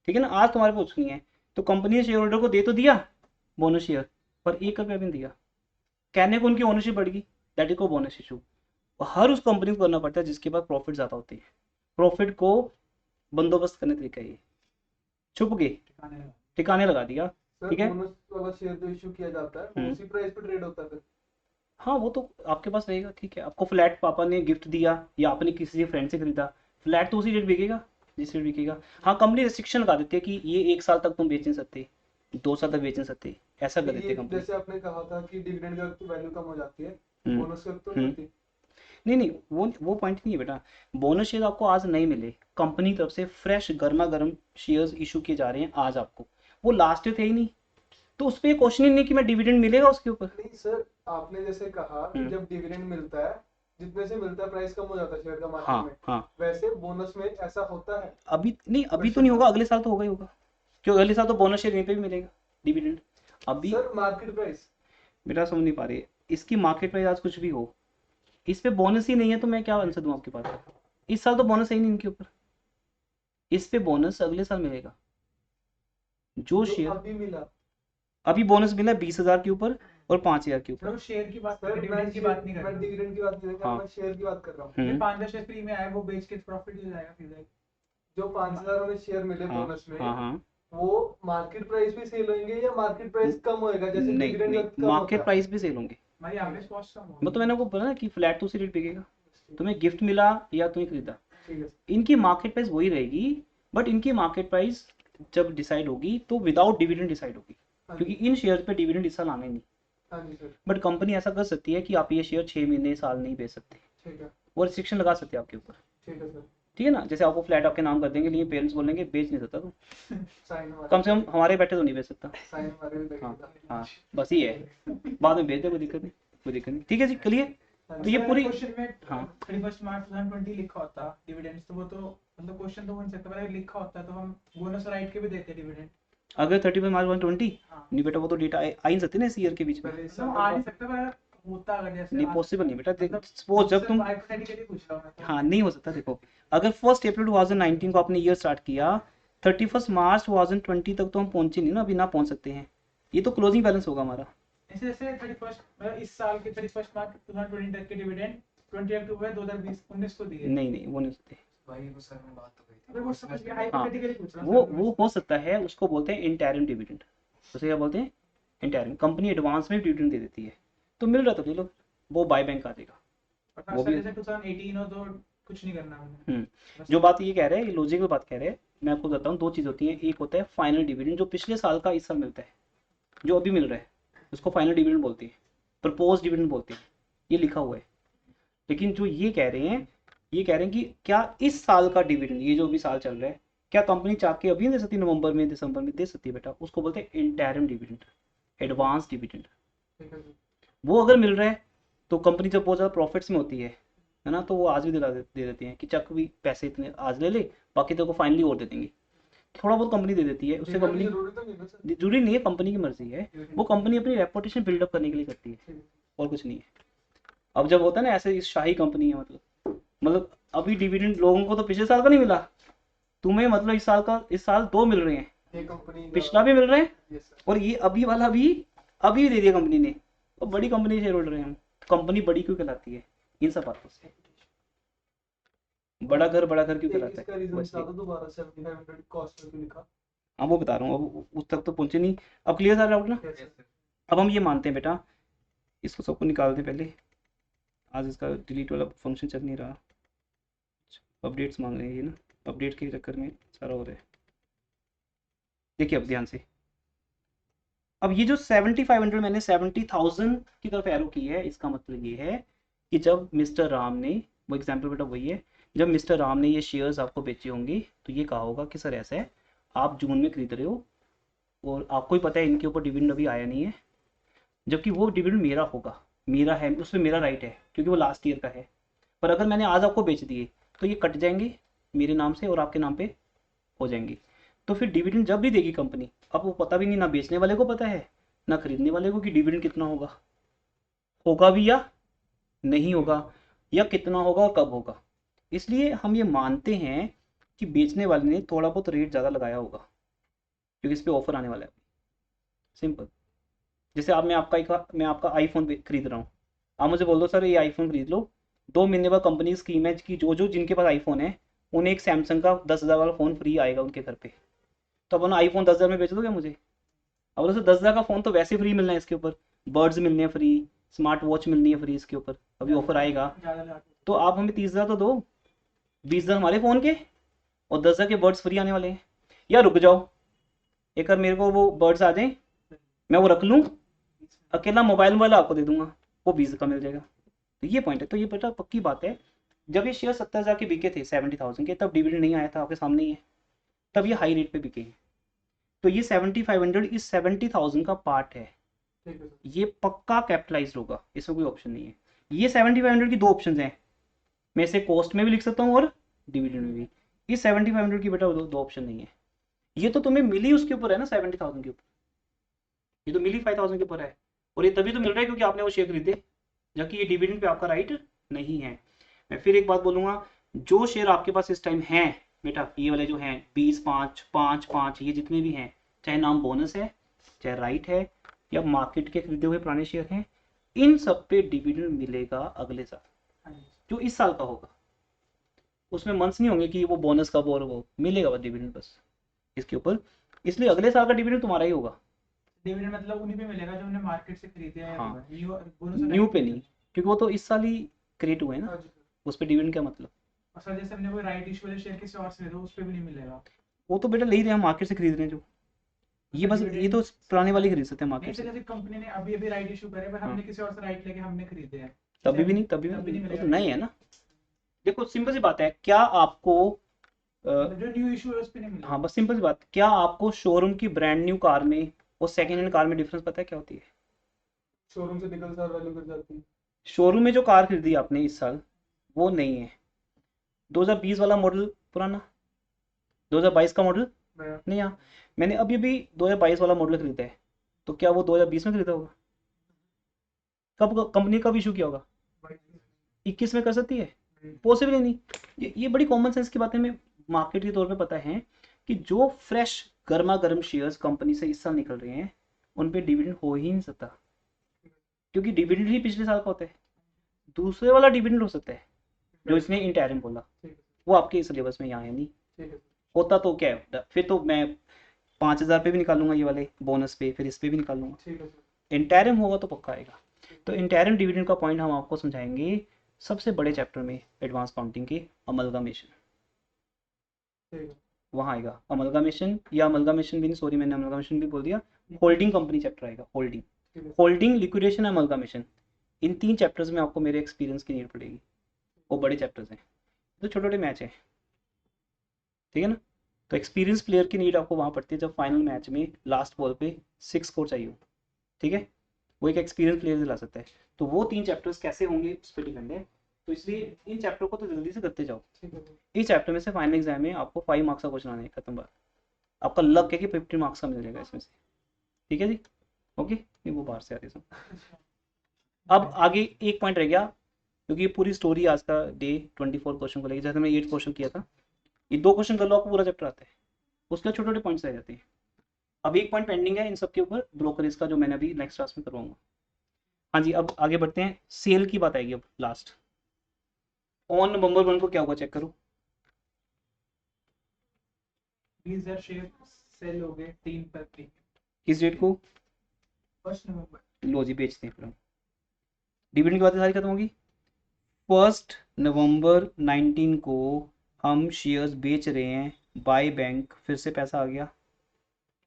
ठीक है ना, आज तुम्हारे पास कुछ नहीं है। तो कंपनी ने शेयर होल्डर को दे तो दिया बोनस शेयर, पर 1 रुपया भी नहीं दिया, कहने को उनकी ओनरशिप बढ़ गई, दैट इज को बोनस इशू। हर उस कंपनी को करना पड़ता है जिसके पास प्रॉफिट ज्यादा होती है, प्रॉफिट को बंदोबस्त करने तरीका ये, छुप गए, ठिकाने लगा दिया, ठीक है। बोनस वाला शेयर जो इशू किया जाता है वो उसी प्राइस पे ट्रेड होता है। हाँ वो तो आपके पास रहेगा, ठीक है। आपको फ्लैट पापा ने गिफ्ट दिया या आपने किसी फ्रेंड से खरीदा, फ्लैट तो उसी रेट बिकेगा जिस रेट बिकेगा। हाँ कंपनी रिस्ट्रिक्शन लगा देती है कि ये 1 साल तक तुम बेच नहीं सकते, 2 साल तक बेच नहीं सकते, ऐसा कर देते कंपनी। जैसे आपने कहा था कि डिविडेंड का तो वैल्यू कम हो जाती है, बोनस का तो नहीं वो पॉइंट नहीं है बेटा। बोनस शेयर आपको आज नहीं मिले, कंपनी की तरफ से फ्रेश गर्मा गर्म शेयर्स इशू किए जा रहे हैं आज आपको, वो लास्ट थे ही नहीं, तो उस पर क्वेश्चन ही नहीं कि मैं डिविडेंड मिलेगा उसके ऊपर। नहीं सर, आपने जैसे कहा कि जब डिविडेंड मिलता है जितने से मिलता है प्राइस कम हो जाता है शेयर का मार्केट में। हाँ वैसे बोनस में ऐसा होता है? अभी नहीं, अभी तो नहीं होगा, अगले साल तो होगा ही होगा, क्योंकि अगले साल तो बोनस शेयर यहीं पे भी मिलेगा डिविडेंड। अभी सर मार्केट प्राइस बेटा समझ नहीं पा रही, इसकी मार्केट प्राइस आज कुछ भी हो, इस पे बोनस ही नहीं है तो मैं क्या आंसर दूं आपके पास। इस साल तो बोनस है ही नहीं इनके ऊपर, इस पे बोनस अगले साल मिलेगा। जो शेयर अभी मिला, अभी बोनस मिला 20,000 के ऊपर और 5,000 के ऊपर। शेयर की बात, डिविडेंड की बात नहीं कर रहा, मैं डिविडेंड की बात नहीं कर रहा, मैं शेयर की बात कर रहा हूँ। 5,000 शेयर फ्री में आए, वो बेच के प्रॉफिट ले जाएगा फिर। जो 5,000 में शेयर मिले बोनस में, हाँ वो मार्केट प्राइस भी सेल होंगे या मार्केट प्राइस कम होएगा जैसे डिविडेंड नहीं, मार्केट प्राइस भी सेल होंगे। मैं तो मैंने वो बोला ना कि फ्लैट तो उसी रेट बिकेगा, तुम्हें गिफ्ट मिला या तुम्हें खरीदा, ठीक है। इनकी मार्केट प्राइस वही रहेगी, बट इनकी मार्केट प्राइस जब डिसाइड होगी तो विदाउट डिविडेंड डिसाइड होगी, क्योंकि इन शेयर पे डिविडेंड इस साल आना ही नहीं। बट कंपनी ऐसा कर सकती है कि आप ये शेयर 6 महीने साल नहीं बेच सकते, ठीक है, वो रिस्ट्रिक्शन लगा सकते हैं आपके ऊपर। ठीक है सर। ठीक है ना। जैसे आपको फ्लैट आपके नाम कर देंगे, लेकिन पेरेंट्स बोलेंगे बेच नहीं सकता तू, साइन कम से कम हमारे बैठे तो नहीं बेच सकता। साइन हमारे भी हाँ लगेगा। हाँ, बस ये है, बाद में बेच दे, कोई दिक्कत नहीं, कोई दिक्कत नहीं। ठीक है जी, क्लियर। तो ये पूरी, क्वेश्चन में हाँ 31 मार्च 2020 लिखा होता डिविडेंड्स, तो वो तो मतलब क्वेश्चन तो बन सकता है, पर अगर लिखा होता तो हम बोनस राइट के भी देते डिविडेंड। अगर 31 मार्च 120 हाँ नहीं बेटा, वो तो डेटा आ ही नहीं सकती ना इस ईयर के बीच में, पहले इस मतलब साल आ का नहीं सकता, पर होता अगर जैसे नहीं पॉसिबल नहीं बेटा। मतलब सपोज जब तुम, हाइपोथेटिकली पूछ रहा हूं मैं तो। हाँ नहीं हो सकता। देखो अगर 1 अप्रैल 2019 को आपने ईयर स्टार्ट किया, 31 मार्च 2020 तक तो हम पहुंचे नहीं ना, अभी ना पहुंच सकते हैं, ये तो क्लोजिंग बैलेंस होगा हमारा। ऐसे जैसे 31 मतलब इस साल के 31 मार्च 2020 तक के डिविडेंड 20 अक्टूबर 2019 को दिए। नहीं नहीं, वो नहीं हो सकते। भाई वो सर में बात तो गई अगर वो समझ गया, हाँ हाइपोथेटिकली पूछ रहा हूं वो हो सकता है, उसको बोलते हैं इंटरिम डिविडेंड। उसे क्या बोलते हैं? इंटरिम। कंपनी एडवांस में डिविडेंड दे देती है, तो मिल रहा तो ले लो, वो बाय बैंक आ जाएगा। सर। वो भी जैसे 2018 हो तो कुछ नहीं करना हमने। बस जो बात ये कह रहे हैं, ये लॉजिकल बात कह रहे हैं। मैं आपको बताता हूँ, दो चीज़ होती है, एक होता है फाइनल डिविडेंड, जो पिछले साल का इस साल मिलता है, जो अभी मिल रहा है उसको फाइनल डिविडेंड बोलते हैं, प्रपोज डिविडेंड बोलते हैं, ये लिखा हुआ है। लेकिन जो ये कह रहे हैं, ये कह रहे हैं कि क्या इस साल का डिविडेंड, ये जो भी साल चल रहा है, क्या कंपनी चाह के अभी दे सकती है, नवंबर में दिसंबर में दे सकती है बेटा, उसको बोलते हैं इंटरिम डिविडेंड, एडवांस डिविडेंड। ठीक है जी। वो अगर मिल रहा है तो कंपनी जब बहुत ज़्यादा प्रॉफिट्स में होती है ना, तो वो आज भी दे देती है कि चक भी पैसे इतने आज ले ले, बाकी तेरे को फाइनली और दे देंगे। थोड़ा बहुत कंपनी दे देती है, उससे देना भी कंपनी, जरूरी तो नहीं ना सर। जरूरी नहीं है, कंपनी की मर्जी है, वो कंपनी अपनी रेपुटेशन बिल्डअप करने के लिए करती है, और कुछ नहीं है। अब जब होता है ना ऐसे, इस शाही कंपनी है, मतलब अभी डिविडेंड लोगों को तो पिछले साल का नहीं मिला, तुम्हें मतलब इस साल दो मिल रहे हैं, ये कंपनी पिछला भी मिल रहा है, यस सर। और ये अभी वाला भी अभी दे दिया कंपनी ने, और बड़ी कंपनी शेयर होल्डर हैं हम, कंपनी बड़ी क्यों कहलाती है? इन सब बातों से। बड़ा घर क्यों कहलाता इसका है? रीजन बस बता ये, दो दोबारा, 7500 कॉस्ट में क्यों लिखा? हाँ वो बता रहा हूँ, अब उस तक तो पहुंचे नहीं। अब क्लियर था डाउट ना? Yes sir. अब हम ये मानते हैं बेटा, इसको सबको निकाल दें पहले, आज इसका डिलीट वाला फंक्शन चल नहीं रहा, अपडेट्स मांग रहे हैं ये ना, अपडेट के चक्कर में सारा हो रहा है। देखिए अब ध्यान से, अब ये जो 7500 मैंने 70,000 की तरफ एरो की है, इसका मतलब ये है कि जब मिस्टर राम ने, वो एग्जाम्पल बेटा वही है, जब मिस्टर राम ने ये शेयर्स आपको बेचे होंगे, तो ये कहा होगा कि सर ऐसा है, आप जून में खरीद रहे हो और आपको ही पता है इनके ऊपर डिविडेंड अभी आया नहीं है, जबकि वो डिविडेंड मेरा होगा, मेरा है, उसमें मेरा राइट है, क्योंकि वो लास्ट ईयर का है। पर अगर मैंने आज आपको बेच दिए तो ये कट जाएंगे मेरे नाम से और आपके नाम पे हो जाएंगे। तो फिर डिविडेंड जब भी देगी कंपनी, अब वो पता भी नहीं, ना बेचने वाले को पता है ना खरीदने वाले को, कि डिविडेंड कितना होगा भी या नहीं होगा, या कितना होगा और कब होगा। इसलिए हम ये मानते हैं कि बेचने वाले ने थोड़ा बहुत रेट ज़्यादा लगाया होगा, क्योंकि इस पर ऑफर आने वाला है। सिंपल। जैसे आप, मैं आपका आईफोन खरीद रहा हूँ, आप मुझे बोल दो सर ये आईफोन खरीद लो, 2 महीने बाद कंपनी की स्कीम है कि जो जिनके पास आईफोन है उन्हें एक सैमसंग का 10,000 वाला फ़ोन फ्री आएगा उनके घर पे, तो अपन आईफोन 10,000 में बेच दोगे मुझे? अब दोस्तों 10,000 का फ़ोन तो वैसे फ्री मिलना है, इसके ऊपर बर्ड्स मिलने हैं फ्री, स्मार्ट वॉच मिलनी है फ्री इसके ऊपर, अभी ऑफर आएगा, तो आप हमें 30,000 तो दो, 20,000 हमारे फ़ोन के और 10,000 के बर्ड्स फ्री आने वाले हैं। या रुक जाओ, एक बार मेरे को वो बर्ड्स आ जाए, मैं वो रख लूँ, अकेला मोबाइल वाला आपको दे दूंगा, वो 20 का मिल जाएगा। तो ये पॉइंट है। तो ये बेटा पक्की बात है, जब ये शेयर 70,000 के बिके थे 70,000 के, तब डिविडेंड नहीं आया था, आपके सामने ही है, तब ये हाई रेट पे बिके हैं। तो ये 7500 इस 70,000 का पार्ट है, ठीक है सर। ये पक्का कैपिटलाइज होगा, इसमें कोई ऑप्शन नहीं है। ये 7500 की दो ऑप्शन हैं, मैं इसे कॉस्ट में भी लिख सकता हूँ और डिविडेंड में भी। इस 7500 की बेटा दो ऑप्शन नहीं है, ये तो तुम्हें मिली उसके ऊपर है ना, 70,000 के ऊपर, ये तो मिली 5,000 के ऊपर है, और ये तभी तो मिल रहा है क्योंकि आपने वो शेयर खरीदे, जबकि ये डिविडेंड पे आपका राइट नहीं है। मैं फिर एक बात बोलूंगा, जो शेयर आपके पास इस टाइम हैं बेटा, ये वाले जो हैं 20, 5, 5, 5, ये जितने भी हैं, चाहे नाम बोनस है, चाहे राइट है, या मार्केट के खरीदे हुए पुराने शेयर हैं, इन सब पे डिविडेंड मिलेगा अगले साल, जो इस साल का होगा। उसमें मंथ्स नहीं होंगे कि वो बोनस कब, और वो मिलेगा वो डिविडेंड बस इसके ऊपर। इसलिए अगले साल का डिविडेंड तुम्हारा ही होगा। डिविडेंड मतलब उन्हीं पे मिलेगा जो हमने मार्केट से खरीदे हैं। हाँ, बोनस न्यू पे नहीं, क्योंकि वो तो इस साल ही क्रिएट हुए हैं ना, हाँ जी सर। उस पर डिविडेंड क्या मतलब? और सर जैसे हमने कोई राइट इशू वाले शेयर किसी और से खरीदे, उस पे भी नहीं मिलेगा। वो तो बेटा ले ही रहे हैं, मार्केट से खरीद रहे हैं जो, ये बस ये तो पुराने वाले खरीद सकते हैं नहीं मार्केट सर, से। जैसे कंपनी ने अभी अभी राइट इशू करे, पर हाँ। हमने किसी और से राइट लेके हमने खरीदे हैं, तभी भी नहीं, तभी नहीं वो मिलेगा तो नए है ना, देखो सिंपल सी बात है, क्या आपको जो न्यू इशू है उस पे नहीं मिलेगा। हाँ बस सिंपल सी बात, क्या आपको शोरूम की ब्रांड न्यू कार में और सेकंड हैंड कार में डिफरेंस पता है क्या होती है? शोरूम से निकल सार वैल्यू कर जाती है। शोरूम में जो कार खरीदी आपने इस साल वो नहीं है 2020 वाला मॉडल पुराना, 2022 का मॉडल नया। नहीं। हाँ मैंने अभी अभी 2022 वाला मॉडल खरीदा है, तो क्या वो 2020 में खरीदा होगा? कब कंपनी कब इशू किया होगा? 21 में कर सकती है? पॉसिबल ही नहीं। ये बड़ी कॉमन सेंस की बातें हमें मार्केट के तौर पे पता है कि जो फ्रेश गर्मा गर्म शेयर्स कंपनी से इस साल निकल रहे हैं उन पे डिविडेंड हो ही नहीं सकता, क्योंकि डिविडेंड ही पिछले साल का होता है। दूसरे वाला डिविडेंड हो सकता है जो इसने इंटरिम बोला, वो आपके सिलेबस में यहाँ है नहीं। होता तो क्या है, फिर तो मैं 5,000 पे भी निकालूंगा ये वाले बोनस पे, फिर इस पे भी निकालूंगा। इंटरिम होगा तो पक्का आएगा। तो इंटरिम डिविडेंड का पॉइंट हम आपको समझाएंगे सबसे बड़े चैप्टर में, एडवांस काउंटिंग के अमलगामेशन, वहाँ आएगा अमलगामेशन, या अमलगामेशन भी नहीं, सॉरी मैंने अमलगामेशन भी बोल दिया, होल्डिंग कंपनी चैप्टर आएगा, होल्डिंग लिक्विडेशन अमलगामेशन। इन 3 चैप्टर्स में आपको मेरे एक्सपीरियंस की नीड पड़ेगी, वो बड़े चैप्टर्स हैं, तो छोटे छोटे मैच है, ठीक है ना। तो एक्सपीरियंस प्लेयर की नीड आपको वहाँ पड़ती है जब फाइनल मैच में लास्ट बॉल पे 6 स्कोर चाहिए हो, ठीक है, वो एक एक्सपीरियंस प्लेयर दिला सकता है। तो वो 3 चैप्टर्स कैसे होंगे उस पर डिपेंड है, तो इसलिए इन चैप्टर को तो जल्दी से करते जाओ। इस चैप्टर में से फाइनल एग्जाम में आपको 5 मार्क्स का क्वेश्चन आना है, खत्म बात। आपका लक है कि 50 मार्क्स का मिल जाएगा इसमें से, ठीक है जी, ओके। ये वो बाहर से आ रही है। अब आगे एक पॉइंट रह गया, क्योंकि ये पूरी स्टोरी आज का डे 24 क्वेश्चन को लेकर, जैसे मैंने 8 क्वेश्चन किया था, ये 2 क्वेश्चन कर लो आपको पूरा चैप्टर आता है, उसके छोटे छोटे पॉइंट्स रह जाते हैं। अब एक पॉइंट पेंडिंग है इन सब के ऊपर, ब्रोकरेज का, जो मैंने अभी नेक्स्ट क्लास में करवाऊंगा। हाँ जी, अब आगे बढ़ते हैं, सेल की बात आएगी अब लास्ट। ऑन नवंबर 1 को क्या होगा चेक करो। 20,000 शेयर सेल हो गए 3 पर 3। किस डेट को? 1 नवंबर। लो जी बेचते हैं फिर हम, डिविडेंड की बातें सारी खत्म होगी। 1 नवंबर 19 को हम शेयर्स बेच रहे हैं, बाय बैंक, फिर से पैसा आ गया,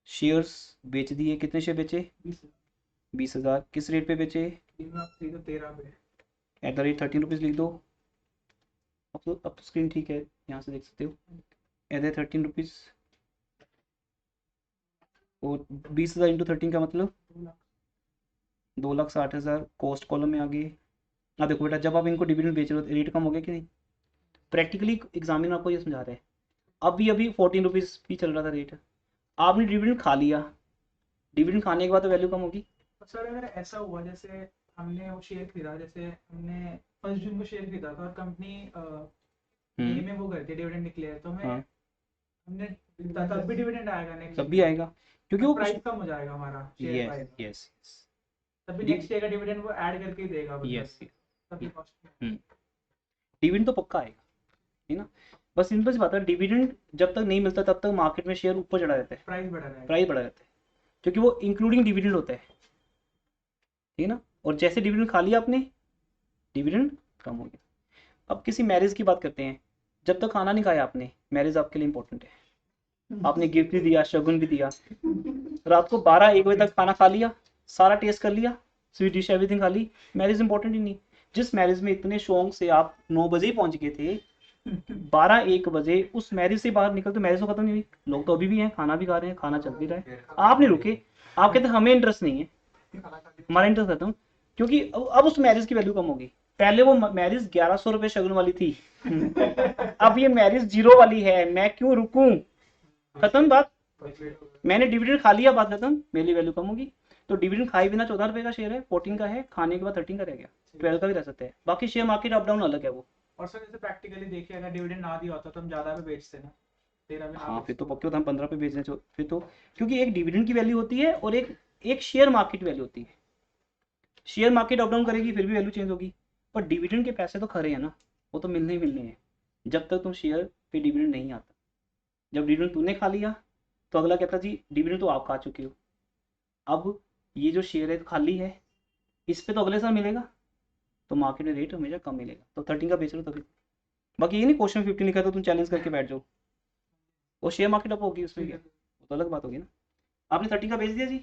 शेयर्स बेच दिए। कितने शेयर बेचे? 20,000। किस रेट पे बेचे? 13 पे। एट द रेट 13 रुपीज़ लिख दो। अब तो स्क्रीन ठीक है, यहाँ से देख सकते हो। एट द 13 रुपीज़, और 20,000 इंटू 13 का मतलब 2,60,000। कॉस्ट कॉलम में आ गई। अब देखो बेटा, जब आप इनको डिविडेंड बेच रहे हो रेट कम हो गया कि नहीं? प्रैक्टिकली एग्जामिनर आपको ये समझा रहे हैं। अभी 14 रुपीज़ भी चल रहा था रेट, आपने डिविडेंड खा लिया, डिविडेंड खाने के बाद तो वैल्यू कम होगी। सर अगर ऐसा हुआ, जैसे हमने वो शेयर खरीदा, जैसे हमने 1 जून को शेयर खरीदा था और कंपनी मई में वो करती है डिविडेंड डिक्लेयर, तो हमें हमने तब भी डिविडेंड आएगा नेक्स्ट? तब भी आएगा, क्योंकि वो प्राइस कम हो जाएगा हमारा शेयर प्राइस। यस तभी नेक्स्ट ईयर का डिविडेंड वो ऐड करके ही देगा। यस तभी कॉस्ट में। डिविडेंड तो पक्का आएगा, है ना। बस सिंपल सी बात है, डिविडेंड जब तक नहीं मिलता तब तक मार्केट में शेयर ऊपर चढ़ा रहता है, प्राइस बढ़ा रहेगा। प्राइस बढ़ा रहता है, क्योंकि वो इंक्लूडिंग डिविडेंड होता है, ठीक है ना। और जैसे डिविडेंड खा लिया आपने, डिविडेंड कम हो गया। अब किसी मैरिज की बात करते हैं, जब तक खाना नहीं खाया आपने, मैरिज आपके लिए इंपॉर्टेंट है, आपने गिफ्ट भी दिया, शगुन भी दिया, रात को 12-1 बजे तक खाना खा लिया, सारा टेस्ट कर लिया, स्वीट डिश एवरीथिंग खा ली, मैरिज इंपॉर्टेंट ही नहीं। जिस मैरिज में इतने शौक से आप 9 बजे ही पहुंच गए थे, 12-1 बजे उस मैरिज से बाहर निकल तो मैरिज तो खत्म नहीं हुई, लोग तो अभी भी हैं, खाना भी खा रहे हैं, खाना चल भी रहा है, आप नहीं रुके, आप कहते हमें इंटरेस्ट नहीं है, हमारा इंटरेस्ट खत्म, क्योंकि अब उस मैरिज की वैल्यू कम होगी। पहले वो मैरिज 1100 रुपए शगुन वाली थी, अब ये मैरिज 0 वाली है, मैं क्यों रुकूं, खत्म बात। मैंने डिविडेंड खा लिया, बात खत्म, मेरी वैल्यू कम होगी। तो डिविडेंड खाए बिना 14 रुपए का शेयर है, 14 का है, खाने के बाद 13 का रह गया, 12 का भी रह सकता है। बाकी शेयर मार्केट अप डाउन अलग है वो। और सर जैसे प्रैक्टिकली देखिए, अगर डिविडेंड ना दिया होता तो हम ज्यादा पे बेचते ना, 13 में। हाँ फिर तो पक्के हम 15 पे बेचने फिर तो, क्योंकि एक डिविडेंड की वैल्यू होती है और एक शेयर मार्केट वैल्यू होती है। शेयर मार्केट अप डाउन करेगी फिर भी वैल्यू चेंज होगी, पर डिविडेंड के पैसे तो खरे हैं ना, वो तो मिलने ही मिलने हैं जब तक तुम शेयर पे डिविडेंड नहीं आता। जब डिविडेंड तूने खा लिया तो अगला कहता जी डिविडेंड तो आप खा चुके हो, अब ये जो शेयर है खाली है, इस पे तो अगले साल मिलेगा, तो मार्केट में रेट हमेशा कम मिलेगा। तो 13 का बेच रहे हो तभी। बाकी ये नहीं क्वेश्चन 15 लिखा तो तुम चैलेंज करके बैठ जाओ, वो शेयर मार्केट अप होगी उसमें क्या, वो तो अलग बात होगी ना। आपने 13 का बेच दिया जी।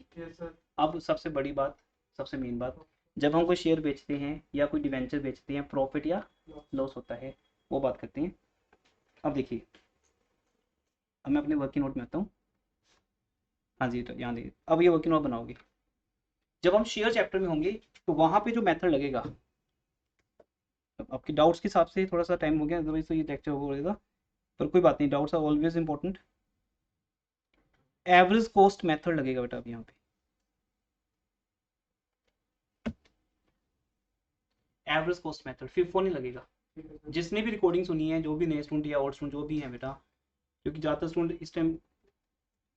अब सबसे बड़ी बात, सबसे मेन बात, जब हम कोई शेयर बेचते हैं या कोई डिवेंचर बेचते हैं, प्रॉफिट या लॉस होता है, वो बात करते हैं। अब देखिए, अब मैं अपने वर्किंग नोट में आता हूँ। हाँ जी, तो यहाँ देखिए, अब ये वर्किंग नोट बनाओगे। जब हम शेयर चैप्टर में होंगे तो वहाँ पे जो मेथड लगेगा, आपके डाउट्स के हिसाब से थोड़ा सा टाइम हो गया, अदरवाइज तो ये लेक्चर हो जाएगा, पर कोई बात नहीं, doubts are always important. Average cost method लगेगा बेटा अब यहाँ पे। एवरेज कॉस्ट मेथड, FIFO नहीं लगेगा। जिसने भी रिकॉर्डिंग सुनी है, जो भी नए स्टूडेंट या और स्टूडेंट जो भी है बेटा, क्योंकि ज़्यादातर स्टूडेंट इस टाइम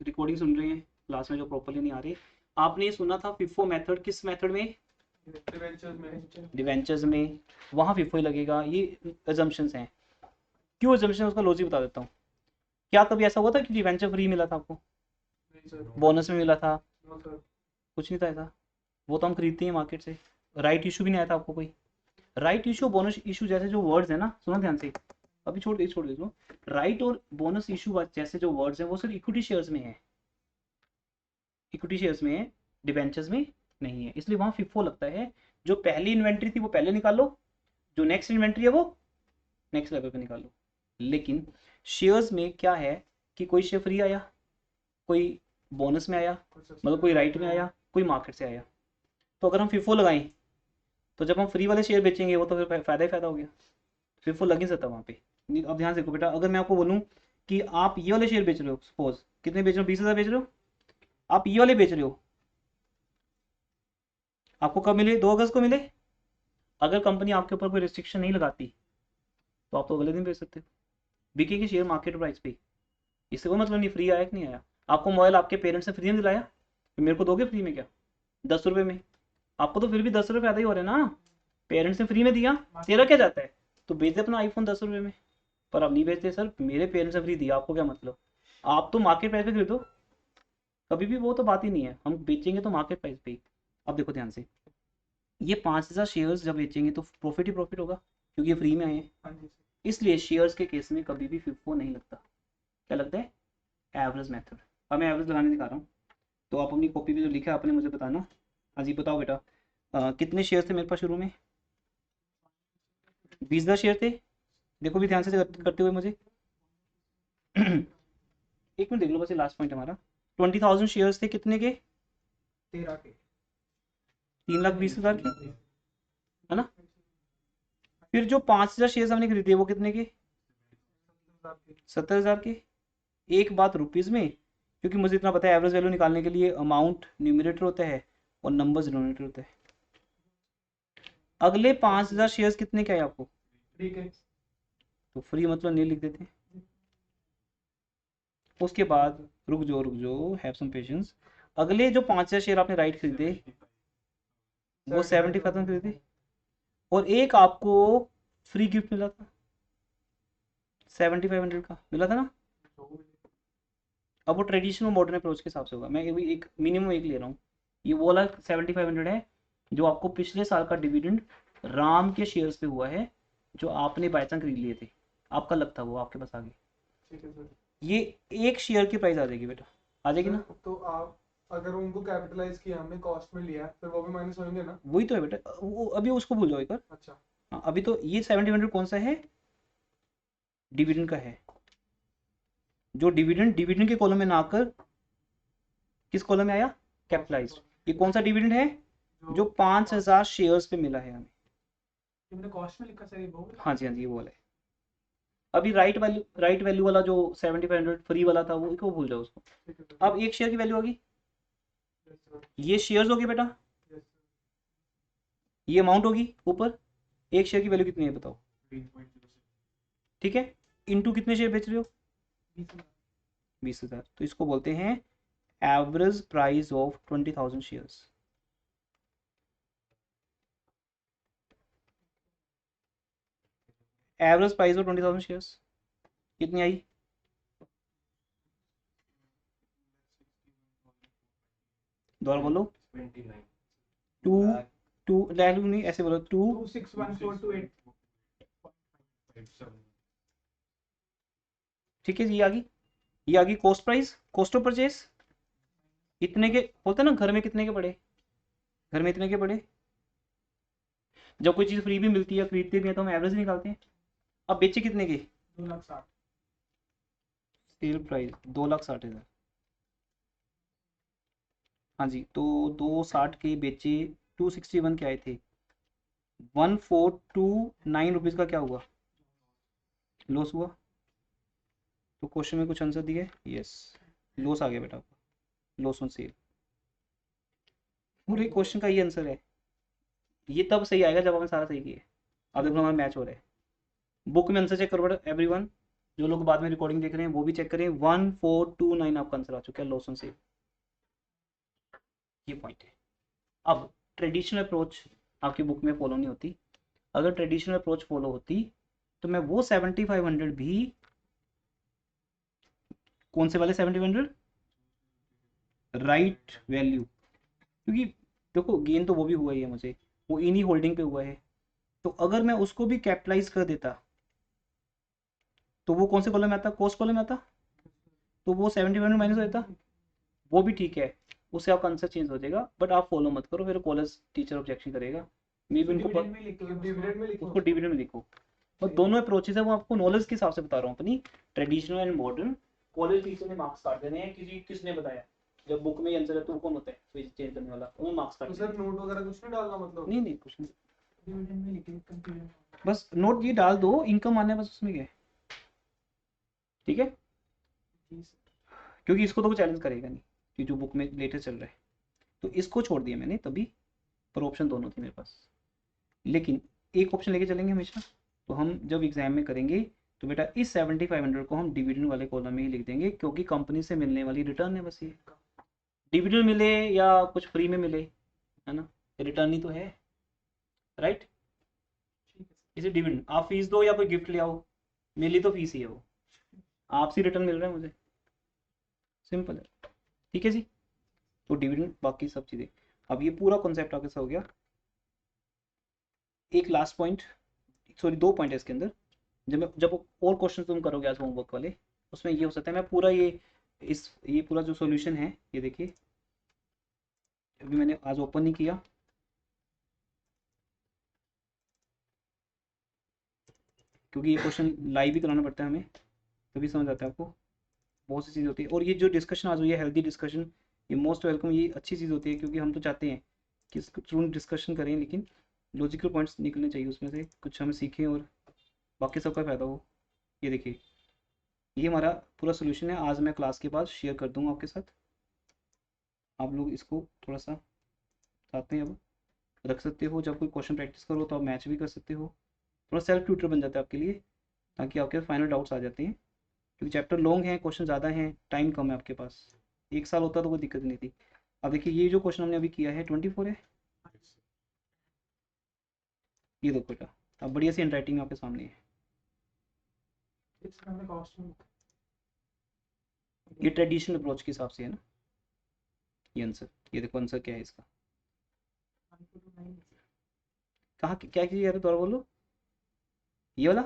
रिकॉर्डिंग सुन रहे हैं क्लास में जो प्रॉपरली नहीं आ रही, आपने ये सुना था FIFO मेथड, किस मेथड में? डिवेंचर्स में, वहाँ FIFO ही लगेगा। ये अजम्पशंस हैं। क्यों अजम्पशन, उसका लॉजिक बता देता हूँ। क्या कभी ऐसा हुआ था कि डिवेंचर फ्री मिला था आपको, बोनस में मिला था? कुछ नहीं था ऐसा, वो तो हम खरीदते हैं मार्केट से। राइट इशू भी नहीं आया था आपको कोई? राइट इशू, बोनस इशू जैसे जो वर्ड्स है ना, सुनो ध्यान से, अभी छोड़ दे दो। राइट और बोनस इशू जैसे जो वर्ड्स हैं वो सिर्फ इक्विटी शेयर्स में है, इक्विटी शेयर्स में है, डिबेंचर्स में नहीं है। इसलिए वहां FIFO लगता है। जो पहली इन्वेंट्री थी वो पहले निकालो, जो नेक्स्ट इन्वेंट्री है वो नेक्स्ट लेवल पे निकालो। लेकिन शेयर्स में क्या है कि कोई शेयर फ्री आया, कोई बोनस में आया, मतलब कोई राइट में आया, कोई मार्केट से आया। तो अगर हम FIFO लगाएं तो जब हम फ्री वाले शेयर बेचेंगे वो तो फिर फायदा ही फायदा हो गया, FIFO लग ही सकता वहाँ पे। अब ध्यान से देखो बेटा, अगर मैं आपको बोलूँ कि आप ये वाले शेयर बेच रहे हो, सपोज कितने बेच रहे हो, 20,000 बेच रहे हो, आप ये वाले बेच रहे हो, आपको कब मिले? 2 अगस्त को मिले। अगर कंपनी आपके ऊपर कोई रिस्ट्रिक्शन नहीं लगाती तो आप तो अगले दिन बेच सकते हो, बिकेगी शेयर मार्केट प्राइस पे। इससे कोई मतलब नहीं फ्री आया कि नहीं आया। आपको मोबाइल आपके पेरेंट्स ने फ्री में दिलाया, तो मेरे को दोगे फ्री में क्या? 10 रुपये में। आपको तो फिर भी 10 रुपये फ़ायदा ही हो रहे हैं ना, पेरेंट्स ने फ्री में दिया, तेरा क्या जाता है? तो बेच दे अपना आईफोन 10 रुपये में। पर आप नहीं बेचते, सर मेरे पेरेंट्स ने फ्री दिया, आपको क्या मतलब? आप तो मार्केट प्राइस पे खरीदो, कभी भी वो तो बात ही नहीं है, हम बेचेंगे तो मार्केट प्राइस पे ही। अब देखो ध्यान से, ये 5,000 शेयर्स जब बेचेंगे तो प्रॉफिट ही प्रॉफिट होगा, क्योंकि ये फ्री में आए हैं। इसलिए शेयर्स के केस में कभी भी FIFO नहीं लगता। क्या लगता है? Average method. अब मैं एवरेज लगाने दिखा रहा हूँ, तो आप अपनी कॉपी पे जो लिखा है आपने मुझे बताना। हाँ जी बताओ बेटा, कितने शेयर थे मेरे पास शुरू में? 20,000 शेयर थे। देखो भी ध्यान से करते हुए मुझे एक मिनट देख लो, बस ये लास्ट पॉइंट हमारा। 20,000 शेयर्स थे, कितने के? 13 के, 3,20,000 के, है ना? फिर जो 5,000 शेयर्स हमने खरीदे वो कितने के? 70,000 के। एक बात रुपीज़ में, क्योंकि मुझे इतना पता है एवरेज वैल्यू निकालने के लिए अमाउंट न्यूमरेटर होता है और नंबर्स डिनोमिनेटर होता है। अगले 5,000 शेयर्स कितने के आए आपको? ठीक है, तो फ्री मतलब नहीं लिख देते। उसके बाद रुक जाओ, हैव सम पेशेंस। अगले जो 5,000 शेयर आपने राइट खरीदे वो 75,000 खरीदे, और एक आपको फ्री गिफ्ट मिला था 7,500 का मिला था ना। अब वो ट्रेडिशनल मॉडर्न अप्रोच के हिसाब से होगा, मैं एक मिनिमम एक ले रहा हूँ। ये वो वाला 7,500 है जो आपको पिछले साल का डिविडेंड राम के शेयर्स पे हुआ है, जो आपने बाई चांस खरीद लिए थे, आपका लक था, वो आपके पास आ गए। ठीक है सर। ये एक शेयर की प्राइस आ जाएगी बेटा, आ जाएगी ना। तो आप अगर उनको कैपिटलाइज किया, हमने कॉस्ट में लिया, फिर वो भी माइनस होंगे ना? वही तो है बेटा, वो अभी उसको भूल जाओ एक बार। अच्छा, हाँ, अभी तो ये 7,500 कौन सा है? डिविडेंड का है, जो डिविडेंड डिविडेंड के कॉलम में ना आकर किस कॉलम में आया? कैपिटलाइज्ड। ये कौन सा डिविडेंड है? जो 5,000 शेयर्स पे मिला है हमें। तुमने कॉस्ट में लिखा सर, ये वो? हाँ जी हाँ जी, ये वाला है। अभी राइट वैल्यू वाला जो 7,500 फ्री वाला था वो भूल जाओ उसको। ठीक है। अब एक शेयर की वैल्यू होगी, ये शेयर्स होगी बेटा, ये अमाउंट होगी ऊपर। एक शेयर की वैल्यू कितनी है बताओ? ठीक है, इनटू कितने शेयर बेच रहे हो? 20,000। तो इसको बोलते हैं average price of 20,000 shares. Average price of 20,000 shares कितनी आई? दोबारा बोलो। 2 वैल्यू नहीं, ऐसे बोलो 2। 261428। ठीक है जी, ये आ गई cost price, cost of purchase. इतने के बोलते हैं ना, घर में कितने के पड़े? घर में इतने के पड़े। जब कोई चीज़ फ्री भी मिलती है, खरीदते भी हैं, तो हम एवरेज निकालते हैं। अब बेचे कितने के? 2,60,000। Sale price 2,60,000। हाँ जी, तो 260 के बेचे, 261 के आए थे, 1429 रुपीज़ का क्या हुआ? लॉस हुआ। तो क्वेश्चन में कुछ आंसर दिए, यस, लॉस आ गया बेटा आपका, लॉस ऑन सेल। पूरे क्वेश्चन का ये आंसर है। ये तब सही आएगा जब हमने सारा सही किया। अब देखो हमारा मैच हो रहा है। बुक में आंसर चेक करो एवरीवन, जो लोग बाद में रिकॉर्डिंग देख रहे हैं वो भी चेक करें। 1429 आपका आंसर आ चुका है, लॉस ऑन सेल। ये पॉइंट है। अब ट्रेडिशनल अप्रोच आपकी बुक में फॉलो नहीं होती। अगर ट्रेडिशनल अप्रोच फॉलो होती तो मैं वो 7500 भी, कौन से वाले 7500, राइट वैल्यू, क्योंकि देखो गेन तो वो भी हुआ ही है मुझे, वो इन्हीं होल्डिंग पे हुआ है। तो अगर मैं उसको भी कैपिटलाइज कर देता तो वो कौन से कॉलम में आता? कॉस्ट कॉलम में आता, तो वो 7500 माइनस हो जाता। वो भी ठीक है, उससे आपका आंसर चेंज हो जाएगा, बट आप फॉलो मत करो, फिर कॉलेज टीचर ऑब्जेक्शन करेगा। मे भी उनको डिविडेंड में लिखो, डिविडेंड में लिखो उसको डिविडेंड में लिखो। और दोनों अप्रोचेज है वो आपको नॉलेज के हिसाब से बता रहा हूँ अपनी, traditional and modern. College teacher ने मार्क्स काट देने हैं, किसने बताया? जब बुक में आंसर है तो कौन होता है पेज चेंज करने वाला, वो मार्क्स काट तो देंगे। सर नोट वगैरह कुछ नहीं डालना मतलब? नहीं कुछ नहीं, डिविडेंड में लिखिए, कंफ्यूजन। बस नोट ये डाल दो, इनकम आने बस उसमें क्या है, ठीक है, क्योंकि इसको तो कोई चैलेंज करेगा नहीं कि जो बुक में लेटेस्ट चल रहा है। तो इसको छोड़ दिया मैंने तभी, पर ऑप्शन दोनों थे मेरे पास, लेकिन एक ऑप्शन लेके चलेंगे हमेशा। तो हम जब एग्जाम में करेंगे तो बेटा इस 7500 को हम डिविडेंड वाले कॉलम में ही लिख देंगे, क्योंकि कंपनी से मिलने वाली रिटर्न है बस ये। डिविडेंड मिले या कुछ फ्री में मिले, है ना, रिटर्न ही तो है, राइट। इसे डिविडेंड, आप फीस दो या कोई गिफ्ट ले आओ, मिली तो फीस ही है वो, आपसे रिटर्न मिल रहा है मुझे, सिंपल है, ठीक है जी। तो डिविडेंड, बाकी सब चीज़ें। अब ये पूरा कॉन्सेप्ट आपके साथ हो गया। एक लास्ट पॉइंट, सॉरी 2 पॉइंट है इसके अंदर। जब और क्वेश्चन तुम करोगे आज होमवर्क वाले, उसमें ये हो सकता है मैं पूरा ये पूरा जो सॉल्यूशन है, ये देखिए अभी मैंने आज ओपन नहीं किया, क्योंकि ये क्वेश्चन लाइव भी कराना पड़ता है हमें, तभी समझ आता है आपको। बहुत सी चीज़ होती है, और ये जो डिस्कशन आज हुई है, हेल्दी डिस्कशन, ये मोस्ट वेलकम, ये अच्छी चीज़ होती है, क्योंकि हम तो चाहते हैं कि स्टूडेंट डिस्कशन करें, लेकिन लॉजिकल पॉइंट्स निकलने चाहिए उसमें से, कुछ हम सीखें और बाकी सबका फ़ायदा हो। ये देखिए, ये हमारा पूरा सोल्यूशन है, आज मैं क्लास के बाद शेयर कर दूँगा आपके साथ। आप लोग इसको थोड़ा सा साथ में अब रख सकते हो, जब कोई क्वेश्चन प्रैक्टिस करो तो आप मैच भी कर सकते हो, थोड़ा सेल्फ ट्यूटर बन जाता है आपके लिए, ताकि आपके फाइनल डाउट्स आ जाते हैं, क्योंकि चैप्टर लॉन्ग है, क्वेश्चन ज़्यादा हैं, टाइम कम है आपके पास। 1 साल होता तो कोई दिक्कत नहीं थी। अब देखिए ये जो क्वेश्चन हमने अभी किया है 24 है, ये देखो बेटा, अब बढ़िया सी हैंडराइटिंग आपके सामने है। ये ट्रेडिशनल अप्रोच के हिसाब से है ना, ये आंसर, ये देखो आंसर क्या है इसका, कहाँ क्या चीज़ यार, दोबारा बोलो, ये वाला।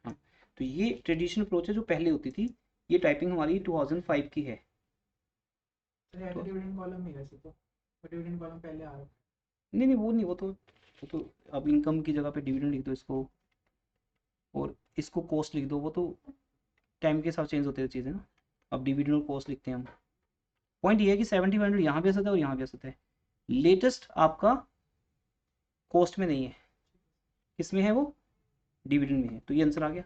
हाँ, तो ये ट्रेडिशनल अप्रोच है जो पहले होती थी, ये टाइपिंग हमारी 2005 की है। डिविडेंड कॉलम में वैसे तो डिविडेंड कॉलम पहले आ रहा है। नहीं वो नहीं, वो तो अब इनकम की जगह पे डिविडेंड लिख दो इसको, और इसको कॉस्ट लिख दो, वो तो टाइम के साथ चेंज होते हैं चीज़ें ना। अब डिविडेंड और कॉस्ट लिखते हैं हम। पॉइंट ये है कि 7500 यहाँ भी आ सकता है और यहाँ भी आ सकता है। लेटेस्ट आपका कॉस्ट में नहीं है, किसमें है वो, डिविडेंड में है, तो ये आंसर आ गया।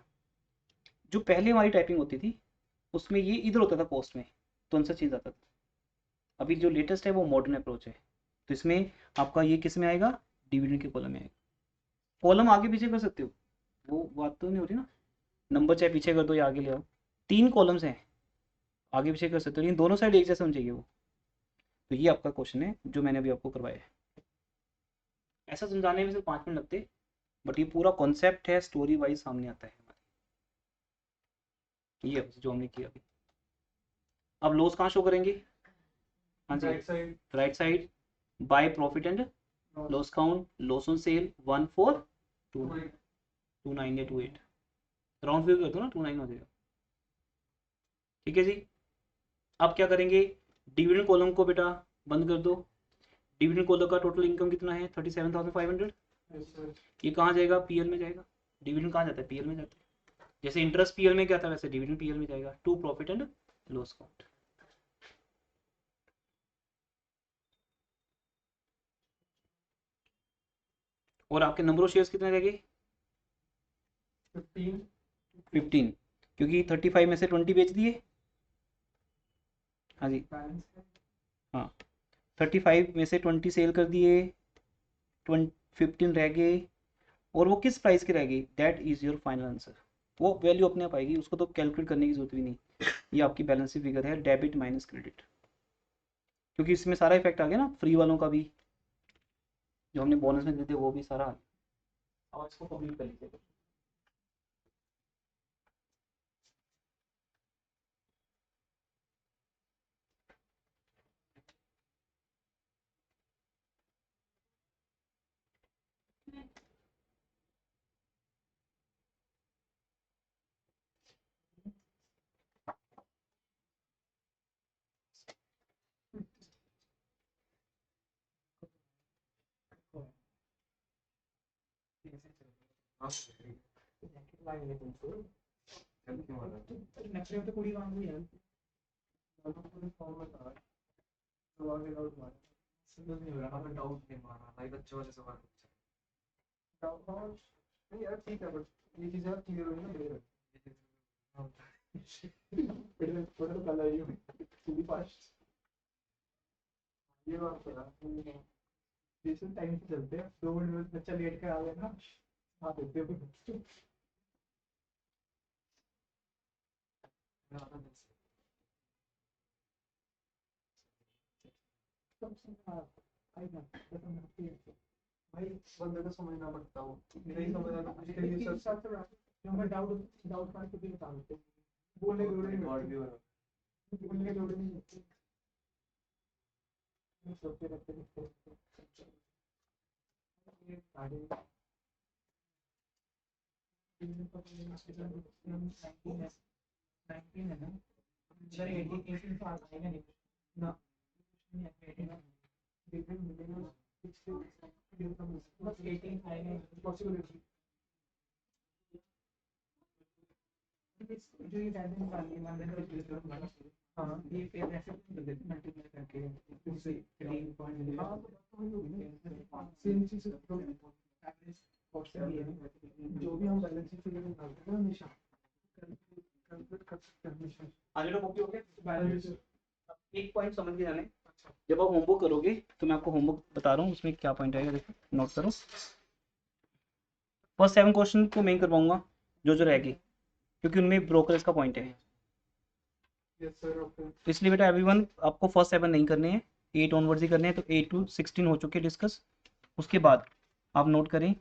जो पहले हमारी टाइपिंग होती थी उसमें ये इधर होता था कॉस्ट में, तो आंसर चेंज आता था। अभी जो लेटेस्ट है वो मॉडर्न अप्रोच है, तो इसमें आपका ये किस में आएगा, डिविडेंड के कॉलम में आएगा। कॉलम आगे पीछे कर सकते हो, वो बात तो नहीं हो रही ना, नंबर चाहे पीछे कर दो या आगे ले आओ, 3 कॉलम्स हैं, आगे पीछे कर सकते हो, लेकिन दोनों साइड एक जैसा होना चाहिए वो। तो ये आपका क्वेश्चन है जो मैंने अभी आपको करवाया है। ऐसा समझाने में सिर्फ 5 मिनट लगते, बट ये पूरा कॉन्सेप्ट है, स्टोरी वाइज सामने आता है हमारे, ये जो हमने किया अभी। अब लॉस कहाँ शो करेंगे, हाँ जी, right side, by profit and loss count, loss on sale 1429 या 28, राउंड फिगर कर दो ना, 29 हो जाएगा, ठीक है जी। अब क्या करेंगे, डिविडेंड कॉलम को बेटा बंद कर दो। डिविडेंड कॉलम का टोटल इनकम कितना है, 37,500, ये कहाँ जाएगा, पीएल में जाएगा, डिविडेंड कहाँ जाता है, पीएल में जाता है। जैसे इंटरेस्ट पीएल में क्या था वैसे डिविडेंड पीएल में जाएगा, to profit and loss account. और आपके नंबर ऑफ शेयर्स कितने रह गए, 15, क्योंकि 35 में से 20 बेच दिए। हाँ जी, हाँ 35 में से 20 सेल कर दिए, 15 रह गए। और वो किस प्राइस के रह गई, that is your final answer. वो वैल्यू अपने आप आएगी, उसको तो कैलकुलेट करने की जरूरत भी नहीं। ये आपकी बैलेंस शीट फिगर है, डेबिट माइनस क्रेडिट, क्योंकि इसमें सारा इफेक्ट आ गया ना, फ्री वालों का भी जो हमने बोनस में देते वो भी सारा आ गया। और इसको कंप्लीट कर लीजिए। नेक्स्ट टाइम तो पूरी काम हुई है, समझ नहीं हो रहा। हमें डाउट नहीं मारा भाई, बच्चों वाले सवाल नहीं यार ठीक है, बट ये चीजें क्लियर हुई ना मेरे तो कल आई हूँ सीधी फास्ट। ये बात तो यार जैसे टाइम से चलते हैं, 2 मिनट में बच्चा लेट कर आ गया ना, हाँ देते हो भाई बंदे को समझना पड़ता हूँ, नहीं समझना तो कुछ के लिए सर जो मैं डाउट डाउट मार के भी बता देते बोलने की जरूरत नहीं, बोलने की जरूरत नहीं सोचते रहते है ना, सर 18 साल आएगा नहीं ना, बस 18 आएगा पॉसिबिलिटी। जो ये वैल्यू निकाल के मान लेना, हाँ ये फिर ऐसे कर देते मल्टीप्लाई करके उससे 13.0, हाँ सेम चीज एवरेज कॉस्ट है, जो भी हम बैलेंस शीट फिगर निकालते हैं हमेशा कैलकुलेट कर सकते हैं हमेशा। आगे तो कॉपी हो गया बैलेंस एक पॉइंट समझ के जाने, जब आप होमवर्क करोगे तो मैं आपको होमवर्क बता रहा हूँ उसमें क्या पॉइंट आएगा, देखो नोट करो। फर्स्ट 7 क्वेश्चन को मैं करवाऊंगा जो जो रहेगी, क्योंकि उनमें ब्रोकरेज का पॉइंट है। Yes sir okay. तो इसलिए बेटा एवरीवन आपको फर्स्ट 7 नहीं करने हैं, 8 ऑनवर्ड्स ही करने हैं। तो 8 to 16 हो चुके डिस्कस, उसके बाद आप नोट करें।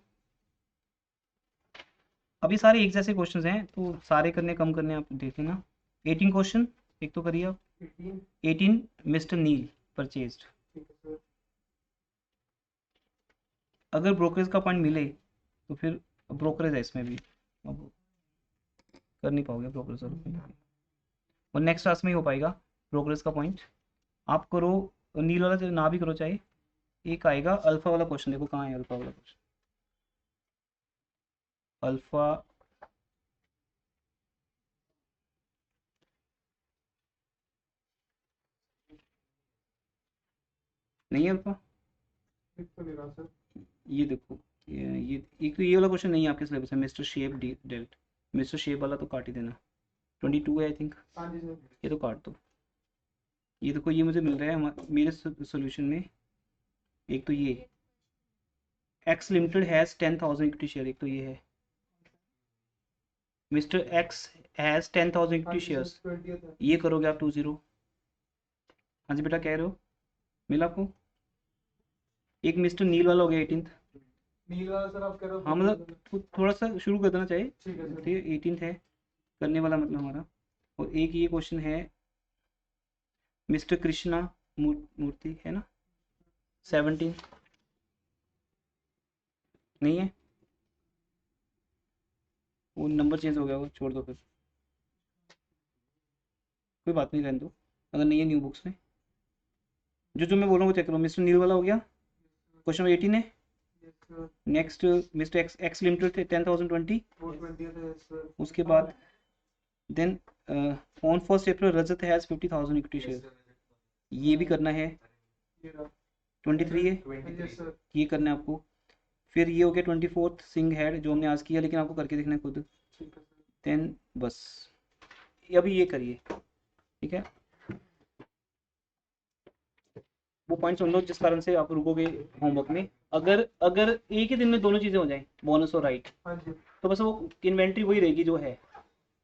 अभी सारे एक जैसे क्वेश्चन हैं तो सारे करने कम करने आप देखें ना। 18 क्वेश्चन एक तो करिए आप। 18 मिस्टर नील परचेज्ड, अगर ब्रोकरेज का पॉइंट मिले तो फिर ब्रोकरेज है इसमें भी, अब कर नहीं पाओगे ब्रोकरेज और नेक्स्ट क्लास में ही हो पाएगा ब्रोकरेज का पॉइंट। आप करो नील वाला ना भी करो, चाहे एक आएगा अल्फा वाला क्वेश्चन, देखो कहाँ है अल्फा वाला क्वेश्चन। अल्फा नहीं है अल्फा, ये देखो ये एक तो ये वाला क्वेश्चन नहीं है आपके सिलेबस में, mister shape dealt, mister shape वाला तो काट ही देना। 22 है आई थिंक, ये तो काट दो। ये देखो ये मुझे मिल रहा है मेरे सोल्यूशन में, एक तो ये x limited has 10,000 equity share, एक तो ये है mister x has 10,000 equity shares, ये करोगे आप 20। हाँ जी बेटा कह रहे हो, मिला आपको। एक मिस्टर नील वाला हो गया 18th, नील वाला सर आप कह रहे हो, हाँ मतलब थोड़ा सा शुरू कर देना चाहिए, ठीक है तो ये 18th है करने वाला मतलब हमारा। और एक ये क्वेश्चन है मिस्टर कृष्णा मूर्ति है ना, 17 नहीं है, वो नंबर चेंज हो गया, वो छोड़ दो फिर, कोई बात नहीं, रहने दो अगर नहीं है न्यू बुक्स में। जो जो मैं बोल रहा हूँ वो चेक करो। मिस्टर नील वाला हो गया, क्वेश्चन नंबर 18 है। नेक्स्ट मिस्टर एक्स लिमिटेड थे 10,020। वो 20 थे सर। उसके बाद then on first April Rajat has 50,000 equity share, ये भी करना है। ये रहा। 23 है, यस सर। ये करना है आपको। फिर ये हो गया 24 सिंह हेड जो हमने आज किया, लेकिन आपको करके देखना है खुद। ठीक है सर। देन बस अभी ये करिए, ठीक है। वो पॉइंट सुन लो जिस कारण से आप रुकोगे होमवर्क में। अगर अगर एक ही दिन में दोनों चीज़ें हो जाएं, बोनस और राइट, हाँ जी। तो बस वो इन्वेंट्री वही रहेगी जो है,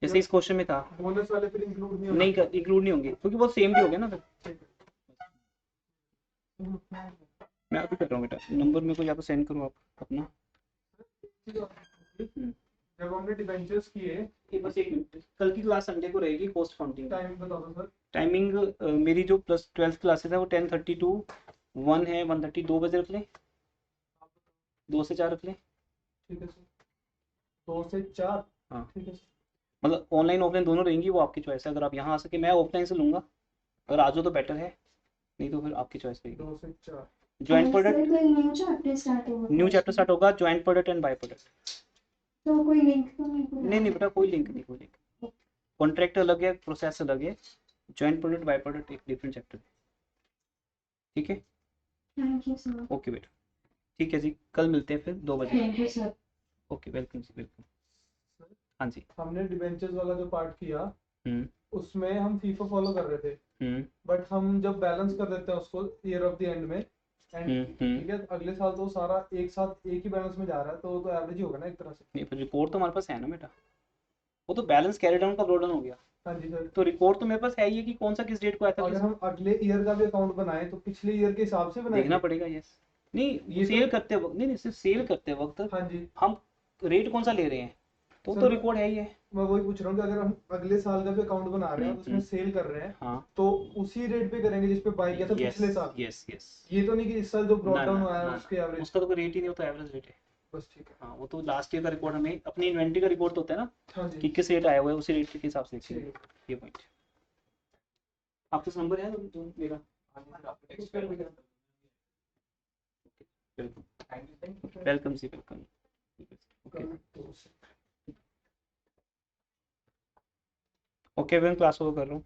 जैसे इस क्वेश्चन में था। बोनस वाले फिर इंक्लूड नहीं होगा। नहीं इंक्लूड नहीं होंगे क्योंकि वो सेम भी हो गया ना फिर। मैं अभी कर रहा हूँ बेटा, नंबर मेरे को या तो सेंड करो आप अपना। जब हमने डिबेंचर्स किए, बस एक मिनट, कल की क्लास संडे को रहेगी कॉस्ट फाउंडिंग। टाइम बता दो सर। टाइमिंग मेरी जो प्लस 12th क्लासेस है वो 10:30 to 1 है, 1:30 2 बजे रख लें, 2 से 4 रख लें। ठीक है सर। 2 से 4। हाँ ठीक है सर। मतलब ऑनलाइन ऑफलाइन दोनों रहेंगी, वो आपकी चॉइस है। अगर आप यहाँ आ सके, मैं ऑफलाइन से लूँगा, अगर आ जाओ तो बेटर है, नहीं तो फिर आपकी चॉइस रहेगी। 2 से 4। ज्वाइंट सर प्रोडक्ट, कोई न्यू चैप्टर स्टार्ट होगा? न्यू चैप्टर स्टार्ट होगा, joint product and by product. तो कोई लिंक तो नहीं खुला? नहीं बेटा, कोई लिंक नहीं, कोई लिंक। कॉन्ट्रैक्ट अलग है, प्रोसेस अलग है, ज्वाइंट प्रोडक्ट बाय प्रोडक्ट एक डिफरेंट चैप्टर है, ठीक है। Thank you sir. ओके बेटा, ठीक है जी, कल मिलते हैं फिर 2 बजे। Thank you sir. Okay, welcome जी, वेलकम। हाँ जी। हमने डिबेंचर्स वाला जो पार्ट किया, हम्म उसमें हम फीफा फॉलो कर रहे थे, बट हम जब बैलेंस कर देते हैं उसको ईयर ऑफ द एंड में, एंड ठीक है अगले साल तो सारा एक साथ एक ही बैलेंस में जा रहा है, तो एवरेज ही होगा ना एक तरह से। नहीं, फिर रिपोर्ट तो हमारे पास है ना बेटा, वो तो बैलेंस कैरी डाउन का ब्रोडन हो गया। हाँ जी सर। तो रिपोर्ट तो मेरे पास है ही है कि कौन सा किस डेट को आया था। अगर हम अगले ईयर का भी अकाउंट बनाए तो पिछले ईयर के हिसाब से बनाएंगे। देखना पड़ेगा, यस। नहीं ये सेल तो- करते वक्त नहीं, सिर्फ सेल करते वक्त हाँ जी हम रेट कौन सा ले रहे हैं, तो सर, रिकॉर्ड है ही है। मैं वही पूछ रहा हूँ कि अगर हम अगले साल का भी अकाउंट बना रहे हैं और उसमें हम्म। सेल कर रहे हैं, हाँ तो उसी रेट पे करेंगे जिस पे बाई किया था यस पिछले साल। Yes yes. ये तो नहीं कि इस साल जो ब्रॉड ना डाउन ना हुआ है ना, उसके एवरेज। उसका तो कोई रेट ही नहीं होता, एवरेज रेट है। बस ठीक है। हाँ, वो तो लास्ट ईयर का रिकॉर्ड, हमें अपनी इन्वेंट्री का रिकॉर्ड होता है ना, हाँ कि जी किस रेट आया हुआ है, उसी रेट के हिसाब से ठीक लिखेंगे। है। ये पॉइंट आपके नंबर है तो मेरा। वेलकम जी, वेलकम। ओके, ओके मैं क्लास ओवर कर रहा हूँ।